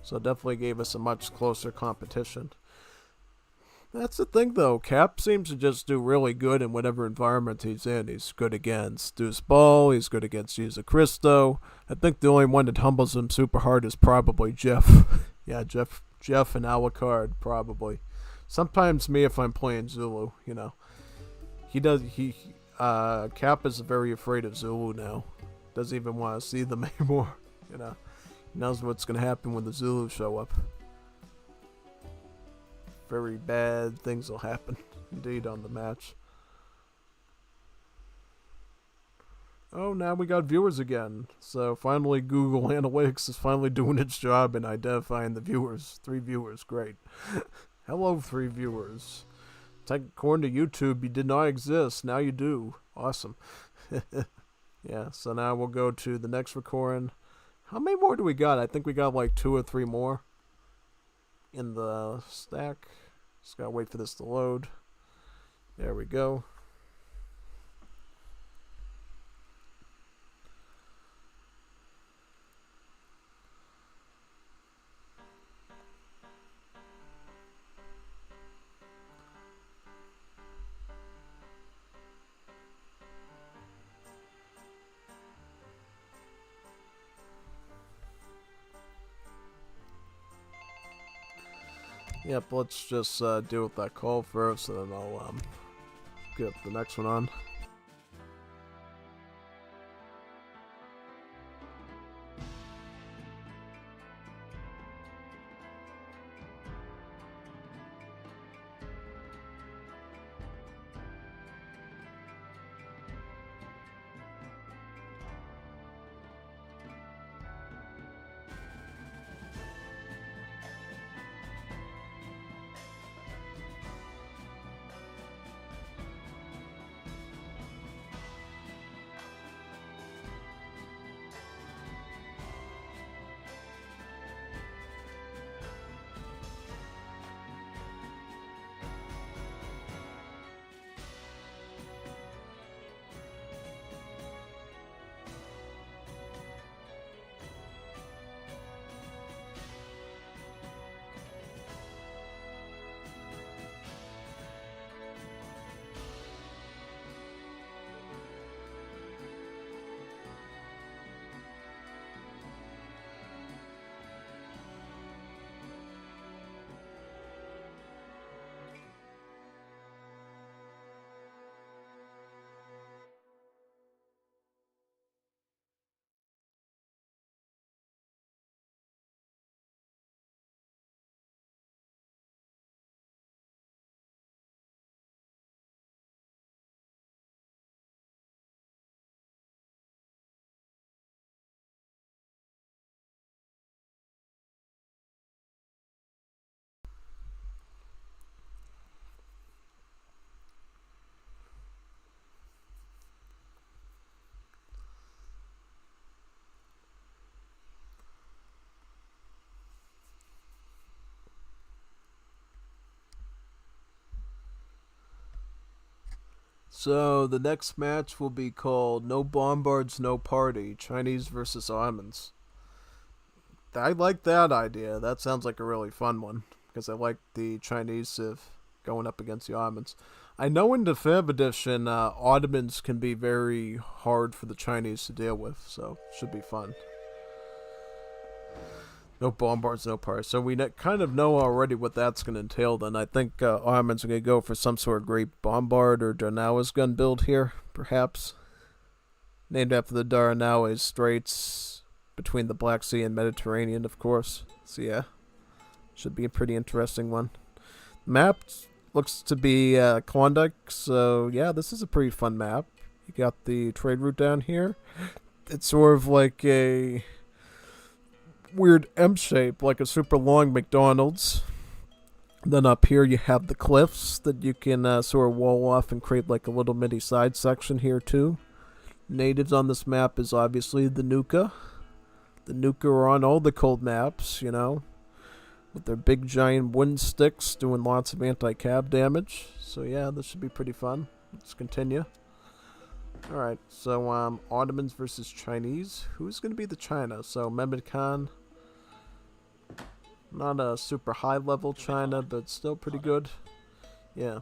So it definitely gave us a much closer competition. That's the thing, though. Kap seems to just do really good in whatever environment he's in. He's good against Baal. He's good against Jesus Cristo. I think the only one that humbles him super hard is probably Jeff. Yeah, Jeff and Alucard, probably. Sometimes me if I'm playing Zulu, you know. Kap is very afraid of Zulu now. Doesn't even want to see them anymore, you know. He knows what's going to happen when the Zulus show up. Very bad things will happen, indeed, on the match. Oh, now we got viewers again. So finally Google Analytics is finally doing its job in identifying the viewers. 3 viewers, great. Hello, 3 viewers. According to YouTube, you did not exist. Now you do. Awesome. Yeah, so now we'll go to the next recording. How many more do we got? I think we got like 2 or 3 more in the stack. Just gotta wait for this to load. There we go. Yep, let's just deal with that call first, and then I'll get the next one on. So the next match will be called No Bombards, No Party, Chinese versus Ottomans. I like that idea. That sounds like a really fun one because I like the Chinese civ going up against the Ottomans. I know in the Fab edition, Ottomans can be very hard for the Chinese to deal with, so it should be fun. No bombards, no party. So we kind of know already what that's going to entail. Then I think Ottomans are going to go for some sort of great bombard or Darnawes gun build here, perhaps. Named after the Darnawes Straits between the Black Sea and Mediterranean, of course. So yeah, should be a pretty interesting one. Map looks to be Klondike, so yeah, this is a pretty fun map. You got the trade route down here. It's sort of like a weird M shape, like a super long McDonald's. Then up here you have the cliffs that you can sort of wall off and create like a little mini side section here too. Natives on this map is obviously the Nuka. The Nuka are on all the cold maps, you know, with their big giant wind sticks doing lots of anti-cab damage. So yeah, this should be pretty fun. Let's continue. Alright, so Ottomans versus Chinese. Who's going to be the China? So Mehmed Khan. Not a super high level China, but still pretty good. Yeah.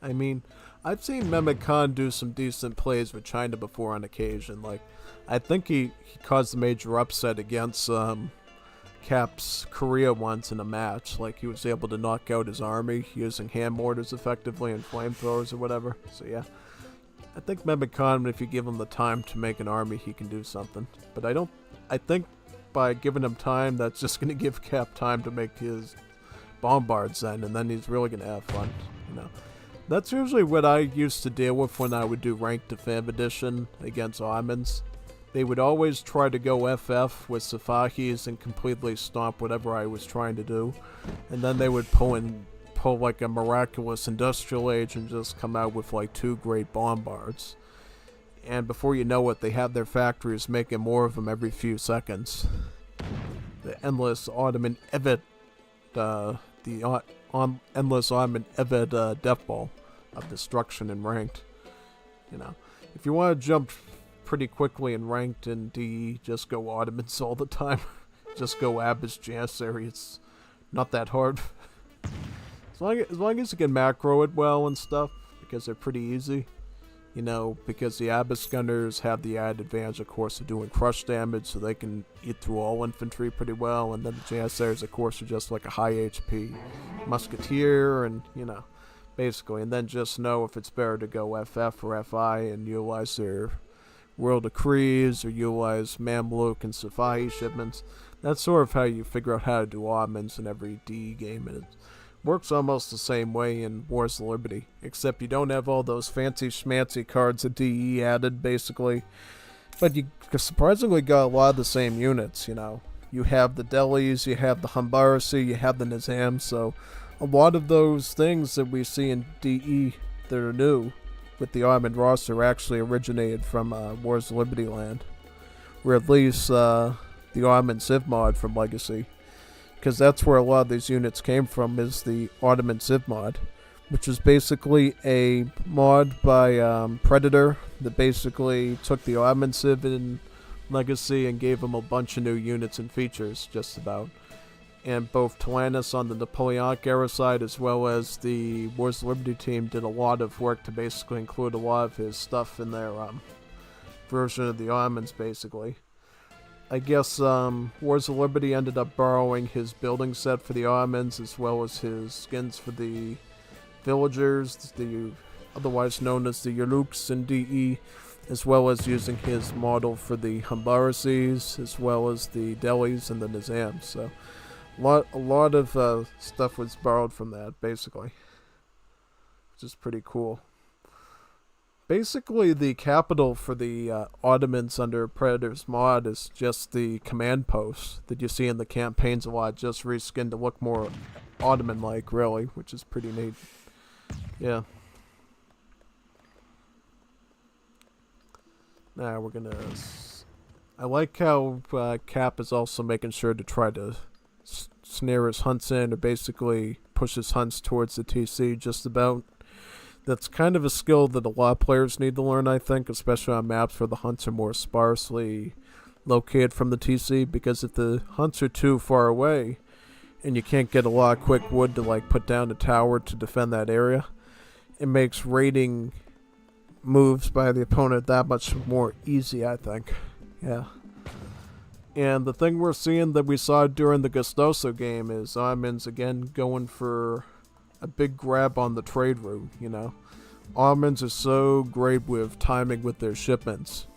I mean, I've seen Mehmed Khan do some decent plays with China before on occasion. Like, I think he caused a major upset against Kap's Korea once in a match. Like, he was able to knock out his army using hand mortars effectively and flamethrowers or whatever. So yeah, I think Mehmed Khan, if you give him the time to make an army, he can do something. But I think by giving him time, that's just going to give Kap time to make his bombards then, and then he's really going to have fun, you know. That's usually what I used to deal with when I would do Ranked Defam Edition against Ottomans. They would always try to go FF with Safahis and completely stomp whatever I was trying to do. And then they would pull like a miraculous industrial age and just come out with like 2 great bombards. And before you know it, they have their factories making more of them every few seconds. The endless Ottoman Evet, endless Ottoman Evet death ball of destruction in Ranked. You know, if you want to jump pretty quickly in Ranked and DE, just go Ottomans all the time. Just go Abyss Janissary. It's not that hard. as long as you can macro it well and stuff, because they're pretty easy. You know, because the Abyss Gunners have the added advantage, of course, of doing crush damage, so they can eat through all infantry pretty well, and then the Janissaries, of course, are just like a high HP musketeer, and, you know, basically, and then just know if it's better to go FF or FI and utilize their Royal Decrees, or utilize Mamluk and Safahi shipments. That's sort of how you figure out how to do Ottomans in every DE game, and it's works almost the same way in Wars of Liberty, except you don't have all those fancy schmancy cards that DE added, basically. But you surprisingly got a lot of the same units, you know. You have the Delhis, you have the Humbarasi, you have the Nizam, so a lot of those things that we see in DE that are new with the Ottoman roster actually originated from Wars of Liberty land. Or at least the Ottoman Civ mod from Legacy. Because that's where a lot of these units came from, is the Ottoman Civ mod, which is basically a mod by Predator that basically took the Ottoman Civ in Legacy and gave them a bunch of new units and features, just about. And both Tyrannus on the Napoleonic era side as well as the Wars of Liberty team did a lot of work to basically include a lot of his stuff in their version of the Ottomans, basically. I guess Wars of Liberty ended up borrowing his building set for the Ottomans as well as his skins for the villagers, otherwise known as the Yerluks in DE, as well as using his model for the Humbarasis, as well as the Delhis and the Nizams. So a lot of stuff was borrowed from that, basically, which is pretty cool. Basically, the capital for the Ottomans under Predator's mod is just the command post that you see in the campaigns a lot, just reskinned to look more Ottoman-like, really, which is pretty neat. Yeah. Now we're gonna... I like how Kap is also making sure to try to snare his hunts in, or basically pushes hunts towards the TC just about. That's kind of a skill that a lot of players need to learn, I think, especially on maps where the hunts are more sparsely located from the TC, because if the hunts are too far away and you can't get a lot of quick wood to like put down a tower to defend that area, it makes raiding moves by the opponent that much more easy, I think. Yeah. And the thing we're seeing that we saw during the Gostoso game is Ottomans again going for a big grab on the trade route, you know. Ottomans are so great with timing with their shipments.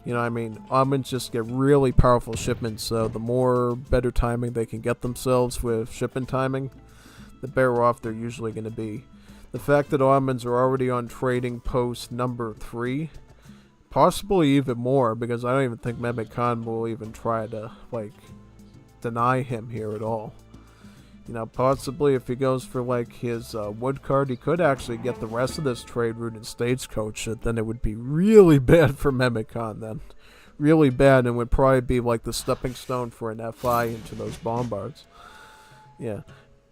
You know what I mean? Ottomans just get really powerful shipments, so the more better timing they can get themselves with shipment timing, the better off they're usually going to be. The fact that Ottomans are already on trading post number 3, possibly even more, because I don't even think Mehmet Khan will even try to, like, deny him here at all. You know, possibly if he goes for, like, his wood card, he could actually get the rest of this trade route in Stagecoach. Then it would be really bad for Mehmet Khan then. Really bad, and would probably be, like, the stepping stone for an FI into those bombards. Yeah.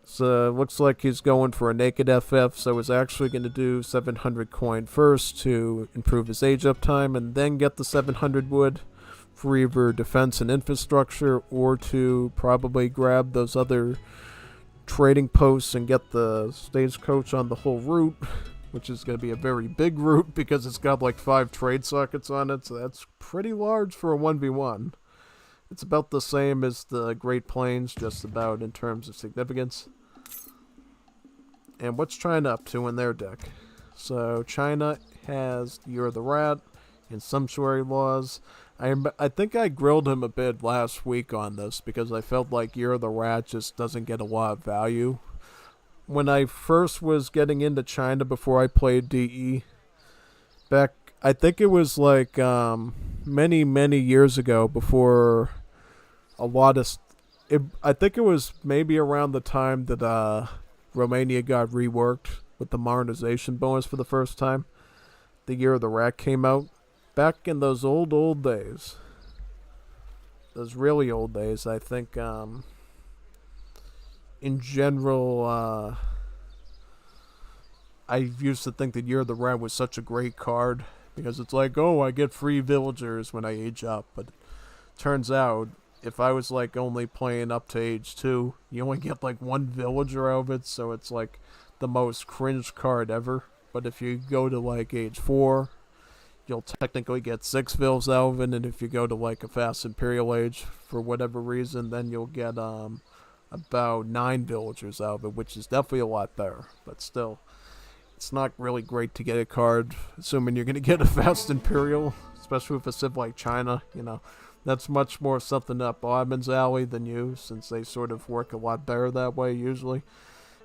So, it looks like he's going for a naked FF, so he's actually going to do 700 coin first to improve his age up time, and then get the 700 wood for either defense and infrastructure, or to probably grab those other trading posts and get the Stagecoach on the whole route, which is going to be a very big route because it's got like 5 trade sockets on it, so that's pretty large for a 1v1. It's about the same as the Great Plains, just about in terms of significance. And what's China up to in their deck? So China has Year of the Rat and Sumptuary Laws. I think I grilled him a bit last week on this because I felt like Year of the Rat just doesn't get a lot of value. When I first was getting into China before I played DE, back, I think it was like many years ago, before a lot of... I think it was maybe around the time that Romania got reworked with the modernization bonus for the first time. The Year of the Rat came out. Back in those old days, those really old days, I think, in general, I used to think that Year of the Rat was such a great card, because it's like, oh, I get free villagers when I age up, but it turns out, if I was, like, only playing up to age 2, you only get, like, 1 villager out of it, so it's, like, the most cringe card ever. But if you go to, like, age 4... you'll technically get 6 Vils out of it, and if you go to like a fast Imperial Age for whatever reason, then you'll get about 9 villagers out of it, which is definitely a lot better. But still, it's not really great to get a card, assuming you're going to get a fast Imperial, especially with a civ like China, you know. That's much more something up Ottoman's alley than you, since they sort of work a lot better that way usually.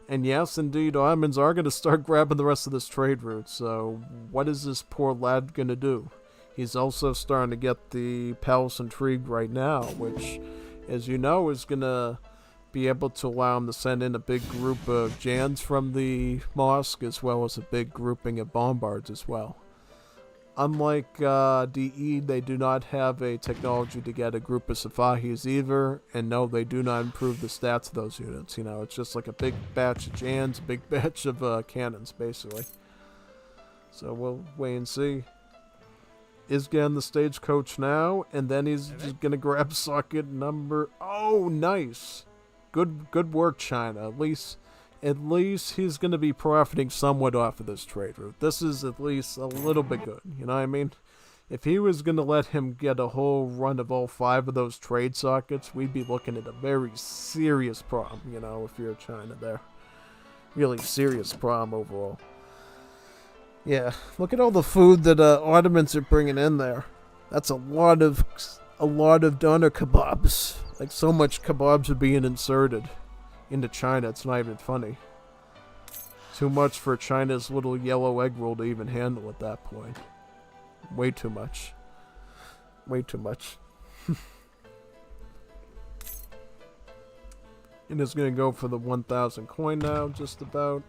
And yes, indeed, Ottomans are going to start grabbing the rest of this trade route, so what is this poor lad going to do? He's also starting to get the Palace Intrigue right now, which, as you know, is going to be able to allow him to send in a big group of Jans from the mosque, as well as a big grouping of Bombards as well. Unlike DE, they do not have a technology to get a group of Safahis either, and no, they do not improve the stats of those units. You know, it's just like a big batch of Jans, a big batch of cannons, basically. So we'll wait and see. Is getting the Stagecoach now, and then he's just gonna grab socket number... Oh, nice! Good work, China. At least he's going to be profiting somewhat off of this trade route. This is at least a little bit good, you know what I mean? If he was going to let him get a whole run of all 5 of those trade sockets, we'd be looking at a very serious problem, you know, if you're China there. Really serious problem overall. Yeah, look at all the food that Ottomans are bringing in there. That's a lot of doner kebabs. Like, so much kebabs are being inserted into China, it's not even funny. Too much for China's little yellow egg roll to even handle at that point. Way too much. Way too much. And it's gonna go for the 1,000 coin now, just about.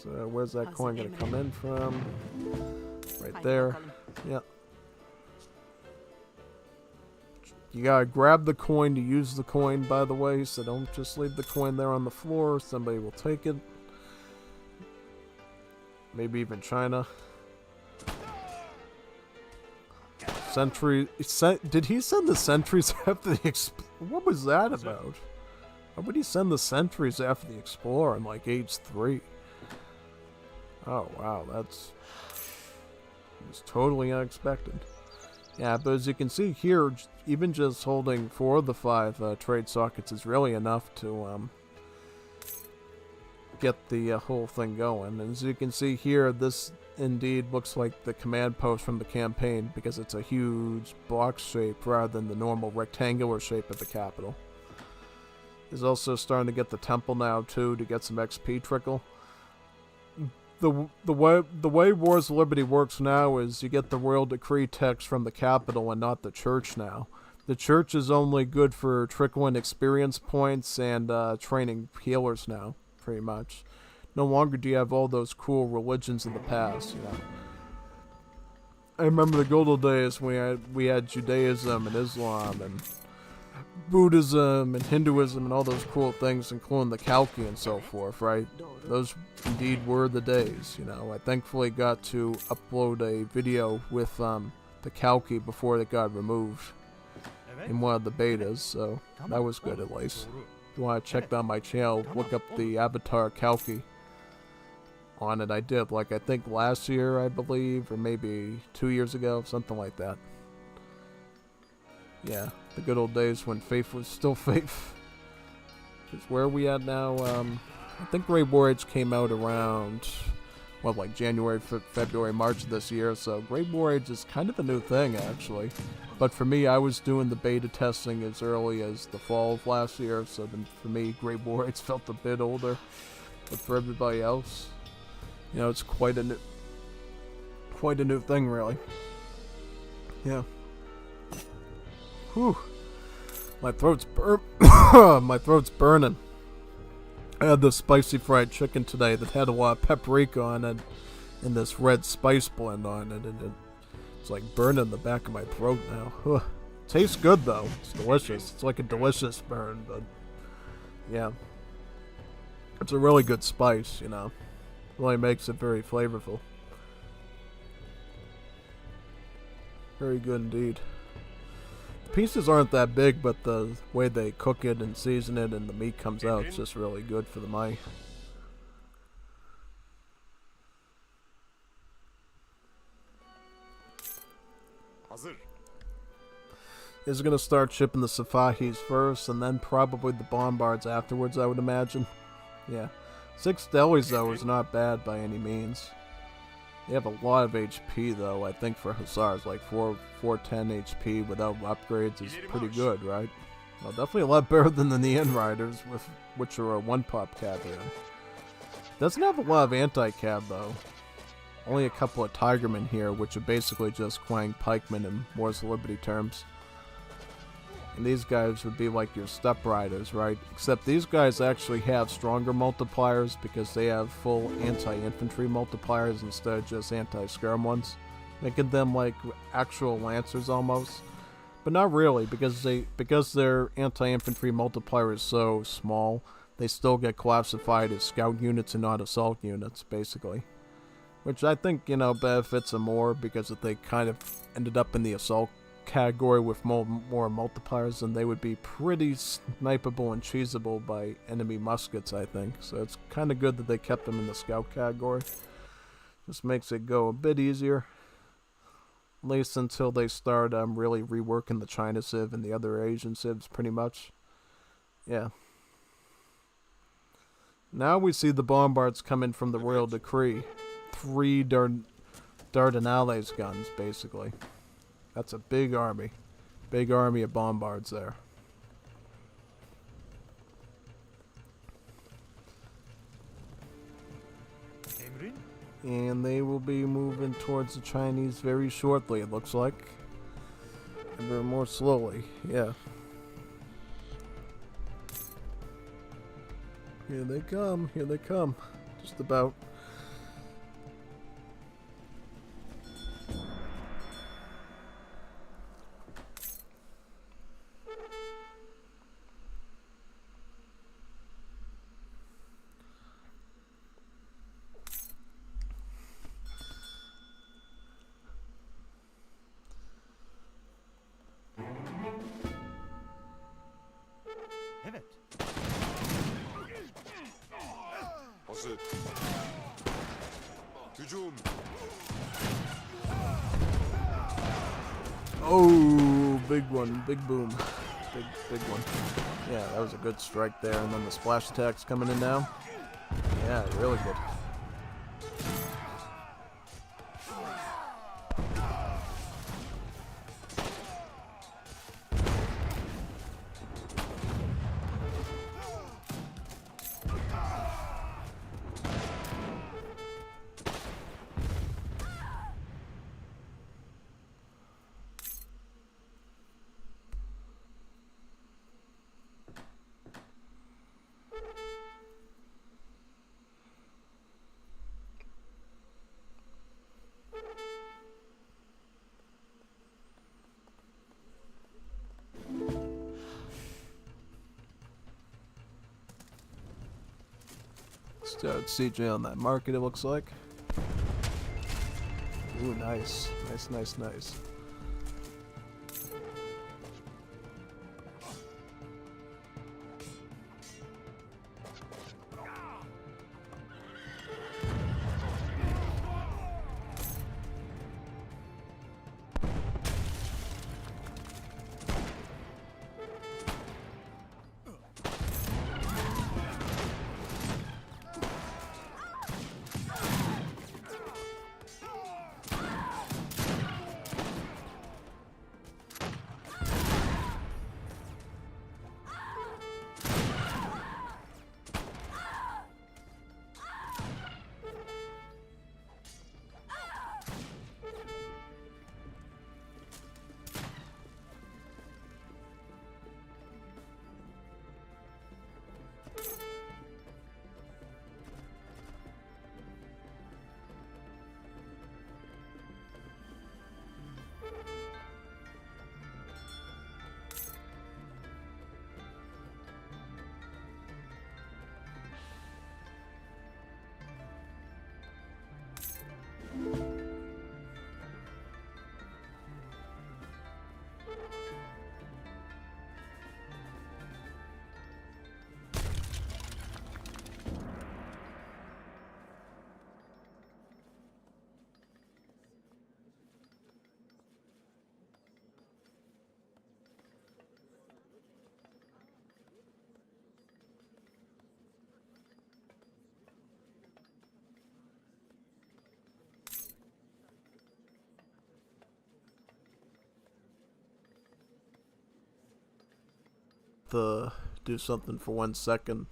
So where's that coin gonna come in from? Right there. Yep. You gotta grab the coin to use the coin, by the way, so don't just leave the coin there on the floor. Somebody will take it. Maybe even China. Sentry. Did he send the sentries after the what was that about? Why would he send the sentries after the Explorer in like age 3? Oh wow, that's totally unexpected. Yeah, but as you can see here, even just holding 4 of the 5 trade sockets is really enough to get the whole thing going. And as you can see here, this indeed looks like the command post from the campaign because it's a huge box shape rather than the normal rectangular shape of the capital. He's also starting to get the temple now too to get some XP trickle. The way Wars of Liberty works now is you get the royal decree text from the capital and not the church now. The church is only good for trickling experience points and training healers now, pretty much. No longer do you have all those cool religions of the past, you know. I remember the good old days when we had Judaism and Islam and Buddhism and Hinduism and all those cool things, including the Kapi and so forth, right? Those indeed were the days, you know. I thankfully got to upload a video with the Kapi before it got removed in one of the betas, so that was good at least. If you want to check out my channel, look up the Avatar Kapi on it. I did, like, I think last year, I believe, or maybe 2 years ago, something like that. Yeah, the good old days when faith was still faith. Because where are we at now? I think Great War Age came out around, well, like January, February, March of this year. So Great War Age is kind of a new thing, actually. But for me, I was doing the beta testing as early as the fall of last year. So then for me, Great War Age felt a bit older. But for everybody else, you know, it's quite a new thing, really. Yeah. Whew. My throat's my throat's burning. I had this spicy fried chicken today that had a lot of paprika on it and this red spice blend on it, and it's like burning the back of my throat now. Huh. Tastes good though. It's delicious. It's like a delicious burn, but yeah. It's a really good spice, you know. Really makes it very flavorful. Very good indeed. The pieces aren't that big, but the way they cook it and season it and the meat comes out, it's just really good for the Mai. Is going to start shipping the Safahis first, and then probably the Bombards afterwards, I would imagine. Yeah. 6 delis, though, is not bad by any means. They have a lot of HP, though. I think for Hussars, like 410 HP without upgrades is pretty good, right? Well, definitely a lot better than the Neon Riders, which are a 1-pop cab here. Doesn't have a lot of anti-cab, though. Only a couple of Tigermen here, which are basically just Quang Pikemen in Wars of Liberty terms. And these guys would be like your step riders, right? Except these guys actually have stronger multipliers because they have full anti-infantry multipliers instead of just anti-skirm ones, making them like actual lancers almost. But not really, because their anti-infantry multiplier is so small, they still get classified as scout units and not assault units, basically. Which I think, you know, benefits them more because if they kind of ended up in the assault category with more multipliers, then they would be pretty snipeable and cheesable by enemy muskets, I think. So it's kind of good that they kept them in the scout category. Just makes it go a bit easier. At least until they start really reworking the China Civ and the other Asian Civs, pretty much. Yeah. Now we see the Bombards come in from the Royal Decree. 3 Dardanelles guns, basically. That's a big army. Big army of Bombards there. And they will be moving towards the Chinese very shortly, it looks like. Ever more slowly, yeah. Here they come, here they come. Just about.
saldırısı. Hücum.
Oh, big one, big boom, big one. Yeah, that was a good strike there, and then the splash attack's coming in now. Yeah, really good. Start CJ on that market, it looks like. Ooh, nice. Nice. Do something for 1 second.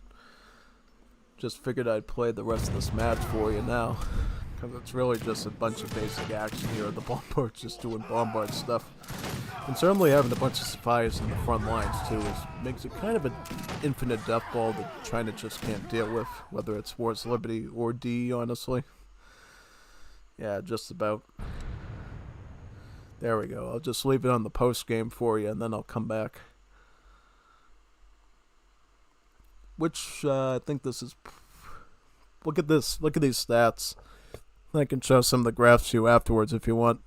Just figured I'd play the rest of this match for you now, because it's really just a bunch of basic action here. The Bombard's just doing Bombard stuff. And certainly having a bunch of Sophias in the front lines too makes it kind of an infinite death ball that China just can't deal with, whether it's Wars Liberty or D, honestly. Yeah, just about. There we go. I'll just leave it on the post game for you, and then I'll come back. Which I think this is. Look at this. Look at these stats. I can show some of the graphs to you afterwards if you want.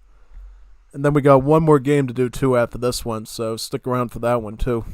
And then we got one more game to do too after this one, so stick around for that one too.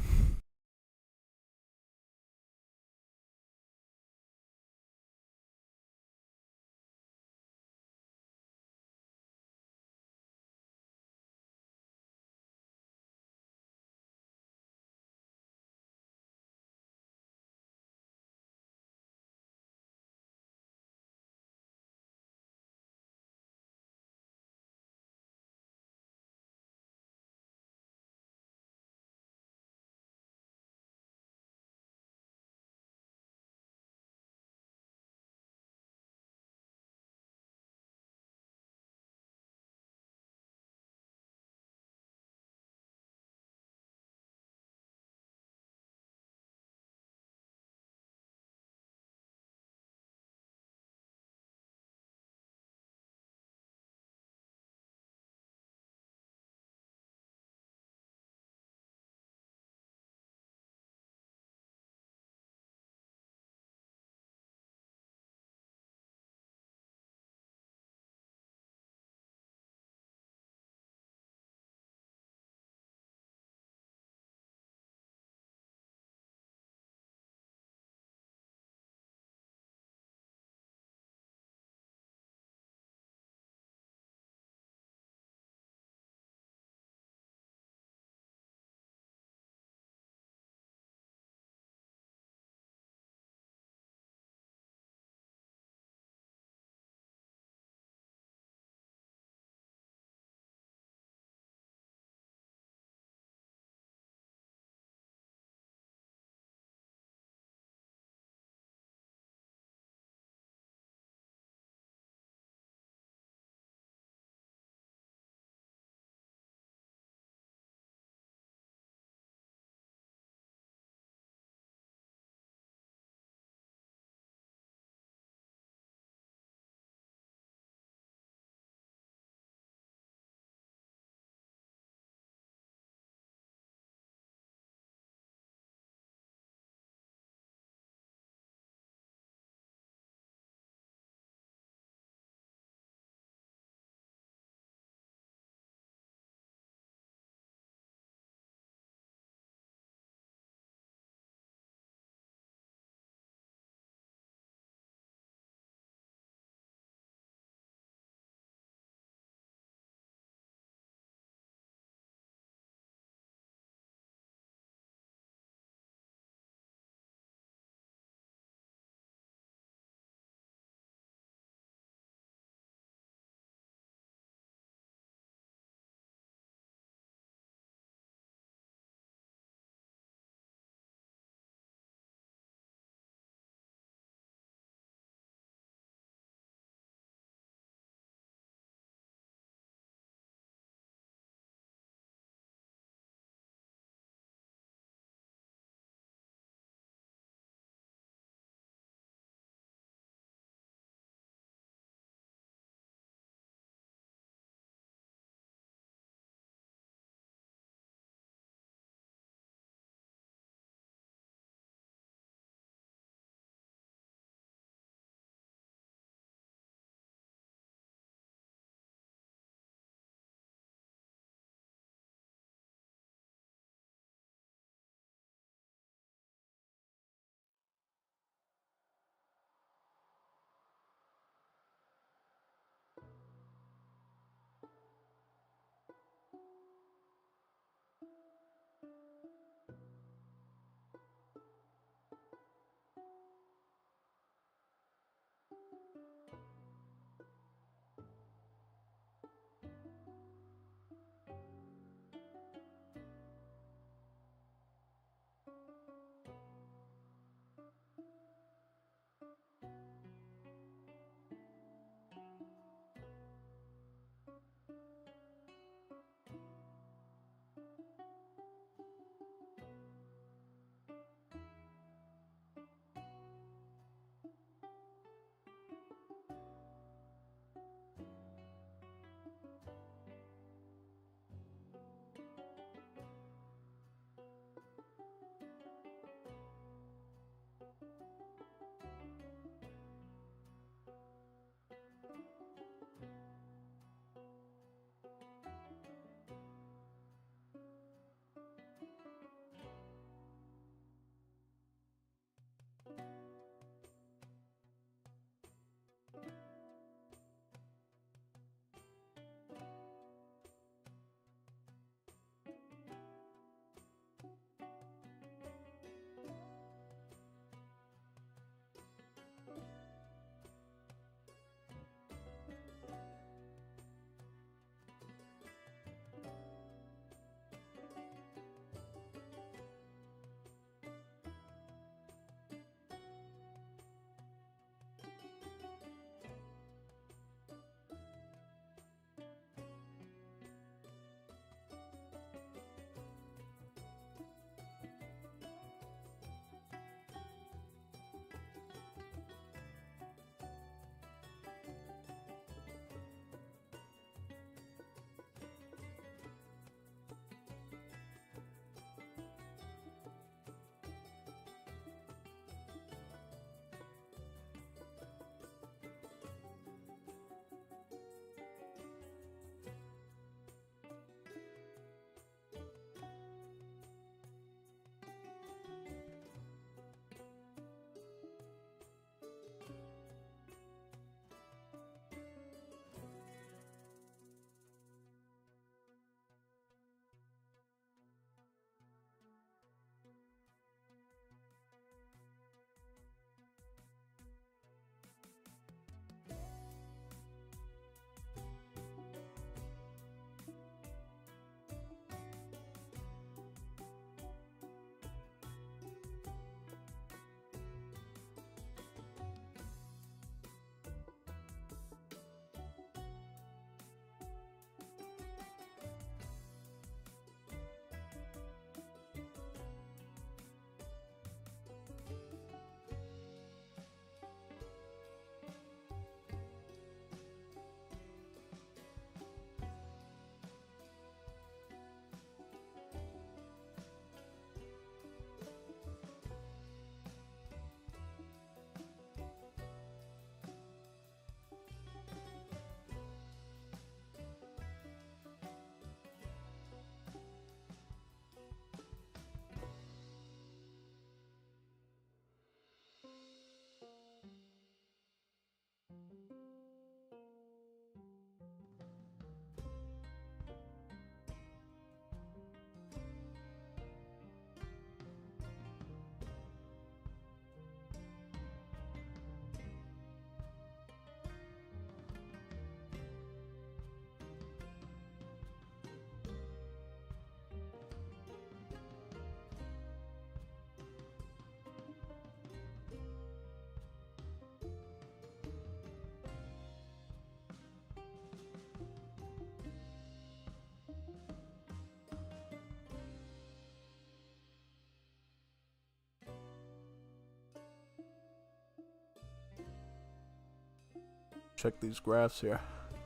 Check these graphs here.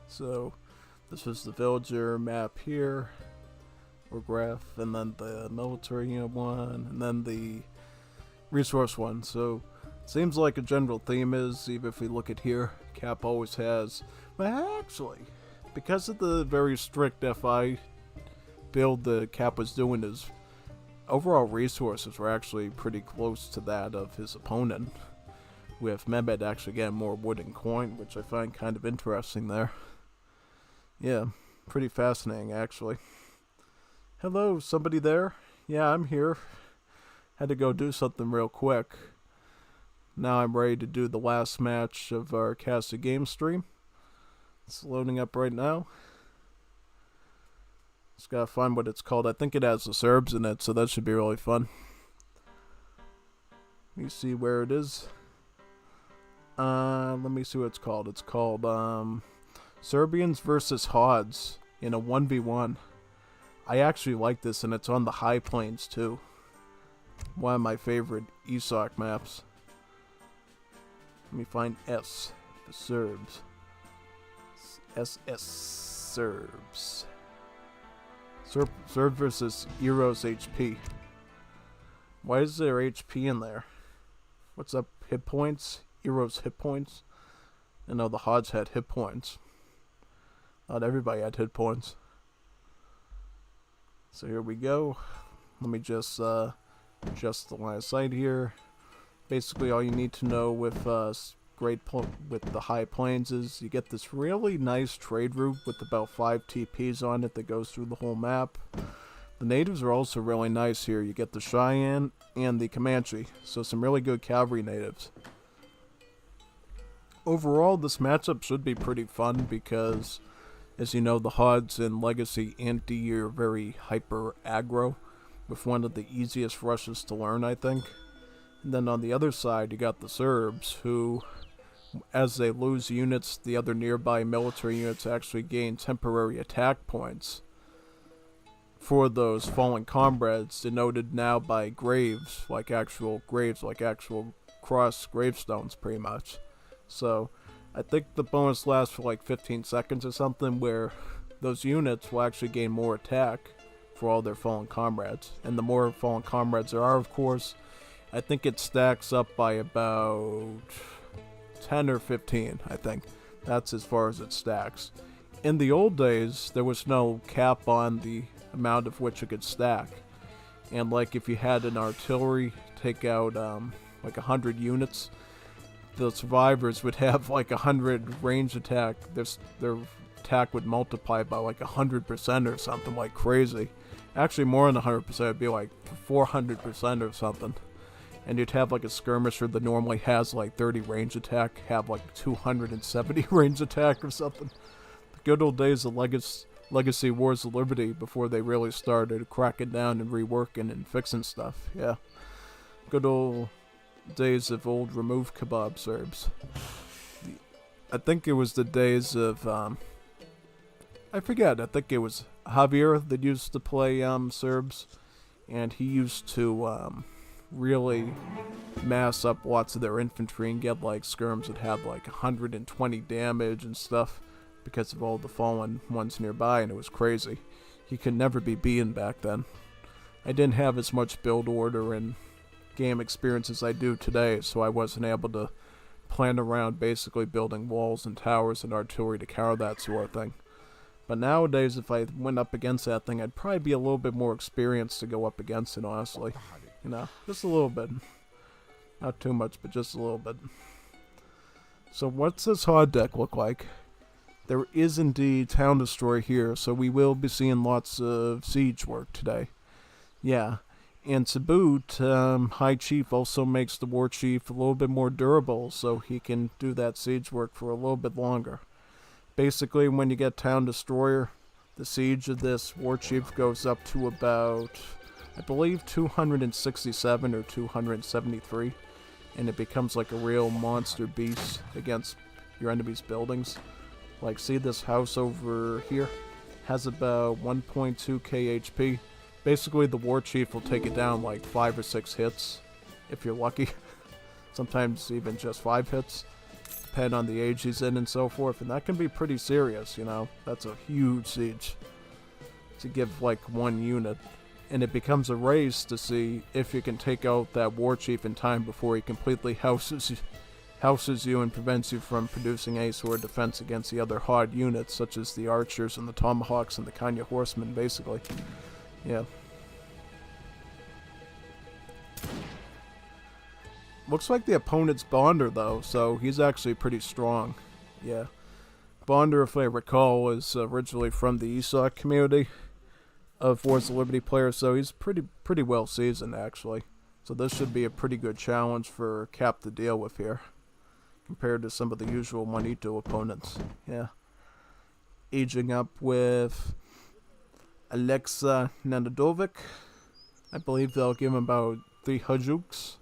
So this is the villager map here, or graph, and then the military unit one, and then the resource one. So it seems like a general theme is, even if we look at here, Kap always has, well actually, because of the very strict FI build that Kap was doing, his overall resources were actually pretty close to that of his opponent, with Mehmed actually getting more wood and coin, which I find kind of interesting there. Yeah, pretty fascinating actually. Hello, somebody there? Yeah, I'm here. Had to go do something real quick. Now I'm ready to do the last match of our casted game stream. It's loading up right now. Just gotta find what it's called. I think it has the Serbs in it, so that should be really fun. Let me see where it is. Let me see what it's called. It's called Serbians versus Hods in a 1v1. I actually like this, and it's on the high plains too. One of my favorite ESOC maps. Let me find S for Serbs. SS Serbs. Serb versus Eros HP. Why is there HP in there? What's up, hit points? Eros hit points? I know the Hods had hit points. Not everybody had hit points. So here we go. Let me just adjust the line of sight here. Basically, all you need to know with with the high plains is you get this really nice trade route with about 5 TPs on it that goes through the whole map. The natives are also really nice here. You get the Cheyenne and the Comanche, so some really good cavalry natives. Overall, this matchup should be pretty fun because, as you know, the Hods in Legacy Anti are very hyper aggro, with one of the easiest rushes to learn, I think. And then on the other side, you got the Serbs, who, as they lose units, the other nearby military units actually gain temporary attack points for those fallen comrades, denoted now by graves, like actual cross gravestones, pretty much. So, I think the bonus lasts for like 15 seconds or something, where those units will actually gain more attack for all their fallen comrades. And the more fallen comrades there are, of course, I think it stacks up by about 10 or 15, I think. That's as far as it stacks. In the old days, there was no cap on the amount of which it could stack. And like if you had an artillery take out like 100 units, the survivors would have like 100 range attack. Their attack would multiply by like 100% or something like crazy. Actually, more than 100%. It'd be like 400% or something. And you'd have like a skirmisher that normally has like 30 range attack, have like 270 range attack or something. The good old days of Legacy Wars of Liberty, before they really started cracking down and reworking and fixing stuff. Yeah. Good old days of old remove kebab Serbs. I think it was the days of I forget. I think it was Javier that used to play Serbs, and he used to really mass up lots of their infantry and get like skirms that had like 120 damage and stuff because of all the fallen ones nearby, and it was crazy. He could never be beaten back then. I didn't have as much build order and game experience as I do today, so I wasn't able to plan around basically building walls and towers and artillery to counter that sort of thing. But nowadays, if I went up against that thing, I'd probably be a little bit more experienced to go up against it, honestly. You know, just a little bit. Not too much, but just a little bit. So what's this Hod deck look like? there is indeed Town Destroy here, so we will be seeing lots of siege work today. Yeah. And to boot, High Chief also makes the War Chief a little bit more durable, so he can do that siege work for a little bit longer. Basically, when you get Town Destroyer, the siege of this War Chief goes up to about, I believe, 267 or 273, and it becomes like a real monster beast against your enemy's buildings. Like, see this house over here? Has about 1.2k HP. Basically, the War Chief will take it down like 5 or 6 hits, if you're lucky. Sometimes even just 5 hits, depending on the age he's in and so forth. And that can be pretty serious, you know. That's a huge siege to give like one unit. And it becomes a race to see if you can take out that War Chief in time before he completely houses you and prevents you from producing any sort of defense against the other hard units, such as the archers and the tomahawks and the Kanya horsemen, basically. Yeah. Looks like the opponent's Bonder, though, so he's actually pretty strong. Yeah. Bonder, if I recall, is originally from the ESOC community of Wars of Liberty players, so he's pretty well seasoned, actually. So this should be a pretty good challenge for Kap to deal with here, compared to some of the usual Manito opponents. Yeah. Aging up with Alexa Nanadovic. I believe they'll give him about 3 Hajuks,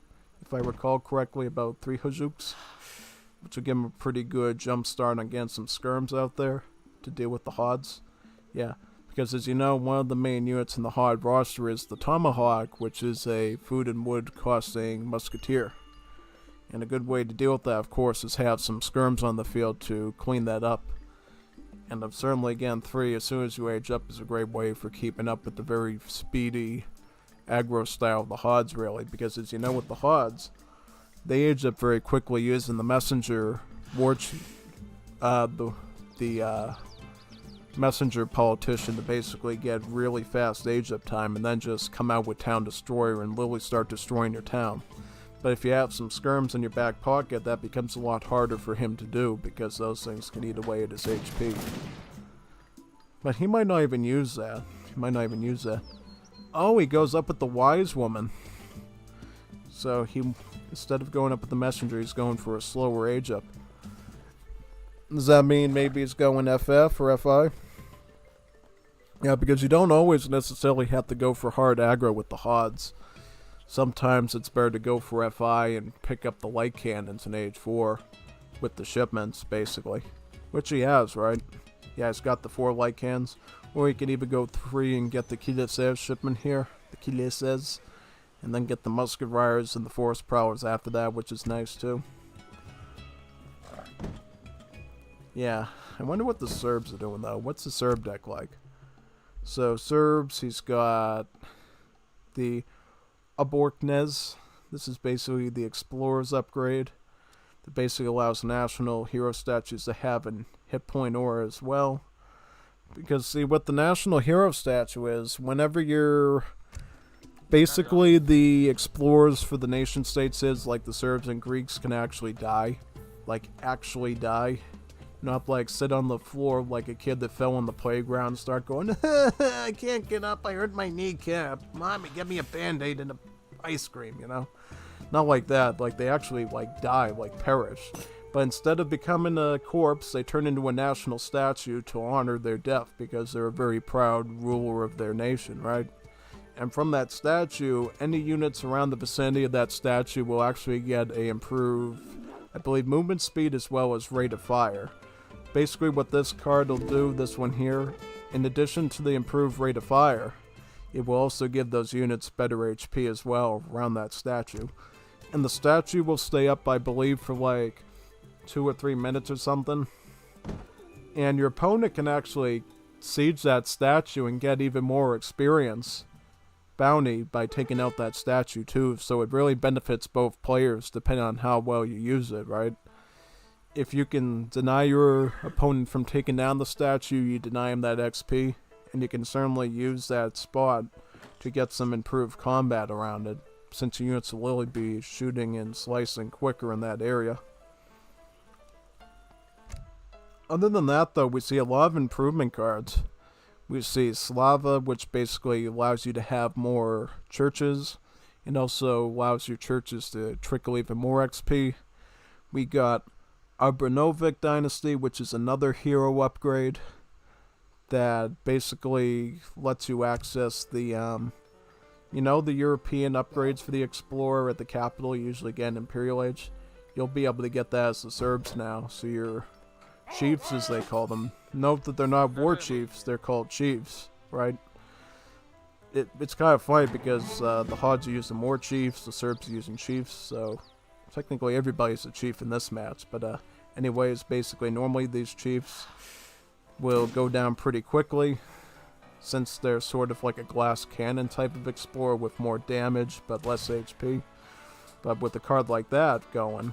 if I recall correctly, about 3 Hajuks, which will give him a pretty good jump start on getting some skirms out there to deal with the Hods. Yeah, because as you know, one of the main units in the Hod roster is the Tomahawk, which is a food and wood costing musketeer. And a good way to deal with that, of course, is have some skirms on the field to clean that up. And certainly, again, 3, as soon as you age up, is a great way for keeping up with the very speedy aggro style of the Hods, really. Because as you know with the Hods, they age up very quickly using the messenger messenger politician to basically get really fast age up time and then just come out with Town Destroyer and literally start destroying your town. But if you have some skirms in your back pocket, that becomes a lot harder for him to do, because those things can eat away at his HP. But he might not even use that. Oh, he goes up with the Wise Woman. So he, instead of going up with the Messenger, he's going for a slower age up. Does that mean maybe he's going FF or FI? Yeah, because you don't always necessarily have to go for hard aggro with the Hods. Sometimes it's better to go for FI and pick up the light cannons in Age 4 with the shipments, basically. Which he has, right? Yeah, he's got the 4 light cannons. Or he could even go 3 and get the Kileses shipment here. The Kileses. And then get the musket riders and the forest prowlers after that, which is nice too. Yeah, I wonder what the Serbs are doing though. What's the Serb deck like? So, Serbs, he's got the Aborknez. This is basically the Explorer's upgrade. That basically allows national hero statues to have an hit point aura as well. Because, see, what the national hero statue is, whenever you're... Basically, the explorers for the nation states is, like the Serbs and Greeks, can actually die. Like, actually die. Not like sit on the floor like a kid that fell on the playground and start going, I can't get up, I hurt my kneecap. Mommy, get me a band-aid and a ice cream, you know? Not like that, like they actually like die, like perish. But instead of becoming a corpse, they turn into a national statue to honor their death because they're a very proud ruler of their nation, right? And from that statue, any units around the vicinity of that statue will actually get a improved, I believe, movement speed as well as rate of fire. Basically what this card will do, this one here, in addition to the improved rate of fire, it will also give those units better HP as well around that statue. And the statue will stay up, I believe, for like 2 or 3 minutes or something. And your opponent can actually siege that statue and get even more experience bounty by taking out that statue too. So it really benefits both players depending on how well you use it, right? If you can deny your opponent from taking down the statue, you deny him that XP. And you can certainly use that spot to get some improved combat around it, since your units will really be shooting and slicing quicker in that area. Other than that, though, we see a lot of improvement cards. We see Slava, which basically allows you to have more churches, and also allows your churches to trickle even more XP. We got Abramovic Dynasty, which is another hero upgrade that basically lets you access the, the European upgrades for the Explorer at the capital, usually again Imperial Age. You'll be able to get that as the Serbs now, so your chiefs, as they call them. Note that they're not war chiefs, they're called chiefs, right? It's kind of funny because the Hods are using war chiefs, the Serbs are using chiefs, so technically everybody's a chief in this match. But anyways, basically normally these chiefs will go down pretty quickly, since they're sort of like a glass cannon type of explorer with more damage but less HP. But with a card like that going,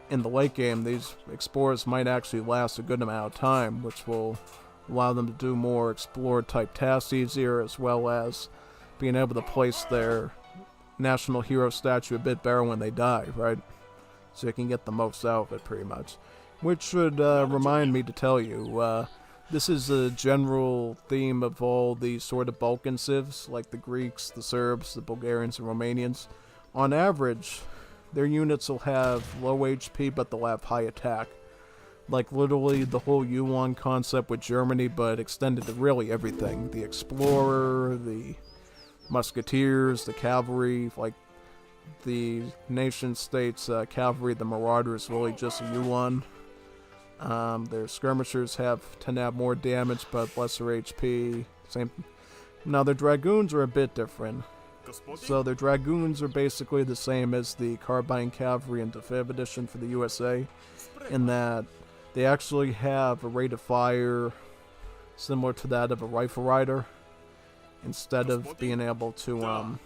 in the late game, these explorers might actually last a good amount of time, which will allow them to do more explorer type tasks easier, as well as being able to place their national hero statue a bit better when they die, right? So you can get the most out of it, pretty much. Which should remind me to tell you, this is a general theme of all these sort of Balkan civs, like the Greeks, the Serbs, the Bulgarians, and Romanians. On average, their units will have low HP, but they'll have high attack. Like literally the whole Yuan concept with Germany, but extended to really everything. The Explorer, the Musketeers, the Cavalry, like the nation states cavalry, the Marauders, really just a Yuan. Their skirmishers tend to have more damage, but lesser HP. Same. Now their Dragoons are a bit different. So their Dragoons are basically the same as the Carbine Cavalry in Definitive Edition for the USA, in that they actually have a rate of fire similar to that of a Rifle Rider, instead of being able to,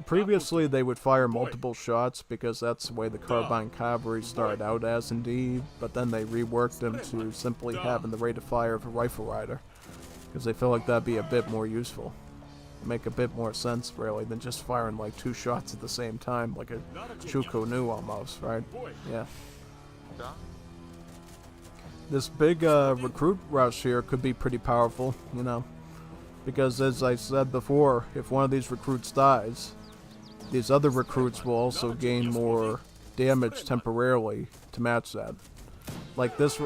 previously they would fire multiple shots because that's the way the Carbine Cavalry started out as indeed, but then they reworked them to simply having the rate of fire of a Rifle Rider, because they feel like that'd be a bit more useful. Make a bit more sense, really, than just firing like 2 shots at the same time, like a Chuko Nu almost, right? Yeah. This big recruit rush here could be pretty powerful, because as I said before, if one of these recruits dies, these other recruits will also gain more damage temporarily to match that. Like this,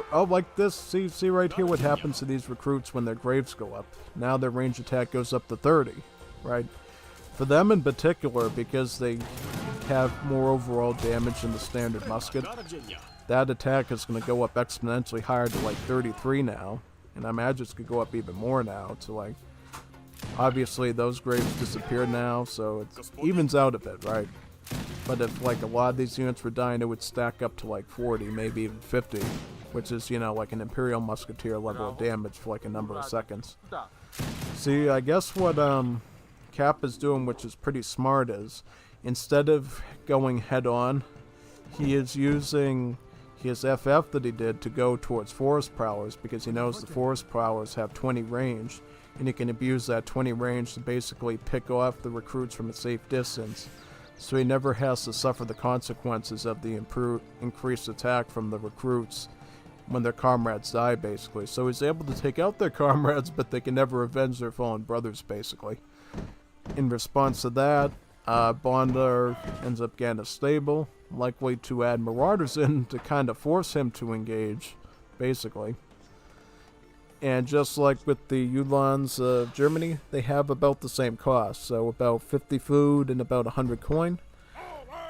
see right here what happens to these recruits when their graves go up. Now their range attack goes up to 30, right? For them in particular, because they have more overall damage than the standard musket, that attack is going to go up exponentially higher to like 33 now. And I imagine it's going to go up even more now to like, obviously those graves disappear now, so it evens out a bit, right? But if like a lot of these units were dying, it would stack up to like 40, maybe even 50, which is, like an Imperial Musketeer level of damage for like a number of seconds. See, I guess what Kap is doing, which is pretty smart, is instead of going head on, he is using his FF that he did to go towards Forest Prowlers, because he knows the Forest Prowlers have 20 range, and he can abuse that 20 range to basically pick off the recruits from a safe distance. So he never has to suffer the consequences of the increased attack from the recruits when their comrades die, basically. So he's able to take out their comrades, but they can never avenge their fallen brothers, basically. In response to that, Bondar ends up getting a stable, likely to add Marauders in to kind of force him to engage, basically. And just like with the Ulans of Germany, they have about the same cost. So about 50 food and about 100 coin.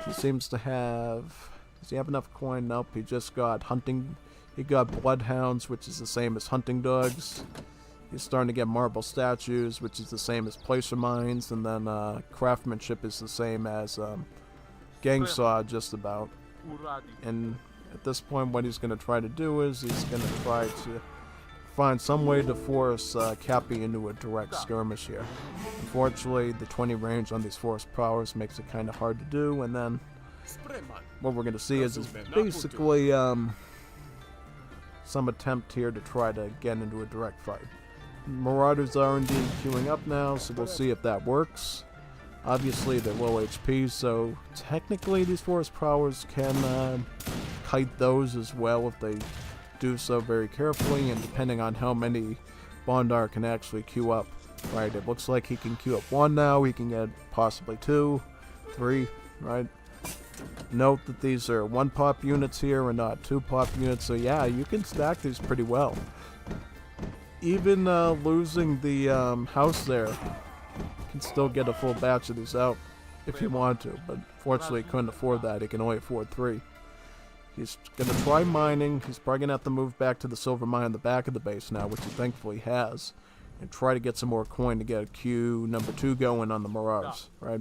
He seems to have... Does he have enough coin? Nope, he just got hunting... He got bloodhounds, which is the same as hunting dogs. He's starting to get marble statues, which is the same as placer mines. And then craftsmanship is the same as gang saw, just about. And at this point, what he's going to try to do is he's going to try to find some way to force Kapi into a direct skirmish here. Unfortunately, the 20 range on these forest prowlers makes it kind of hard to do, and then what we're going to see is basically some attempt here to try to get into a direct fight. Marauders are indeed queuing up now, so we'll see if that works. Obviously, they're low HP, so technically these forest prowlers can kite those as well if they do so very carefully, and depending on how many Bondar can actually queue up. Right, it looks like he can queue up 1 now, he can get possibly 2, 3, right? Note that these are 1 pop units here and not 2 pop units, so yeah, you can stack these pretty well. Even losing the house there, you can still get a full batch of these out if you want to, but fortunately he couldn't afford that, he can only afford 3. He's going to try mining, he's probably going to have to move back to the silver mine in the back of the base now, which he thankfully has. And try to get some more coin to get queue number 2 going on the Marauders, right?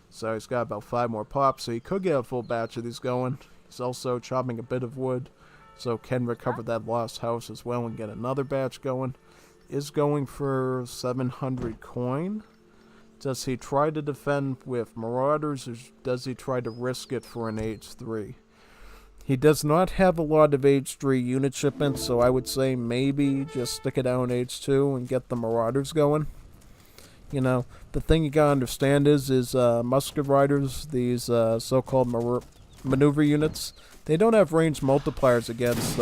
So he's got about 5 more pops, so he could get a full batch of these going. He's also chopping a bit of wood, so can recover that lost house as well and get another batch going. Is going for 700 coin. Does he try to defend with Marauders, or does he try to risk it for an Age 3? He does not have a lot of Age 3 unit shipments, so I would say maybe just stick it out in Age 2 and get the Marauders going. You know, the thing you gotta understand is Musket Riders, these so-called maneuver units, they don't have range multipliers against,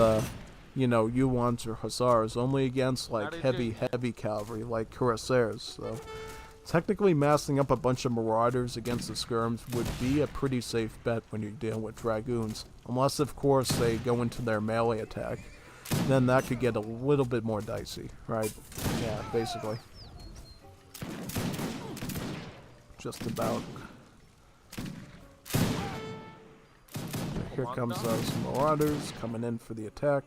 you know, Yuans or Hussars, only against, like, heavy cavalry, like Cuirassiers, so technically massing up a bunch of Marauders against the skirms would be a pretty safe bet when you're dealing with Dragoons. Unless, of course, they go into their melee attack. Then that could get a little bit more dicey, right? Yeah, basically. Just about. Here comes those Marauders coming in for the attack.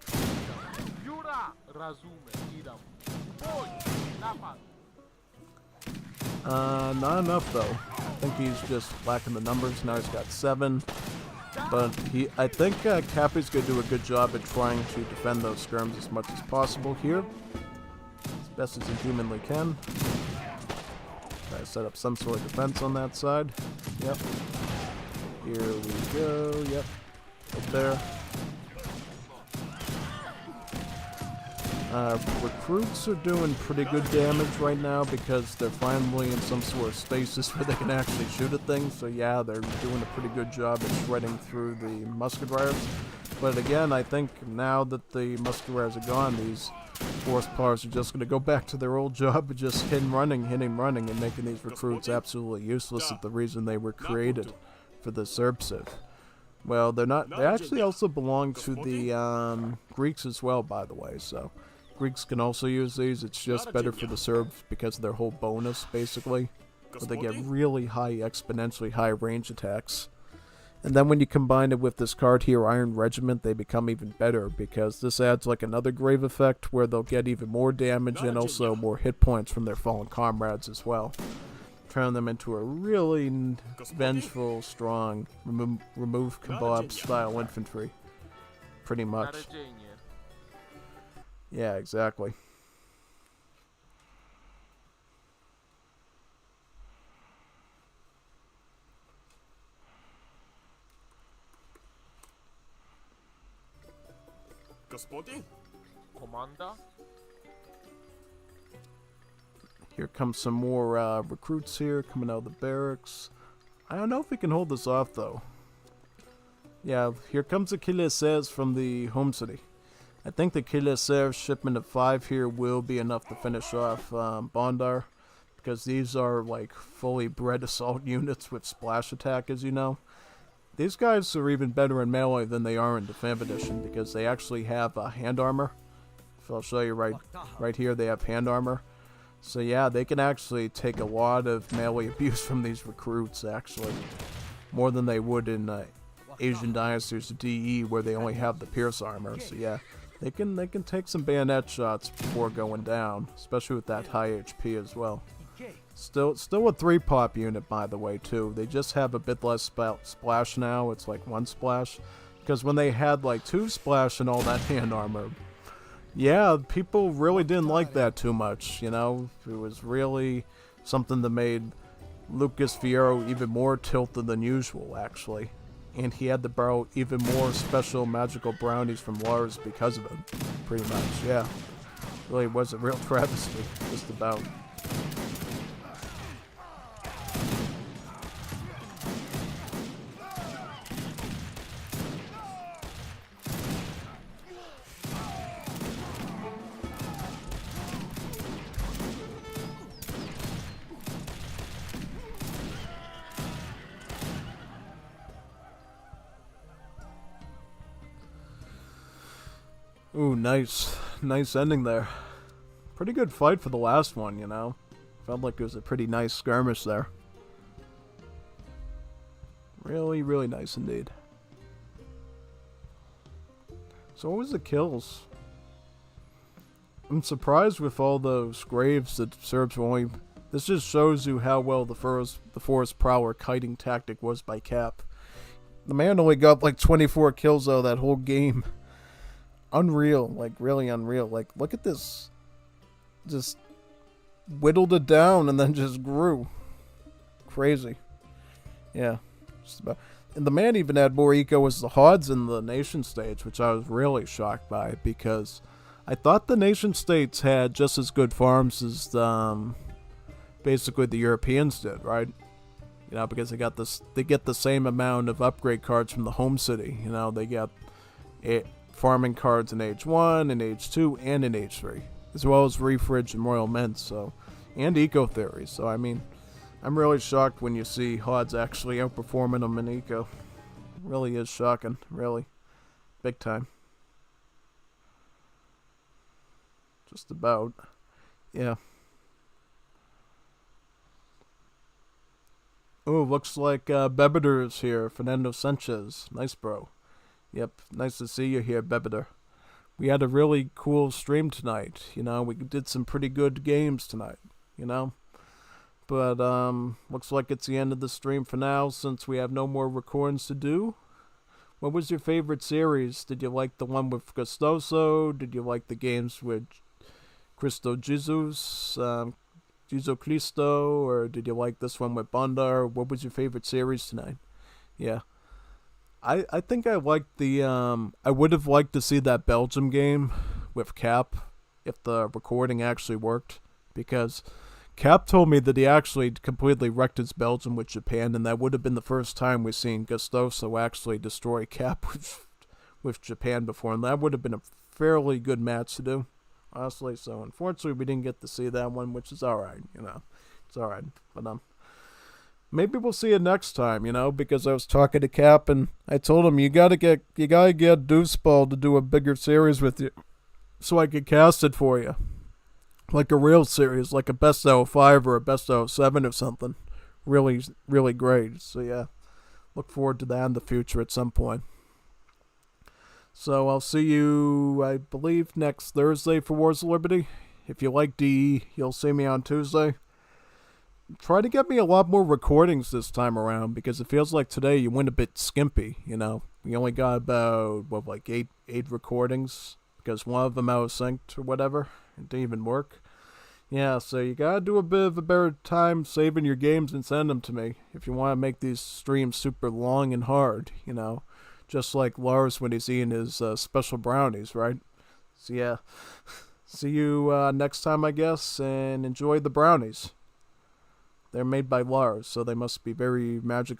Not enough though. I think he's just lacking the numbers. Now he's got 7. But I think Kapi's going to do a good job at trying to defend those skirms as much as possible here. As best as he humanly can. Try to set up some sort of defense on that side. Yep. Here we go. Yep. Up there. Recruits are doing pretty good damage right now because they're finally in some sort of stasis where they can actually shoot at things. So yeah, they're doing a pretty good job at shredding through the Musket Riders. But again, I think now that the Musket Riders are gone, these Force Powers are just going to go back to their old job of just hitting, running, and making these recruits absolutely useless at the reason they were created for the Serbciv. Well, they're not. They actually also belong to the Greeks as well, by the way, so Greeks can also use these. It's just better for the Serbs because of their whole bonus, basically. Where they get really high, exponentially high range attacks. And then when you combine it with this card here, Iron Regiment, they become even better because this adds like another grave effect where they'll get even more damage and also more hit points from their fallen comrades as well. Turn them into a really vengeful, strong, remove kebab style infantry. Pretty much. Yeah, exactly.
Gospodin?
Commander?
Here comes some more recruits here coming out of the barracks. I don't know if we can hold this off though. Yeah, here comes the Kilesers from the home city. I think the Kilesers shipment of 5 here will be enough to finish off Bondar. Because these are like fully bred assault units with splash attack, as you know. These guys are even better in melee than they are in Defam Edition because they actually have hand armor. If I'll show you right here, they have hand armor. So yeah, they can actually take a lot of melee abuse from these recruits, actually. More than they would in Asian Dynasties DE where they only have the pierce armor. So yeah, they can take some bayonet shots before going down, especially with that high HP as well. Still a 3-pop unit, by the way, too. They just have a bit less splash now. It's like 1 splash. Because when they had like 2 splash and all that hand armor, yeah, people really didn't like that too much, you know? It was really something that made Lucas Fierro even more tilted than usual, actually. And he had to borrow even more special magical brownies from Lars because of it. Pretty much, yeah. Really was a real travesty, just about. Ooh, nice. Nice ending there. Pretty good fight for the last one, you know? Felt like it was a pretty nice skirmish there. Really, really nice indeed. So what was the kills? I'm surprised with all those graves that Serbs were only... This just shows you how well the Forest Prowler kiting tactic was by Kap. The man only got like 24 kills though that whole game. Unreal, like really unreal. Like, look at this. Just whittled it down and then just grew. Crazy. Yeah. Just about. And the man even had more eco as the Hods in the nation stage, which I was really shocked by because I thought the nation states had just as good farms as basically the Europeans did, right? You know, because they get the same amount of upgrade cards from the home city. You know, they get farming cards in Age 1, in Age 2, and in Age 3. As well as Refridge and Royal Mint, so, and Eco Theory. So, I mean, I'm really shocked when you see Hods actually outperforming them in Eco. It really is shocking, really. Big time. Just about. Yeah. Oh, looks like Bebeder is here. Fernando Sanchez. Nice, bro. Yep, nice to see you here, Bebeder. We had a really cool stream tonight. You know, we did some pretty good games tonight. You know? But, looks like it's the end of the stream for now since we have no more recordings to do. What was your favorite series? Did you like the one with Gostoso? Did you like the games with Cristo Jesus? Jesus Cristo, or did you like this one with Bondar? What was your favorite series tonight? Yeah. I think I liked the, I would have liked to see that Belgium game with Kap if the recording actually worked, because Kap told me that he actually completely wrecked his Belgium with Japan, and that would have been the first time we've seen Gostoso actually destroy Kap with Japan before, and that would have been a fairly good match to do. Honestly, so unfortunately we didn't get to see that one, which is alright, you know. It's alright. But maybe we'll see it next time, you know, because I was talking to Kap and I told him you gotta get Deuceball to do a bigger series with you so I could cast it for you. Like a real series, like a best out of 5 or a best out of 7 or something. Really, really great. So yeah. Look forward to that in the future at some point. So I'll see you, I believe, next Thursday for Wars of Liberty. If you like DE, you'll see me on Tuesday. Try to get me a lot more recordings this time around, because it feels like today you went a bit skimpy, you know. We only got about, like eight recordings, because one of them out of synced or whatever. It didn't even work. Yeah, so you gotta do a bit of a better time saving your games and send them to me, if you want to make these streams super long and hard, you know. Just like Lars when he's eating his special brownies, right? So yeah, see you next time, I guess, and enjoy the brownies. They're made by Lars, so they must be very magical.